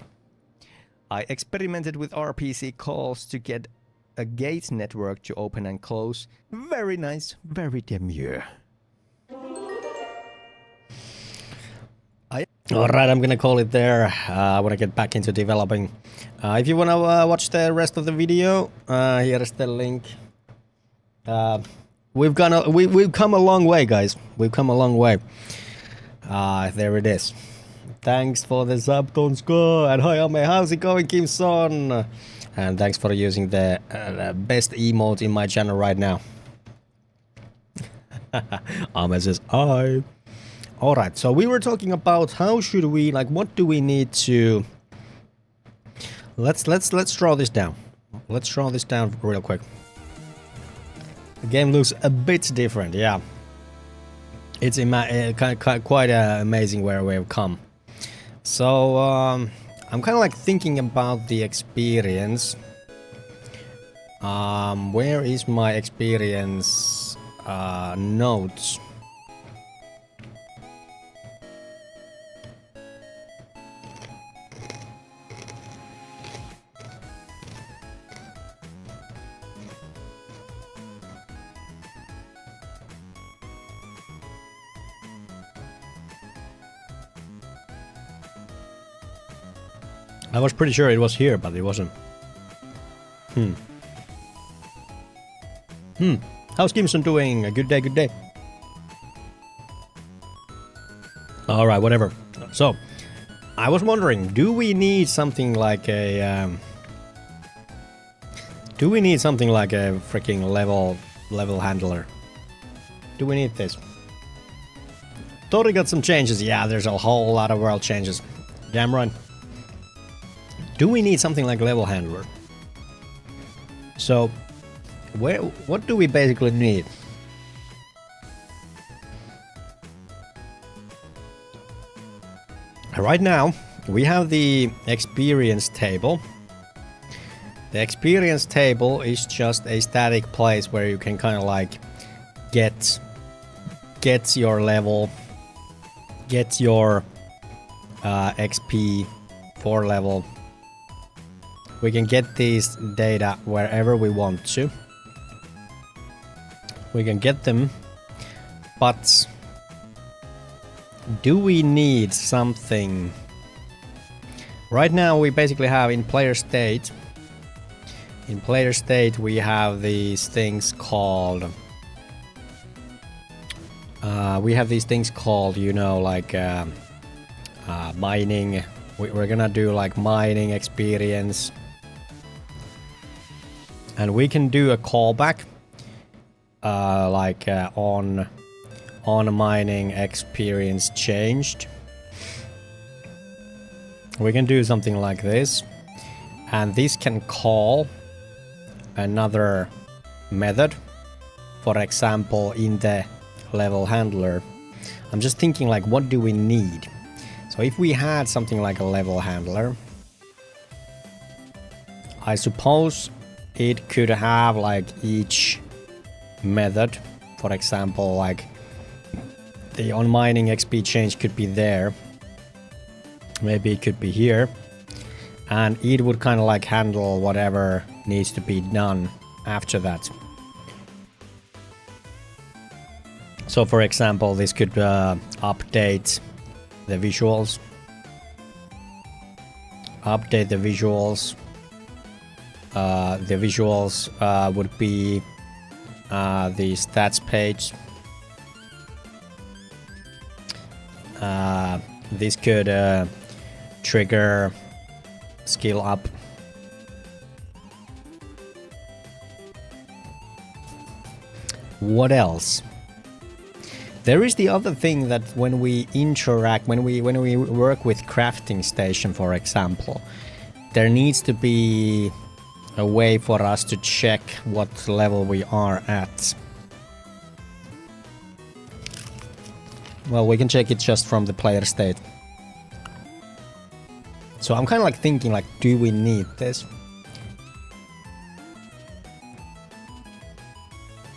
I experimented with RPC calls to get a gate network to open and close. Very nice, very demure. All right, I'm gonna call it there. I want to get back into developing. If you wanna watch the rest of the video, here is the link. We've come a long way, guys. We've come a long way. There it is. Thanks for the sub, Tonsko, and hi, Ame. How's it going, Kimson? And thanks for using the best emote in my channel right now. Ame says hi. All right, so we were talking about how should we, like, what do we need to... Let's draw this down. Let's draw this down real quick. The game looks a bit different, yeah. It's quite amazing where we've come. So I'm kind of like thinking about the experience. Where is my experience notes? I was pretty sure it was here, but it wasn't. How's Gimson doing? A good day, good day. Alright, whatever. So, I was wondering, do we need something like a... do we need something like a freaking level handler? Do we need this? Totally got some changes. Yeah, there's a whole lot of world changes. Damn right. Do we need something like level handler? So, what do we basically need? Right now, we have the experience table. The experience table is just a static place where you can kind of like get your level, get your XP for level. We can get these data wherever we want to. We can get them, but do we need something? Right now we basically have in player state. In player state we have these things called you know, like mining. We're gonna do like mining experience. And we can do a callback, on mining experience changed. We can do something like this, and this can call another method. For example, in the level handler, I'm just thinking like, what do we need? So if we had something like a level handler, I suppose it could have like each method. For example, like the on mining XP change could be there. Maybe it could be here. And it would kind of like handle whatever needs to be done after that. So for example, this could update the visuals. Update the visuals. The visuals would be the stats page. This could trigger skill up. What else? There is the other thing that when we interact, when we work with crafting station, for example, there needs to be a way for us to check what level we are at. Well, we can check it just from the player state. So I'm kind of like thinking like, do we need this?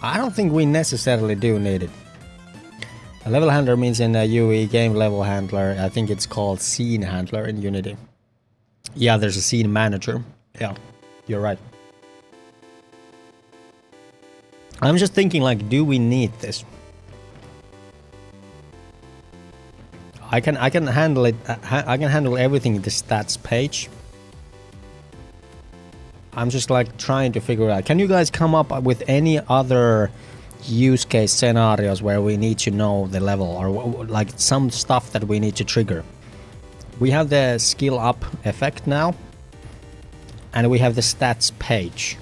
I don't think we necessarily do need it. A level handler means in a UE game level handler, I think it's called scene handler in Unity. Yeah, there's a scene manager. Yeah, you're right. I'm just thinking like, do we need this? I can handle it. I can handle everything in the stats page. I'm just like trying to figure out. Can you guys come up with any other use case scenarios where we need to know the level or like some stuff that we need to trigger? We have the skill up effect now, and we have the stats page.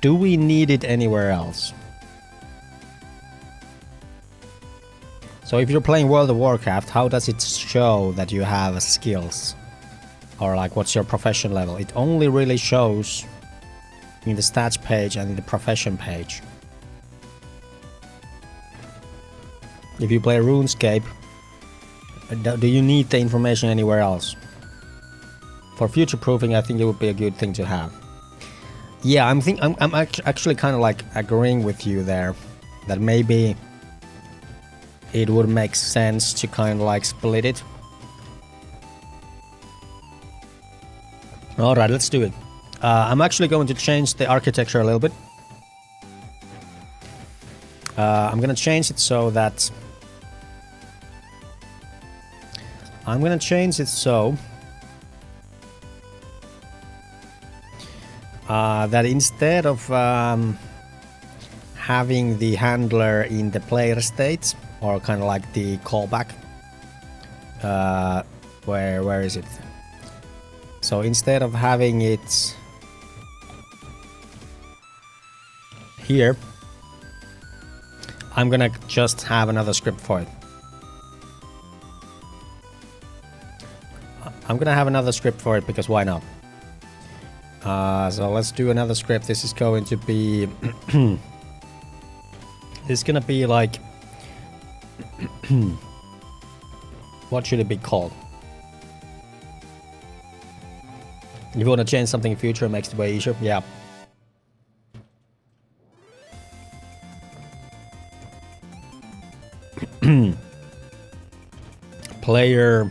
Do we need it anywhere else? So if you're playing World of Warcraft, how does it show that you have skills? Or like what's your profession level? It only really shows in the stats page and in the profession page. If you play RuneScape, do you need the information anywhere else? For future proofing, I think it would be a good thing to have. Yeah, I'm actually kind of like agreeing with you there, that maybe it would make sense to kind of like split it. Alright, let's do it. I'm actually going to change the architecture a little bit. I'm gonna change it so that... that instead of having the handler in the player state, or kind of like the callback, where is it? So instead of having it here, I'm gonna just have another script for it. I'm gonna have another script for it because why not? So let's do another script. This is going to be it's gonna be like what should it be called? If you want to change something in future, it makes it way easier. Yeah. Player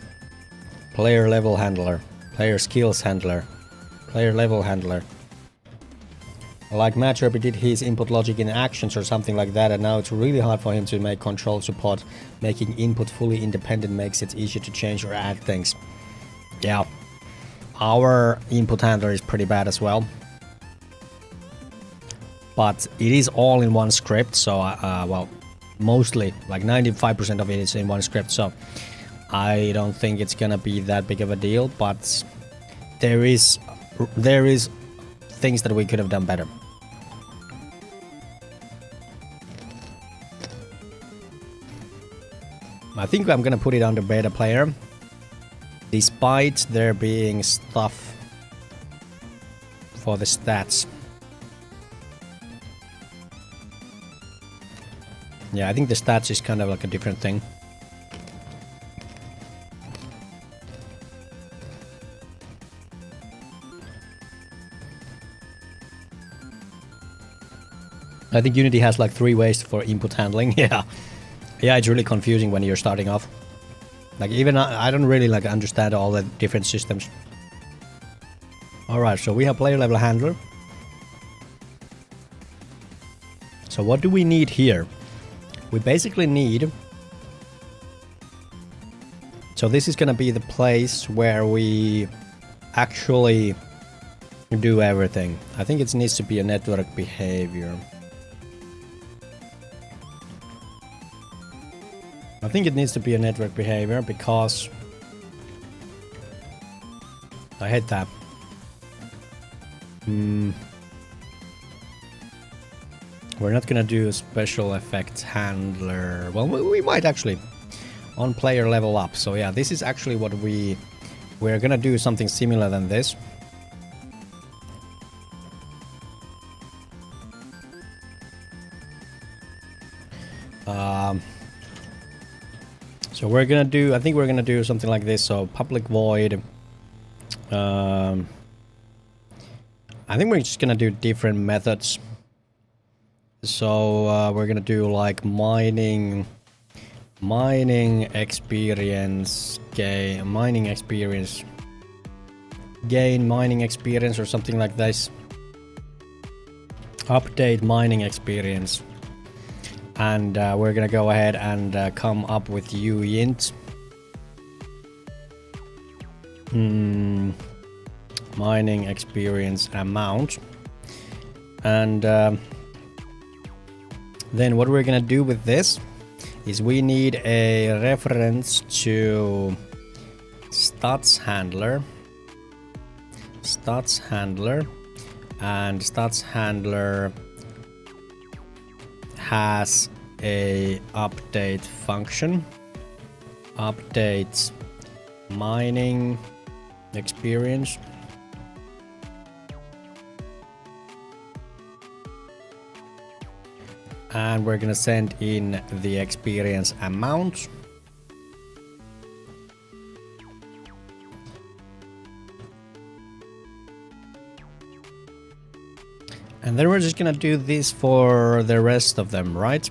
level handler, player skills handler, player level handler. Like Matchup, did his input logic in actions or something like that, and now it's really hard for him to make control support. Making input fully independent makes it easier to change or add things. Yeah. Our input handler is pretty bad as well. But it is all in one script, so well, mostly, like 95% of it is in one script, so I don't think it's gonna be that big of a deal, but there is things that we could have done better. I think I'm gonna put it under beta player, despite there being stuff for the stats. Yeah, I think the stats is kind of like a different thing. I think Unity has like 3 ways for input handling. Yeah, it's really confusing when you're starting off. Like even I don't really like understand all the different systems. Alright, so we have player level handler. So what do we need here? We basically need... So this is gonna be the place where we actually do everything. I think it needs to be a network behavior. I think it needs to be a network behavior because I hate that. We're not gonna do a special effects handler. Well, we might actually on player level up. So yeah, this is actually what we're gonna do something similar than this. So we're gonna do, I think we're gonna do something like this. So public void. I think we're just gonna do different methods. So we're gonna do like mining experience, gain mining experience or something like this. Update mining experience. And we're gonna go ahead and come up with uint. Mining experience amount. And then what we're gonna do with this is we need a reference to stats handler. Stats handler. And stats handler has a update function. Updates mining experience. And we're gonna send in the experience amount. And then we're just gonna do this for the rest of them, right?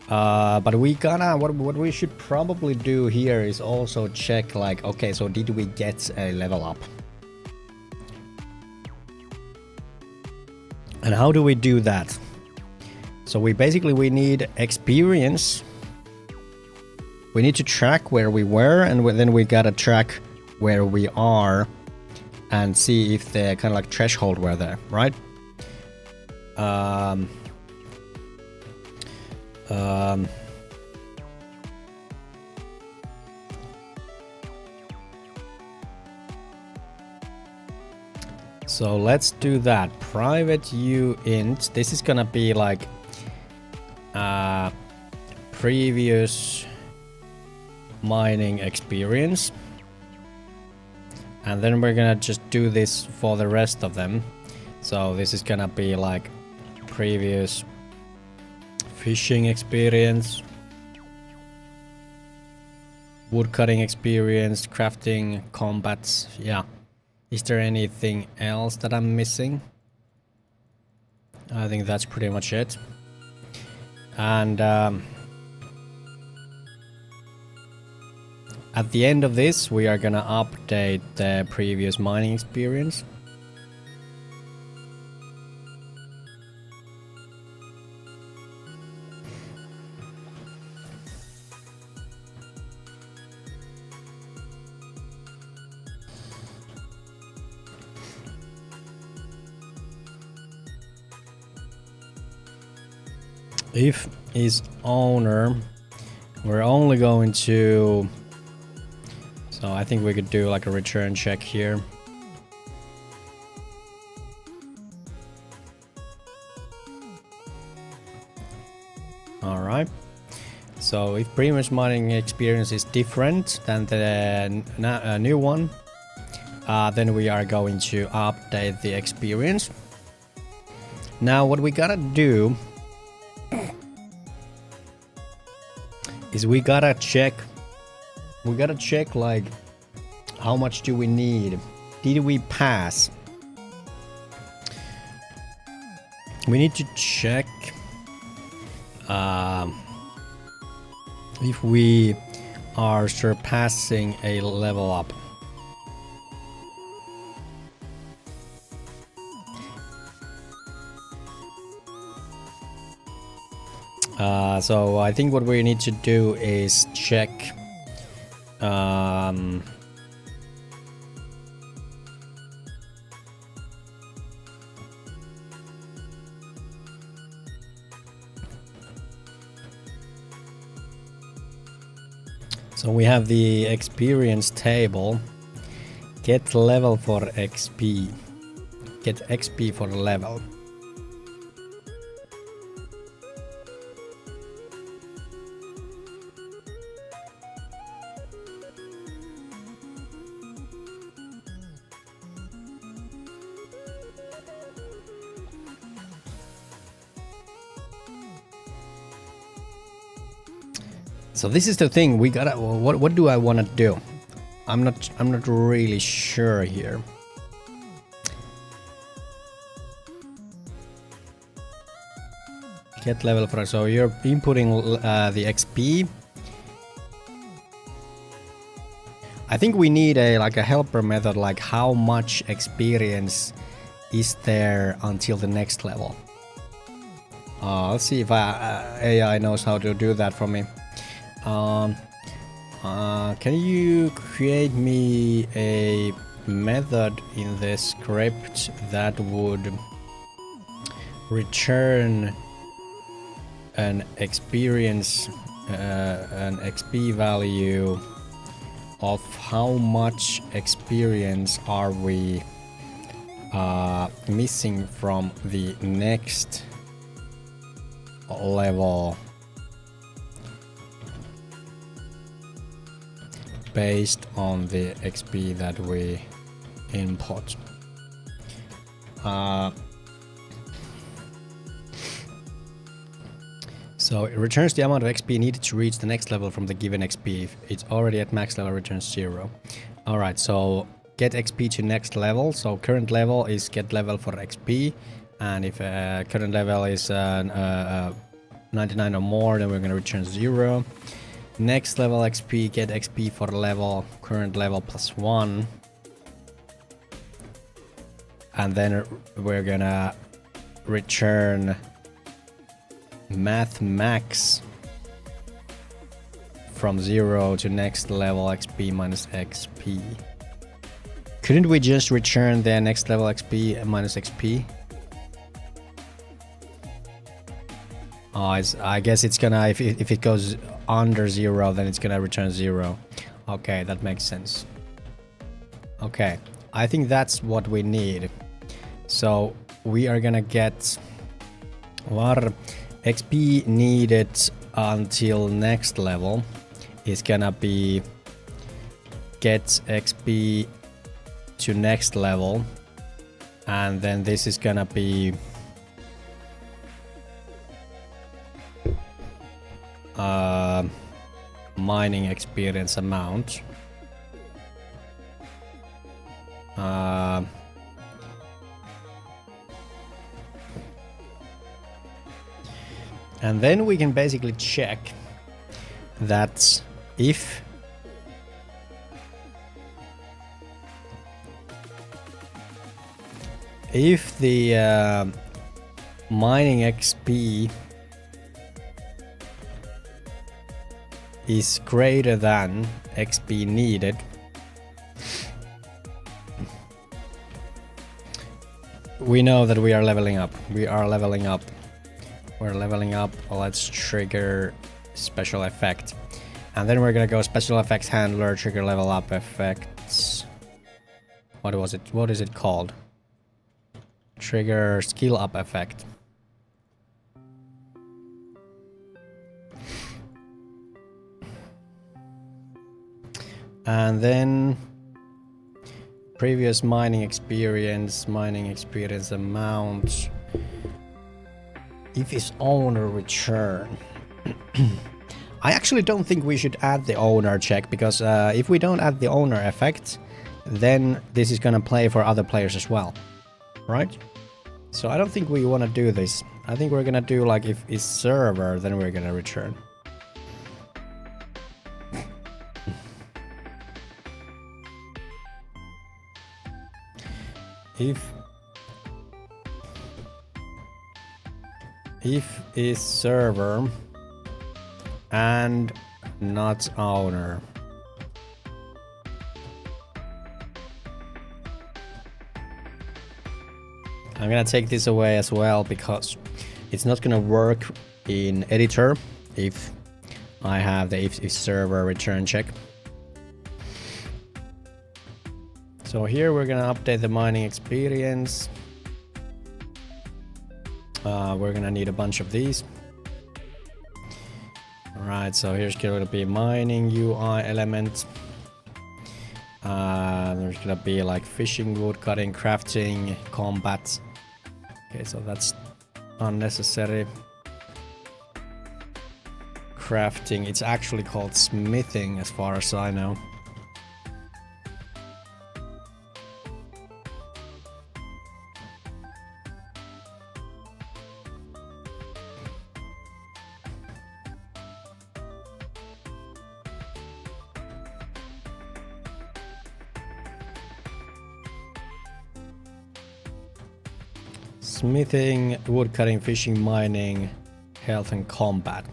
But we gonna, what we should probably do here is also check like, okay, so did we get a level up? And how do we do that? So we need experience. We need to track where we were, and then we gotta track where we are and see if the kind of like threshold were there, right? So let's do that. Private uint. This is gonna be like previous mining experience. And then we're gonna just do this for the rest of them. So this is gonna be like previous fishing experience, woodcutting experience, crafting, combats. Yeah. Is there anything else that I'm missing? I think that's pretty much it. And at the end of this, we are gonna update the previous mining experience. If is owner, we're only going to, so I think we could do like a return check here. All right. So if previous mining experience is different than the new one, then we are going to update the experience. Now what we gotta do is we gotta check like how much do we need? Did we pass? We need to check if we are surpassing a level up. So I think what we need to do is check so we have the experience table. Get level for XP. Get XP for level. So this is the thing, we gotta, what do I want to do? I'm not really sure here. Get level for, so you're inputting the XP. I think we need a like a helper method, like how much experience is there until the next level. Let's see if AI knows how to do that for me. Can you create me a method in the script that would return an experience, an XP value of how much experience are we missing from the next level based on the XP that we input. So it returns the amount of XP needed to reach the next level from the given XP. If it's already at max level, returns 0. Alright, so get XP to next level. So current level is get level for XP. And if current level is 99 or more, then we're going to return 0. Next level XP, get XP for level, current level plus 1. And then we're going to return math max from 0 to next level XP minus XP. Couldn't we just return the next level XP minus XP? Oh, I guess it's gonna, if it goes under 0, then it's gonna return 0. Okay, that makes sense. Okay, I think that's what we need. So we are gonna get what XP needed until next level is gonna be get XP to next level, and then this is gonna be mining experience amount. And then we can basically check that if the mining XP is greater than XP needed, we know that we are leveling up. We are leveling up. We're leveling up. Let's trigger special effect. And then we're gonna go special effects handler, trigger level up effects. What was it? What is it called? Trigger skill up effect. And then previous mining experience amount. If its owner return. I actually don't think we should add the owner check, because if we don't add the owner effect, then this is gonna play for other players as well, right? So I don't think we want to do this. I think we're gonna do like if it's server, then we're gonna return. If is server and not owner. I'm gonna take this away as well, because it's not gonna work in editor if I have the if server return check. So here we're gonna update the mining experience. We're gonna need a bunch of these. Alright, so here's gonna be mining UI element. There's gonna be like fishing, wood cutting, crafting, combat. Okay, so that's unnecessary. Crafting, it's actually called smithing as far as I know. Smithing, woodcutting, fishing, mining, health and combat.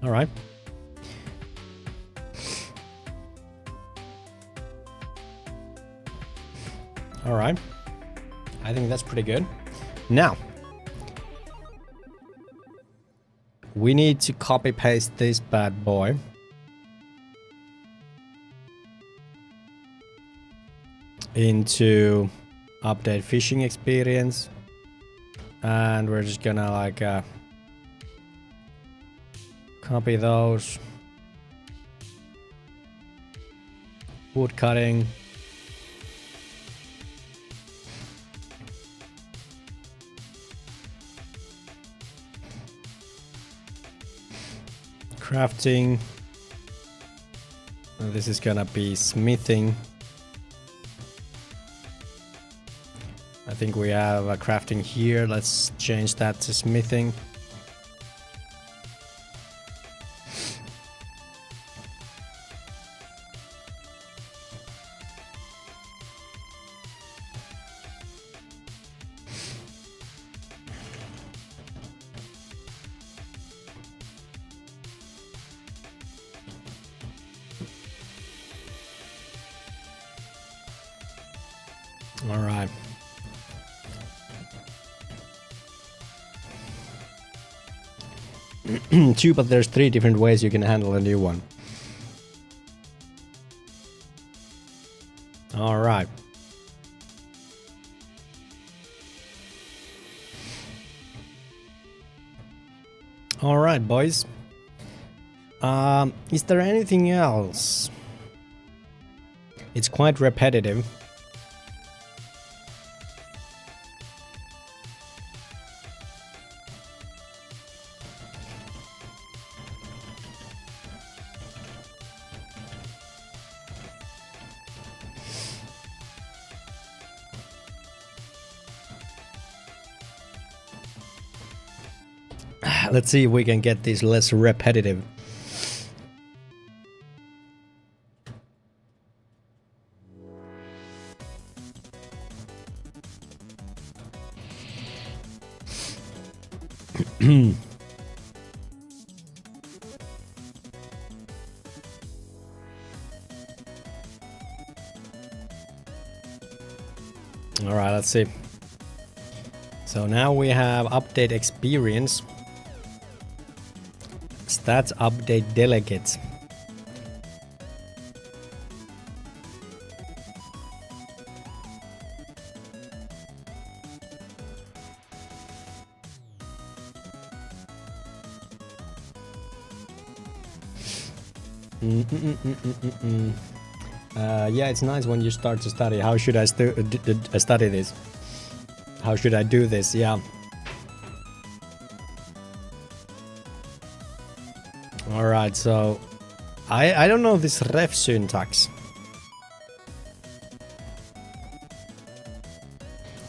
Alright. Alright. I think that's pretty good. Now, we need to copy paste this bad boy. Into update fishing experience. And we're just gonna like copy those. Wood cutting. Crafting. And this is gonna be smithing. I think we have a crafting here. Let's change that to smithing. All right. Two, but there's 3 different ways you can handle a new one. All right. All right, boys. Is there anything else? It's quite repetitive. Let's see if we can get this less repetitive. All right, let's see. So now we have update experience. Stats update delegates. Yeah, it's nice when you start to study. How should I study this? How should I do this? Yeah. Alright, so I don't know this ref syntax.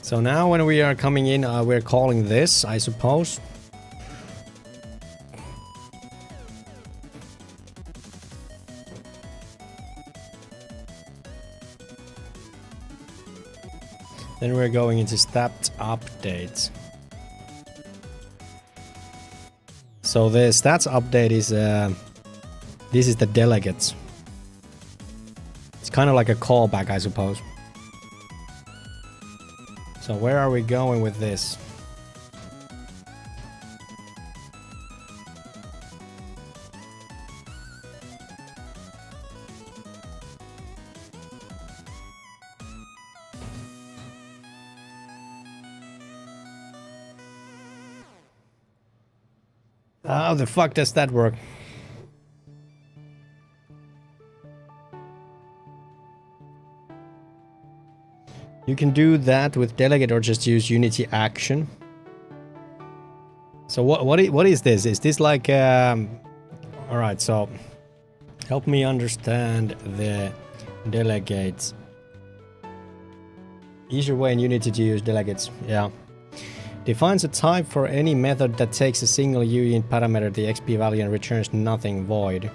So now when we are coming in, we're calling this, I suppose. Then we're going into stats updates. So the stats update is, this is the delegates. It's kind of like a callback, I suppose. So where are we going with this? How the fuck does that work? You can do that with delegate or just use Unity action. So what is this? Is this like all right, so help me understand the delegates. Easier way in Unity to use delegates. Yeah. Defines a type for any method that takes a single unit parameter, the XP value, and returns nothing void.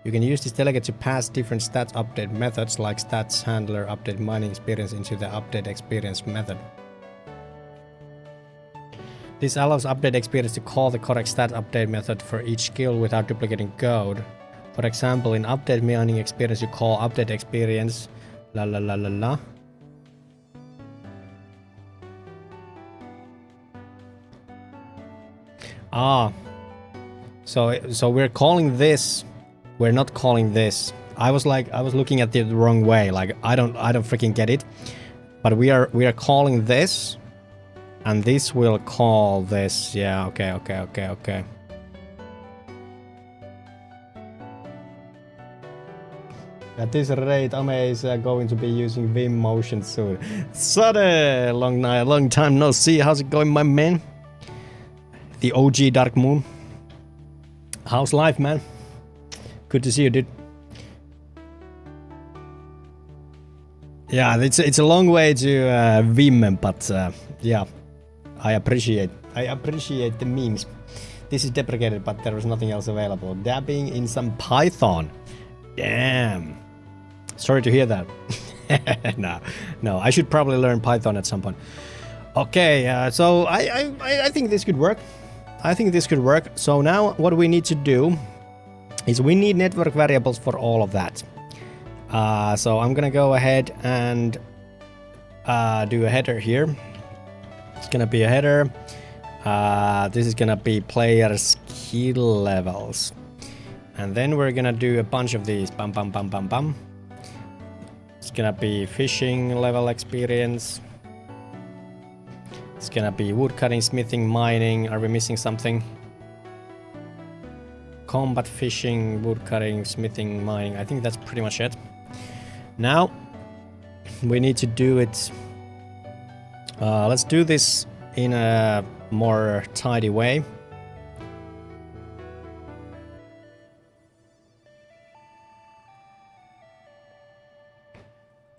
You can use this delegate to pass different stats update methods like stats handler update mining experience into the update experience method. This allows update experience to call the correct stat update method for each skill without duplicating code. For example, in update mining experience, you call update experience la la la la la. Ah, so we're calling this. We're not calling this. I was looking at it the wrong way. Like I don't freaking get it. But we are calling this, and this will call this. Yeah. Okay. At this rate, Ame is going to be using Vim motion soon. Sade, long time no see. How's it going, my man? The OG Dark Moon. How's life, man? Good to see you, dude. Yeah, it's a long way to Vim, but yeah, I appreciate the memes. This is deprecated, but there was nothing else available. Dabbing in some Python. Damn. Sorry to hear that. No, I should probably learn Python at some point. Okay, so I think this could work. So now what we need to do is we need network variables for all of that. So I'm gonna go ahead and do a header here. It's gonna be a header. This is gonna be player skill levels. And then we're gonna do a bunch of these. Bum bum bum bum bum. It's gonna be fishing level experience. It's gonna be woodcutting, smithing, mining. Are we missing something? Combat, fishing, woodcutting, smithing, mining. I think that's pretty much it. Now we need to do it. Let's do this in a more tidy way.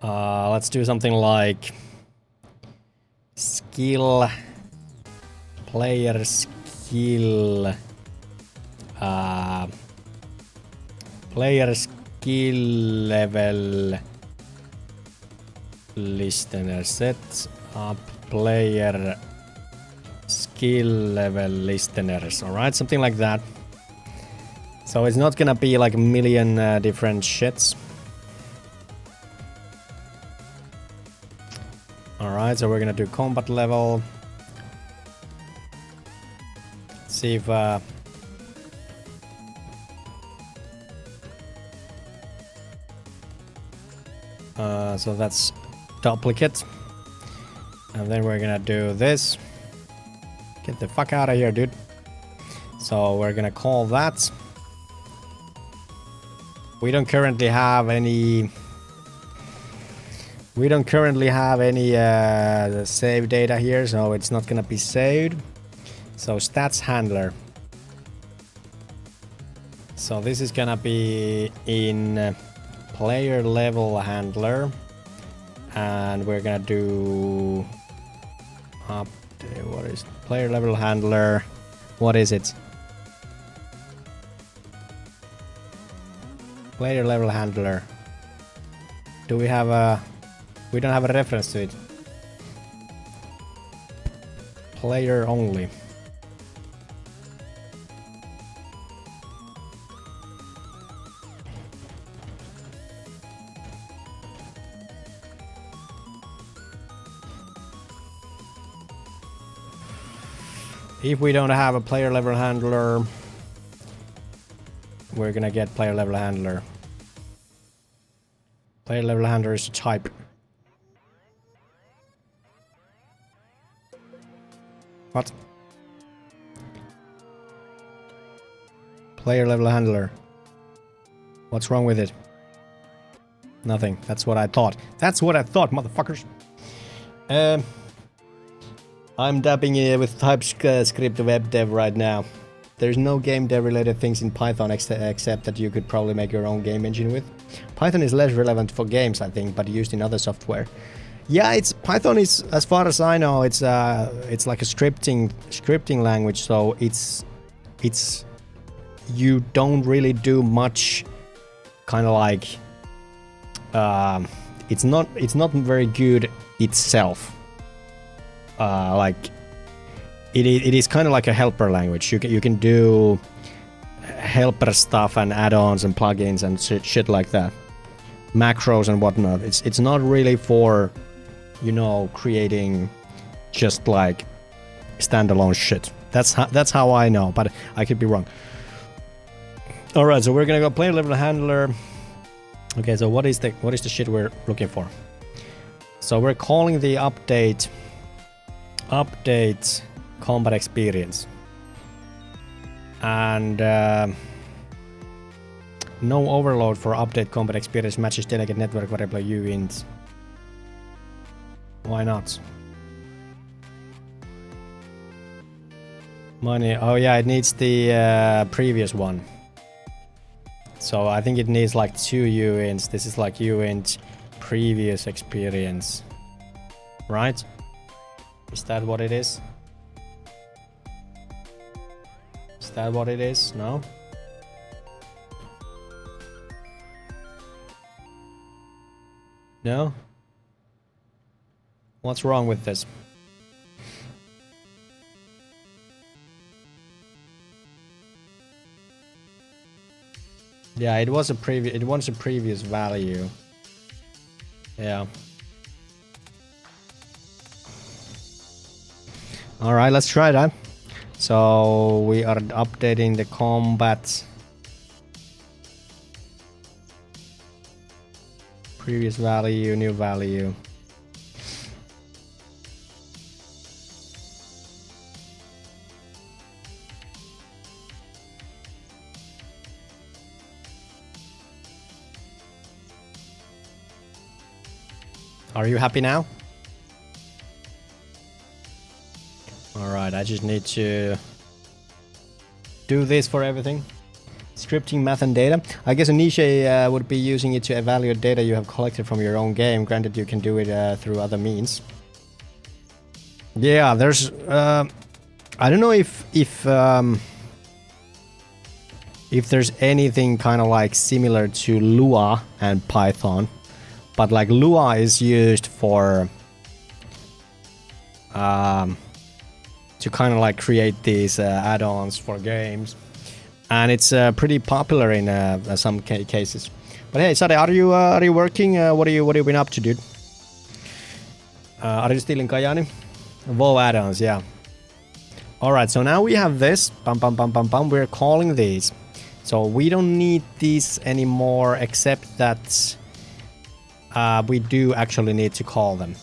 Let's do something like skill, player skill, player skill level, listener set up player skill level listeners. All right, something like that. So it's not gonna be like a million different shits. Alright, so we're gonna do combat level. See if so that's duplicate. And then we're gonna do this. Get the fuck out of here, dude. So we're gonna call that. We don't currently have any save data here, so it's not gonna be saved. So stats handler. So this is gonna be in player level handler, and we're gonna do update. What is player level handler? What is it? Player level handler. Do we have a? We don't have a reference to it. Player only. If we don't have a player level handler, we're gonna get player level handler. Player level handler is a type. What? Player level handler. What's wrong with it? Nothing. That's what I thought. That's what I thought, motherfuckers. I'm dabbing with TypeScript web dev right now. There's no game dev related things in Python except that you could probably make your own game engine with. Python is less relevant for games, I think, but used in other software. Yeah, Python is, as far as I know, it's like a scripting language. So it's you don't really do much. Kind of like it's not very good itself. Like it is kind of like a helper language. You can do helper stuff and add-ons and plugins and shit like that, macros and whatnot. It's not really for, you know, creating just like standalone shit. That's how I know, but I could be wrong. All right, so we're gonna go player level handler. Okay, so what is the shit we're looking for? So we're calling the update combat experience, and no overload for update combat experience matches delegate network variable uint. Why not? Money. Oh yeah, it needs the previous one. So I think it needs like 2 uints. This is like uint previous experience, right? Is that what it is? Is that what it is? No? No? What's wrong with this? Yeah, it wants a previous value. Yeah. All right, let's try that. So we are updating the combat. Previous value, new value. Are you happy now? Alright, I just need to do this for everything. Scripting, math and data. I guess a niche would be using it to evaluate data you have collected from your own game. Granted, you can do it through other means. Yeah, there's... I don't know if there's anything kind of like similar to Lua and Python. But like Lua is used for to kind of like create these add-ons for games, and it's pretty popular in some cases. But hey, Sade, are you working? What have you been up to, dude? Are you still in Kajani? WoW add-ons, yeah. All right, so now we have this. We're calling these, so we don't need these anymore, except that. We do actually need to call them.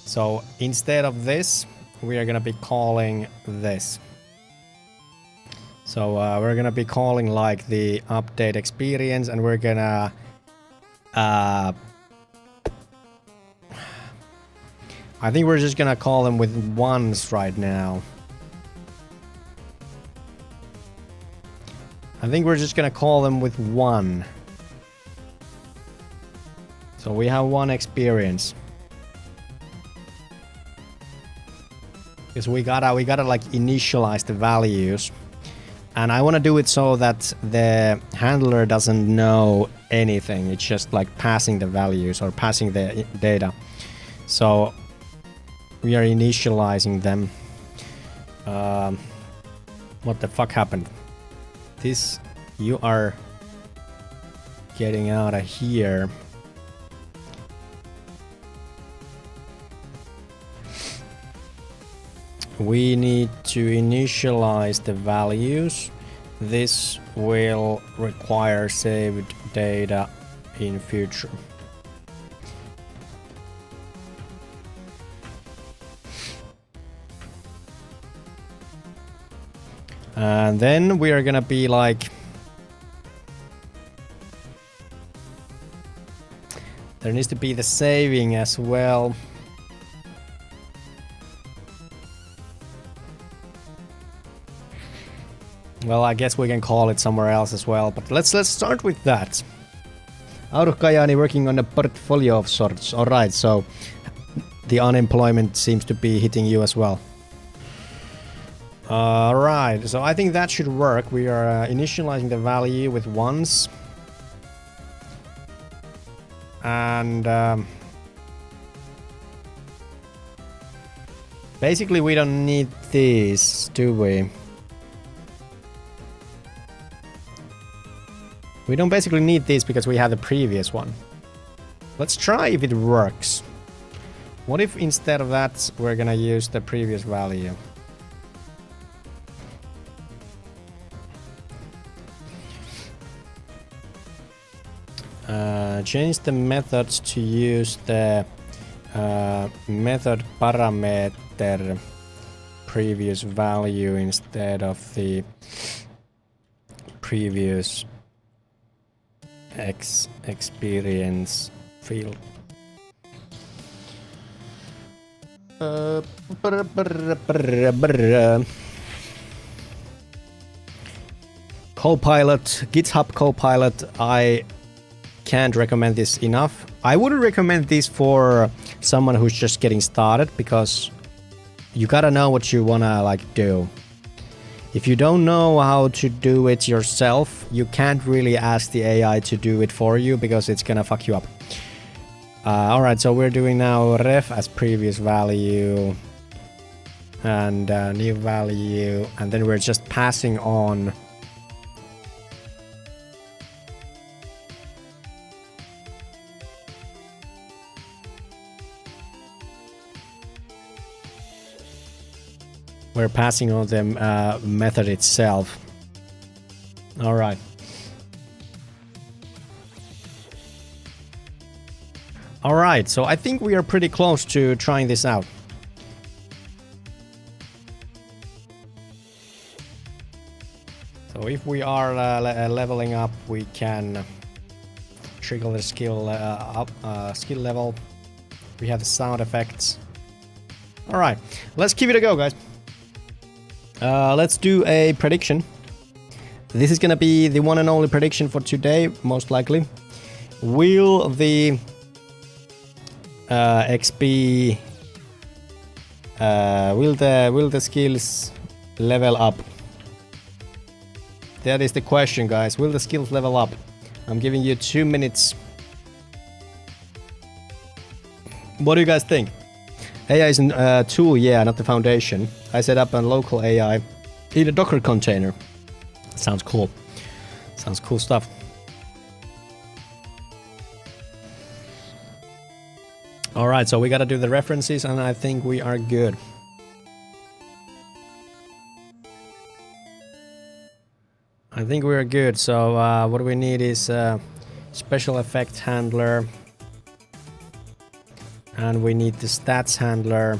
So instead of this, we are gonna be calling this. So we're gonna be calling like the update experience, and we're gonna I think we're just gonna call them with ones right now. I think we're just gonna call them with 1. So we have 1 experience. Because we gotta like initialize the values. And I wanna do it so that the handler doesn't know anything. It's just like passing the values or passing the data. So we are initializing them. What the fuck happened? This, you are getting out of here. We need to initialize the values. This will require saved data in future. And then we are gonna be like, there needs to be the saving as well. Well, I guess we can call it somewhere else as well, but let's start with that. Out of Kajani working on a portfolio of sorts. Alright, so the unemployment seems to be hitting you as well. Alright, so I think that should work. We are initializing the value with ones. And Basically, we don't need this, do we? We don't basically need this because we have the previous one. Let's try if it works. What if instead of that, we're gonna use the previous value? Change the methods to use the method parameter previous value instead of the previous experience field. Copilot, GitHub Copilot, I can't recommend this enough. I wouldn't recommend this for someone who's just getting started because you gotta know what you wanna like do. If you don't know how to do it yourself, you can't really ask the AI to do it for you because it's gonna fuck you up. Alright, so we're doing now ref as previous value and new value, and then we're just passing on the method itself. Alright. Alright, so I think we are pretty close to trying this out. So if we are leveling up, we can trigger the skill skill level. We have the sound effects. Alright, let's give it a go, guys. Let's do a prediction. This is gonna be the one and only prediction for today, most likely. Will the XP will the skills level up? That is the question, guys. Will the skills level up? I'm giving you 2 minutes. What do you guys think? AI is a tool, yeah, not the foundation. I set up a local AI in a Docker container. Sounds cool. Sounds cool stuff. Alright, so we gotta do the references and I think we are good. I think we are good, so what we need is special effect handler. And we need the stats handler.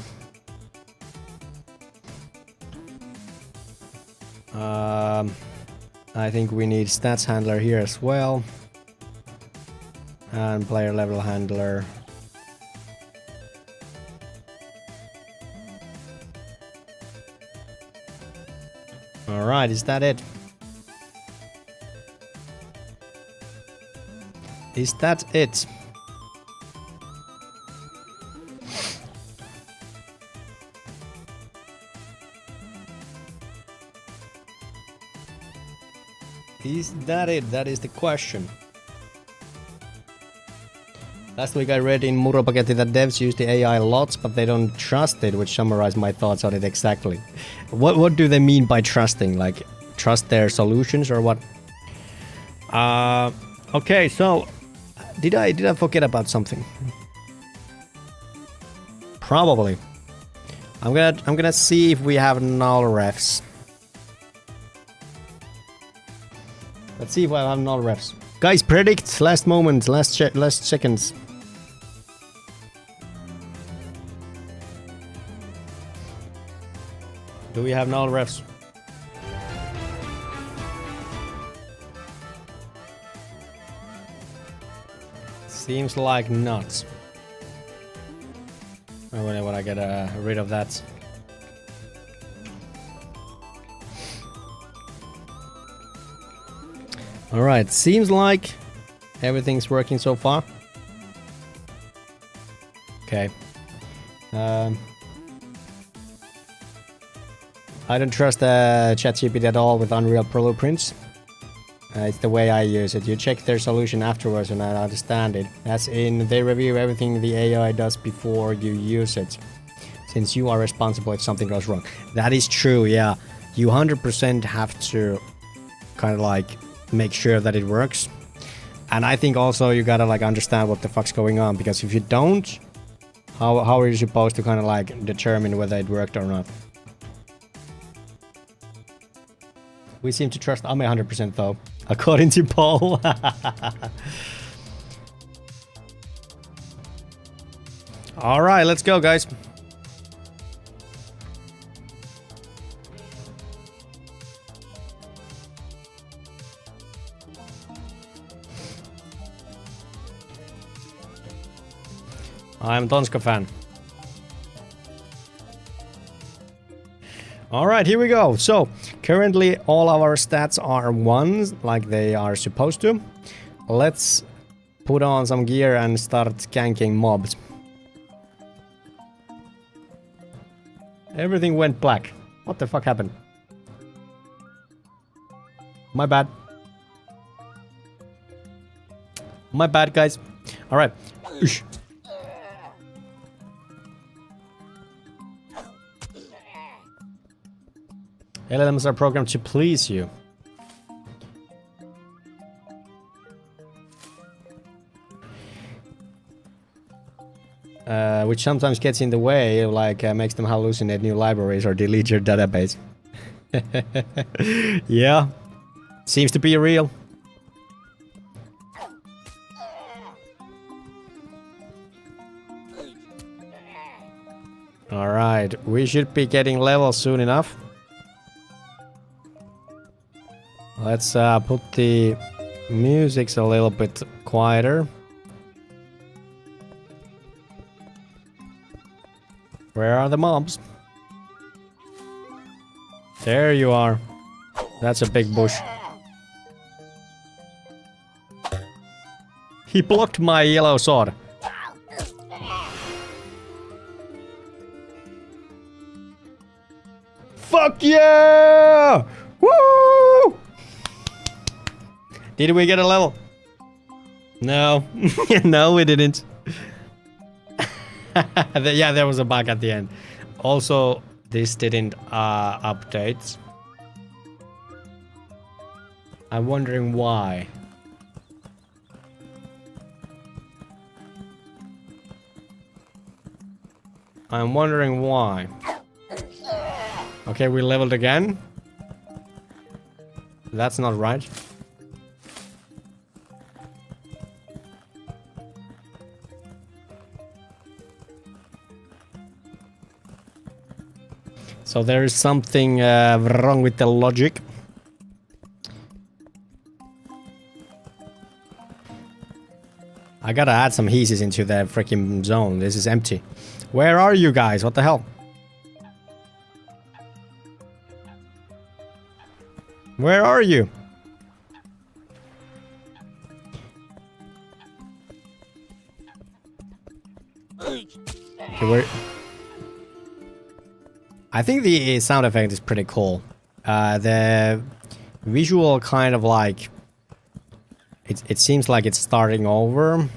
I think we need stats handler here as well. And player level handler. Alright, is that it? Is that it? Is that it? That is the question. Last week I read in Muropaketti that devs use the AI lots, but they don't trust it, which summarized my thoughts on it exactly. What do they mean by trusting? Like, trust their solutions or what? Okay, so did I forget about something? Probably. I'm gonna see if we have null refs. Let's see if I have null refs. Guys, predict last moment, last seconds. Do we have null refs? Seems like not. I wonder when I get rid of that. Alright, seems like everything's working so far. Okay. I don't trust ChatGPT at all with Unreal blueprints. It's the way I use it. You check their solution afterwards and I understand it. As in, they review everything the AI does before you use it. since you are responsible if something goes wrong. That is true, yeah. You 100% have to kind of like make sure that it works. And I think also you gotta like understand what the fuck's going on, because if you don't, how are you supposed to kind of like determine whether it worked or not? We seem to trust Ame 100% though, according to Paul. Alright, let's go guys. I'm Donska fan. Alright, here we go. So, currently all our stats are 1s, like they are supposed to. Let's put on some gear and start ganking mobs. Everything went black. What the fuck happened? My bad. My bad, guys. Alright. LLMs are programmed to please you. Which sometimes gets in the way, like makes them hallucinate new libraries or delete your database. Yeah, seems to be real. Alright, we should be getting levels soon enough. Let's put the music a little bit quieter. Where are the mobs? There you are. That's a big bush. He blocked my yellow sword. Fuck yeah! Woo! Did we get a level? No. No, we didn't. Yeah, there was a bug at the end. Also, this didn't update. I'm wondering why. I'm wondering why. Okay, we leveled again. That's not right. So there is something wrong with the logic. I gotta add some heeses into the freaking zone. This is empty. Where are you guys? What the hell? Where are you? Okay, where... I think the sound effect is pretty cool. The visual kind of like... It seems like it's starting over.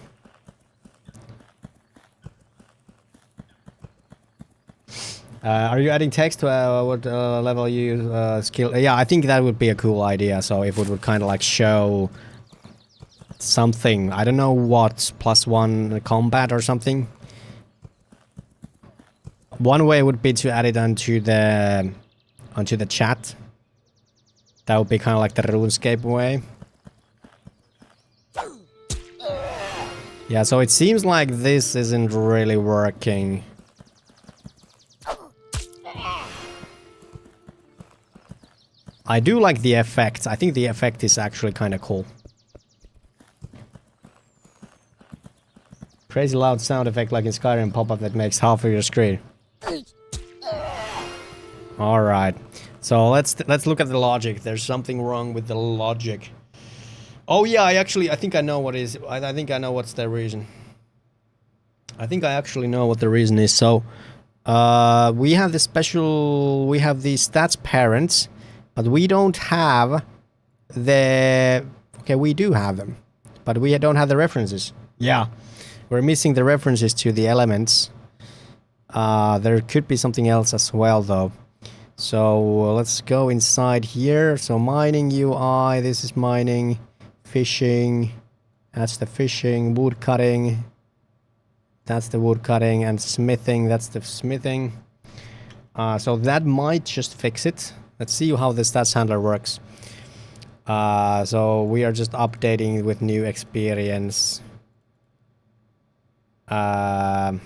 Are you adding text to what level you skill? Yeah, I think that would be a cool idea. So if it would kind of like show something, I don't know what, +1 combat or something. One way would be to add it onto the chat. That would be kind of like the RuneScape way. Yeah, so it seems like this isn't really working. I do like the effect. I think the effect is actually kind of cool. Crazy loud sound effect like in Skyrim pop-up that makes half of your screen. All right. So let's look at the logic. There's something wrong with the logic. Oh yeah, I think I know what is. I think I know what's the reason. I think I actually know what the reason is. So we have the stats parents, but we don't have the... Okay, we do have them, but we don't have the references. Yeah, we're missing the references to the elements. There could be something else as well though. So let's go inside here. So mining UI, this is mining, fishing, that's the fishing, wood cutting, that's the wood cutting, and smithing, that's the smithing. So that might just fix it. Let's see how the stats handler works. So we are just updating with new experience. So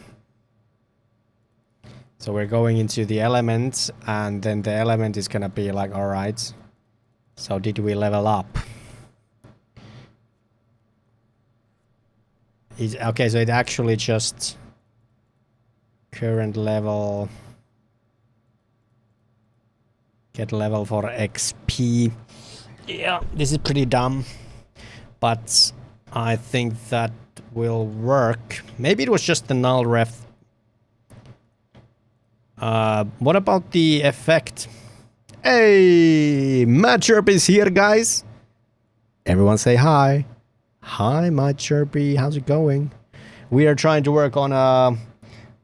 we're going into the element, and then the element is gonna be like, alright, so did we level up? Okay, so it actually just current level, get level for XP. Yeah, this is pretty dumb, but I think that will work. Maybe it was just the null ref. What about the effect? Hey, Mad Chirp is here, guys. Everyone say hi. Hi, Mad Chirpy. How's it going? We are trying to work on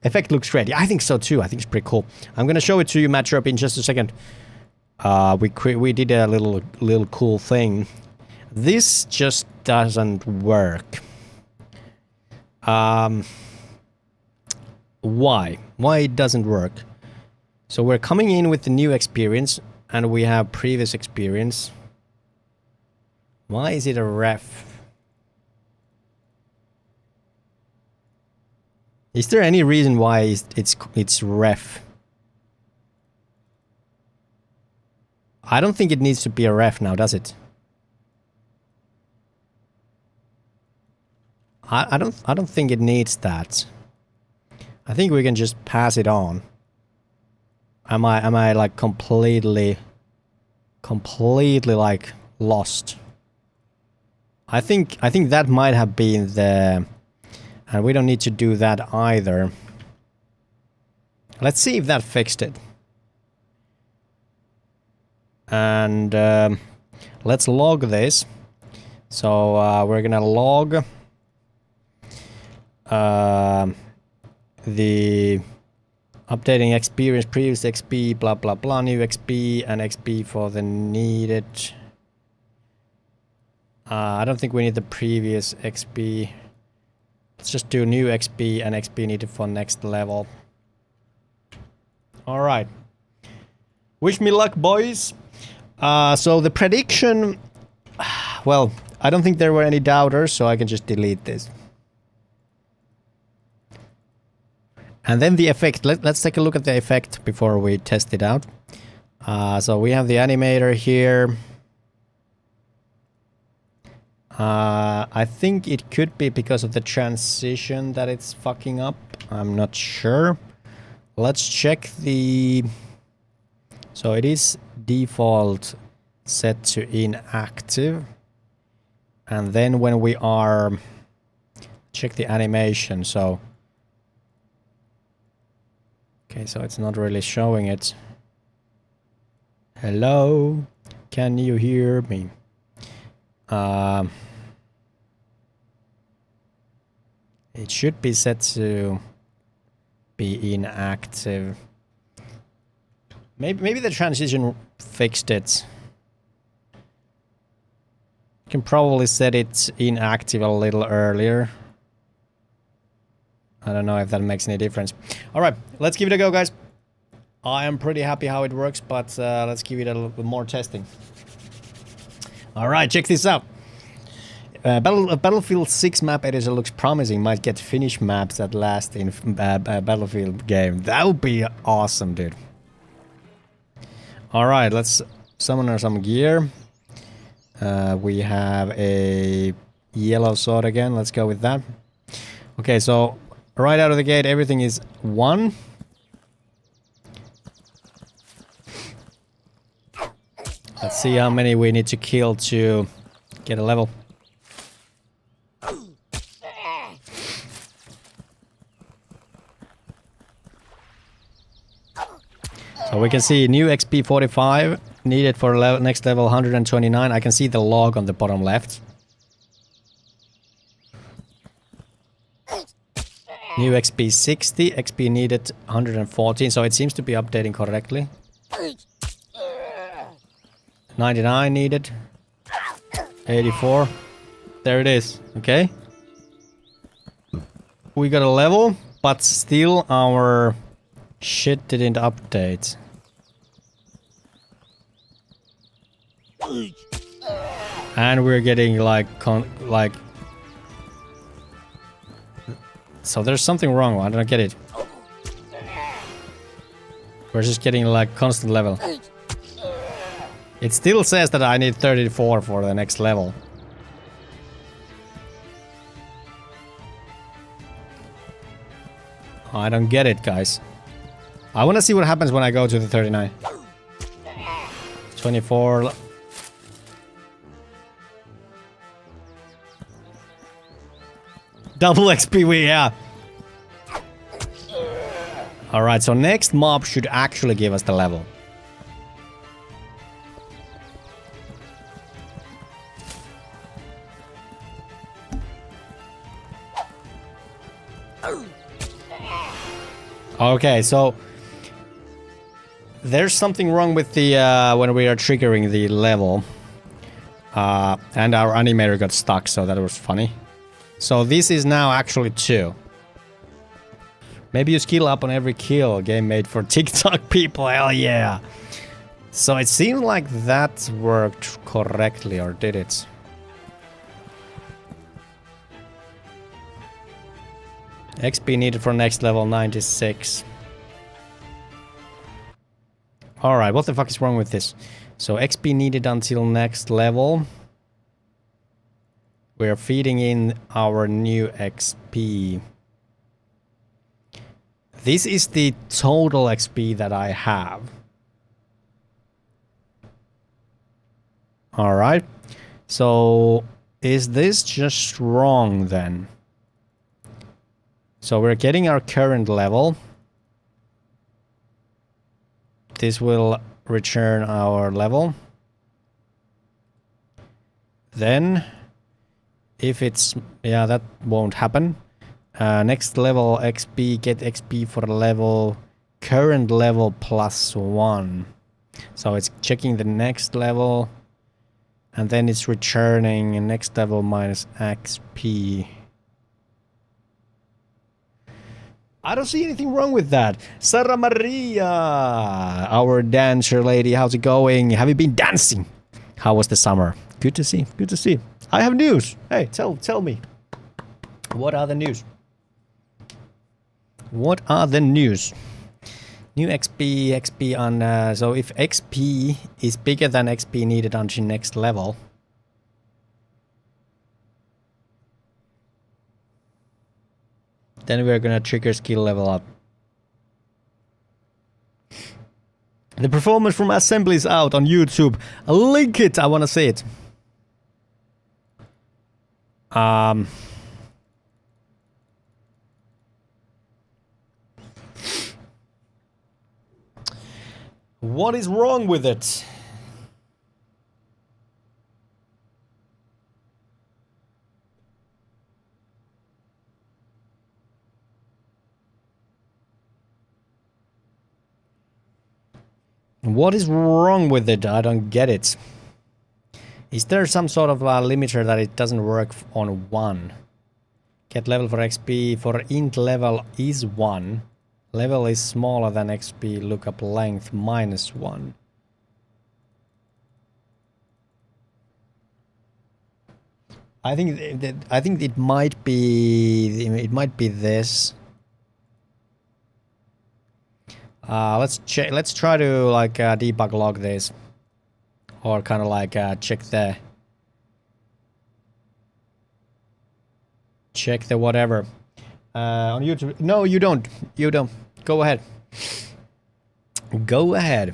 effect. Looks great. Yeah, I think so too. I think it's pretty cool. I'm gonna show it to you, Mad Chirp, in just a second. We did a little cool thing. This just doesn't work. Why? Why it doesn't work? So we're coming in with the new experience, and we have previous experience. Why is it a ref? Is there any reason why it's ref? I don't think it needs to be a ref now, does it? I don't think it needs that. I think we can just pass it on. Am I like completely like lost? I think that might have been the, and we don't need to do that either. Let's see if that fixed it. And let's log this. So we're gonna log the updating experience, previous XP, blah blah blah, new XP, and XP for the needed. I don't think we need the previous XP. Let's just do new XP and XP needed for next level. All right. Wish me luck, boys. So the prediction, well, I don't think there were any doubters, so I can just delete this. And then the effect, let's take a look at the effect before we test it out. So we have the animator here. I think it could be because of the transition that it's fucking up. I'm not sure. Let's check the... So it is default set to inactive. And then when we are... Check the animation, so... Okay, so it's not really showing it. Hello? Can you hear me? It should be set to be inactive. Maybe the transition fixed it. You can probably set it inactive a little earlier. I don't know if that makes any difference. All right, let's give it a go, guys. I am pretty happy how it works, but let's give it a little bit more testing. All right, check this out. Battlefield 6 map editor looks promising. Might get finished maps at last in Battlefield game. That would be awesome, dude. All right, let's summon some gear. We have a yellow sword again. Let's go with that. Okay, so right out of the gate, everything is 1. Let's see how many we need to kill to get a level. So we can see new XP 45 needed for next level 129. I can see the log on the bottom left. New XP 60, XP needed 114, so it seems to be updating correctly. 99 needed. 84. There it is, okay. We got a level, but still our shit didn't update. And we're getting like so there's something wrong. I don't get it. We're just getting like constant level. It still says that I need 34 for the next level. I don't get it, guys. I want to see what happens when I go to the 39. 24. Double XP, yeah. Alright, so next mob should actually give us the level. Okay, so there's something wrong with the when we are triggering the level, and our animator got stuck, so that was funny. So this is now actually 2. Maybe you skill up on every kill. Game made for TikTok people. Hell yeah! So it seemed like that worked correctly, or did it? XP needed for next level 96. Alright, what the fuck is wrong with this? So XP needed until next level. We are feeding in our new XP. This is the total XP that I have. Alright. So is this just wrong then? So we're getting our current level. This will return our level. Then, if it's... yeah, that won't happen. Next level XP, get XP for level... current level +1. So it's checking the next level. And then it's returning next level minus XP. I don't see anything wrong with that. Sarah Maria, our dancer lady, how's it going? Have you been dancing? How was the summer? Good to see, good to see. I have news. Hey, tell me. What are the news? What are the news? New XP on... so if XP is bigger than XP needed until next level... then we're gonna trigger skill level up. The performance from assembly is out on YouTube. Link it, I wanna see it. What is wrong with it? What is wrong with it? I don't get it. Is there some sort of limiter that it doesn't work on 1? Get level for XP for int level is 1. Level is smaller than XP lookup length -1. I think it might be this. Let's try to like debug log this, or kind of like check the whatever on YouTube. No, you don't. Go ahead. Go ahead.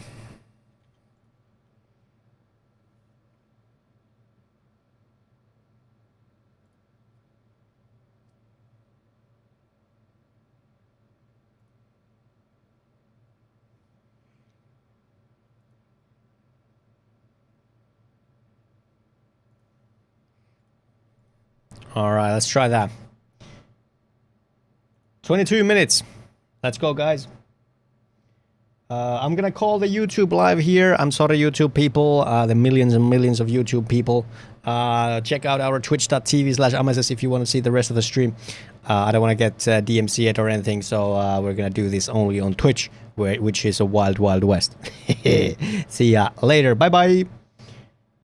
All right, let's try that. 22 minutes. Let's go, guys. I'm gonna call the YouTube live here. I'm sorry, YouTube people, the millions and millions of YouTube people. Check out our twitch.tv/amasis if you want to see the rest of the stream. I don't want to get DMCA'd or anything, so we're gonna do this only on Twitch, which is a wild, wild west. See ya later. Bye bye.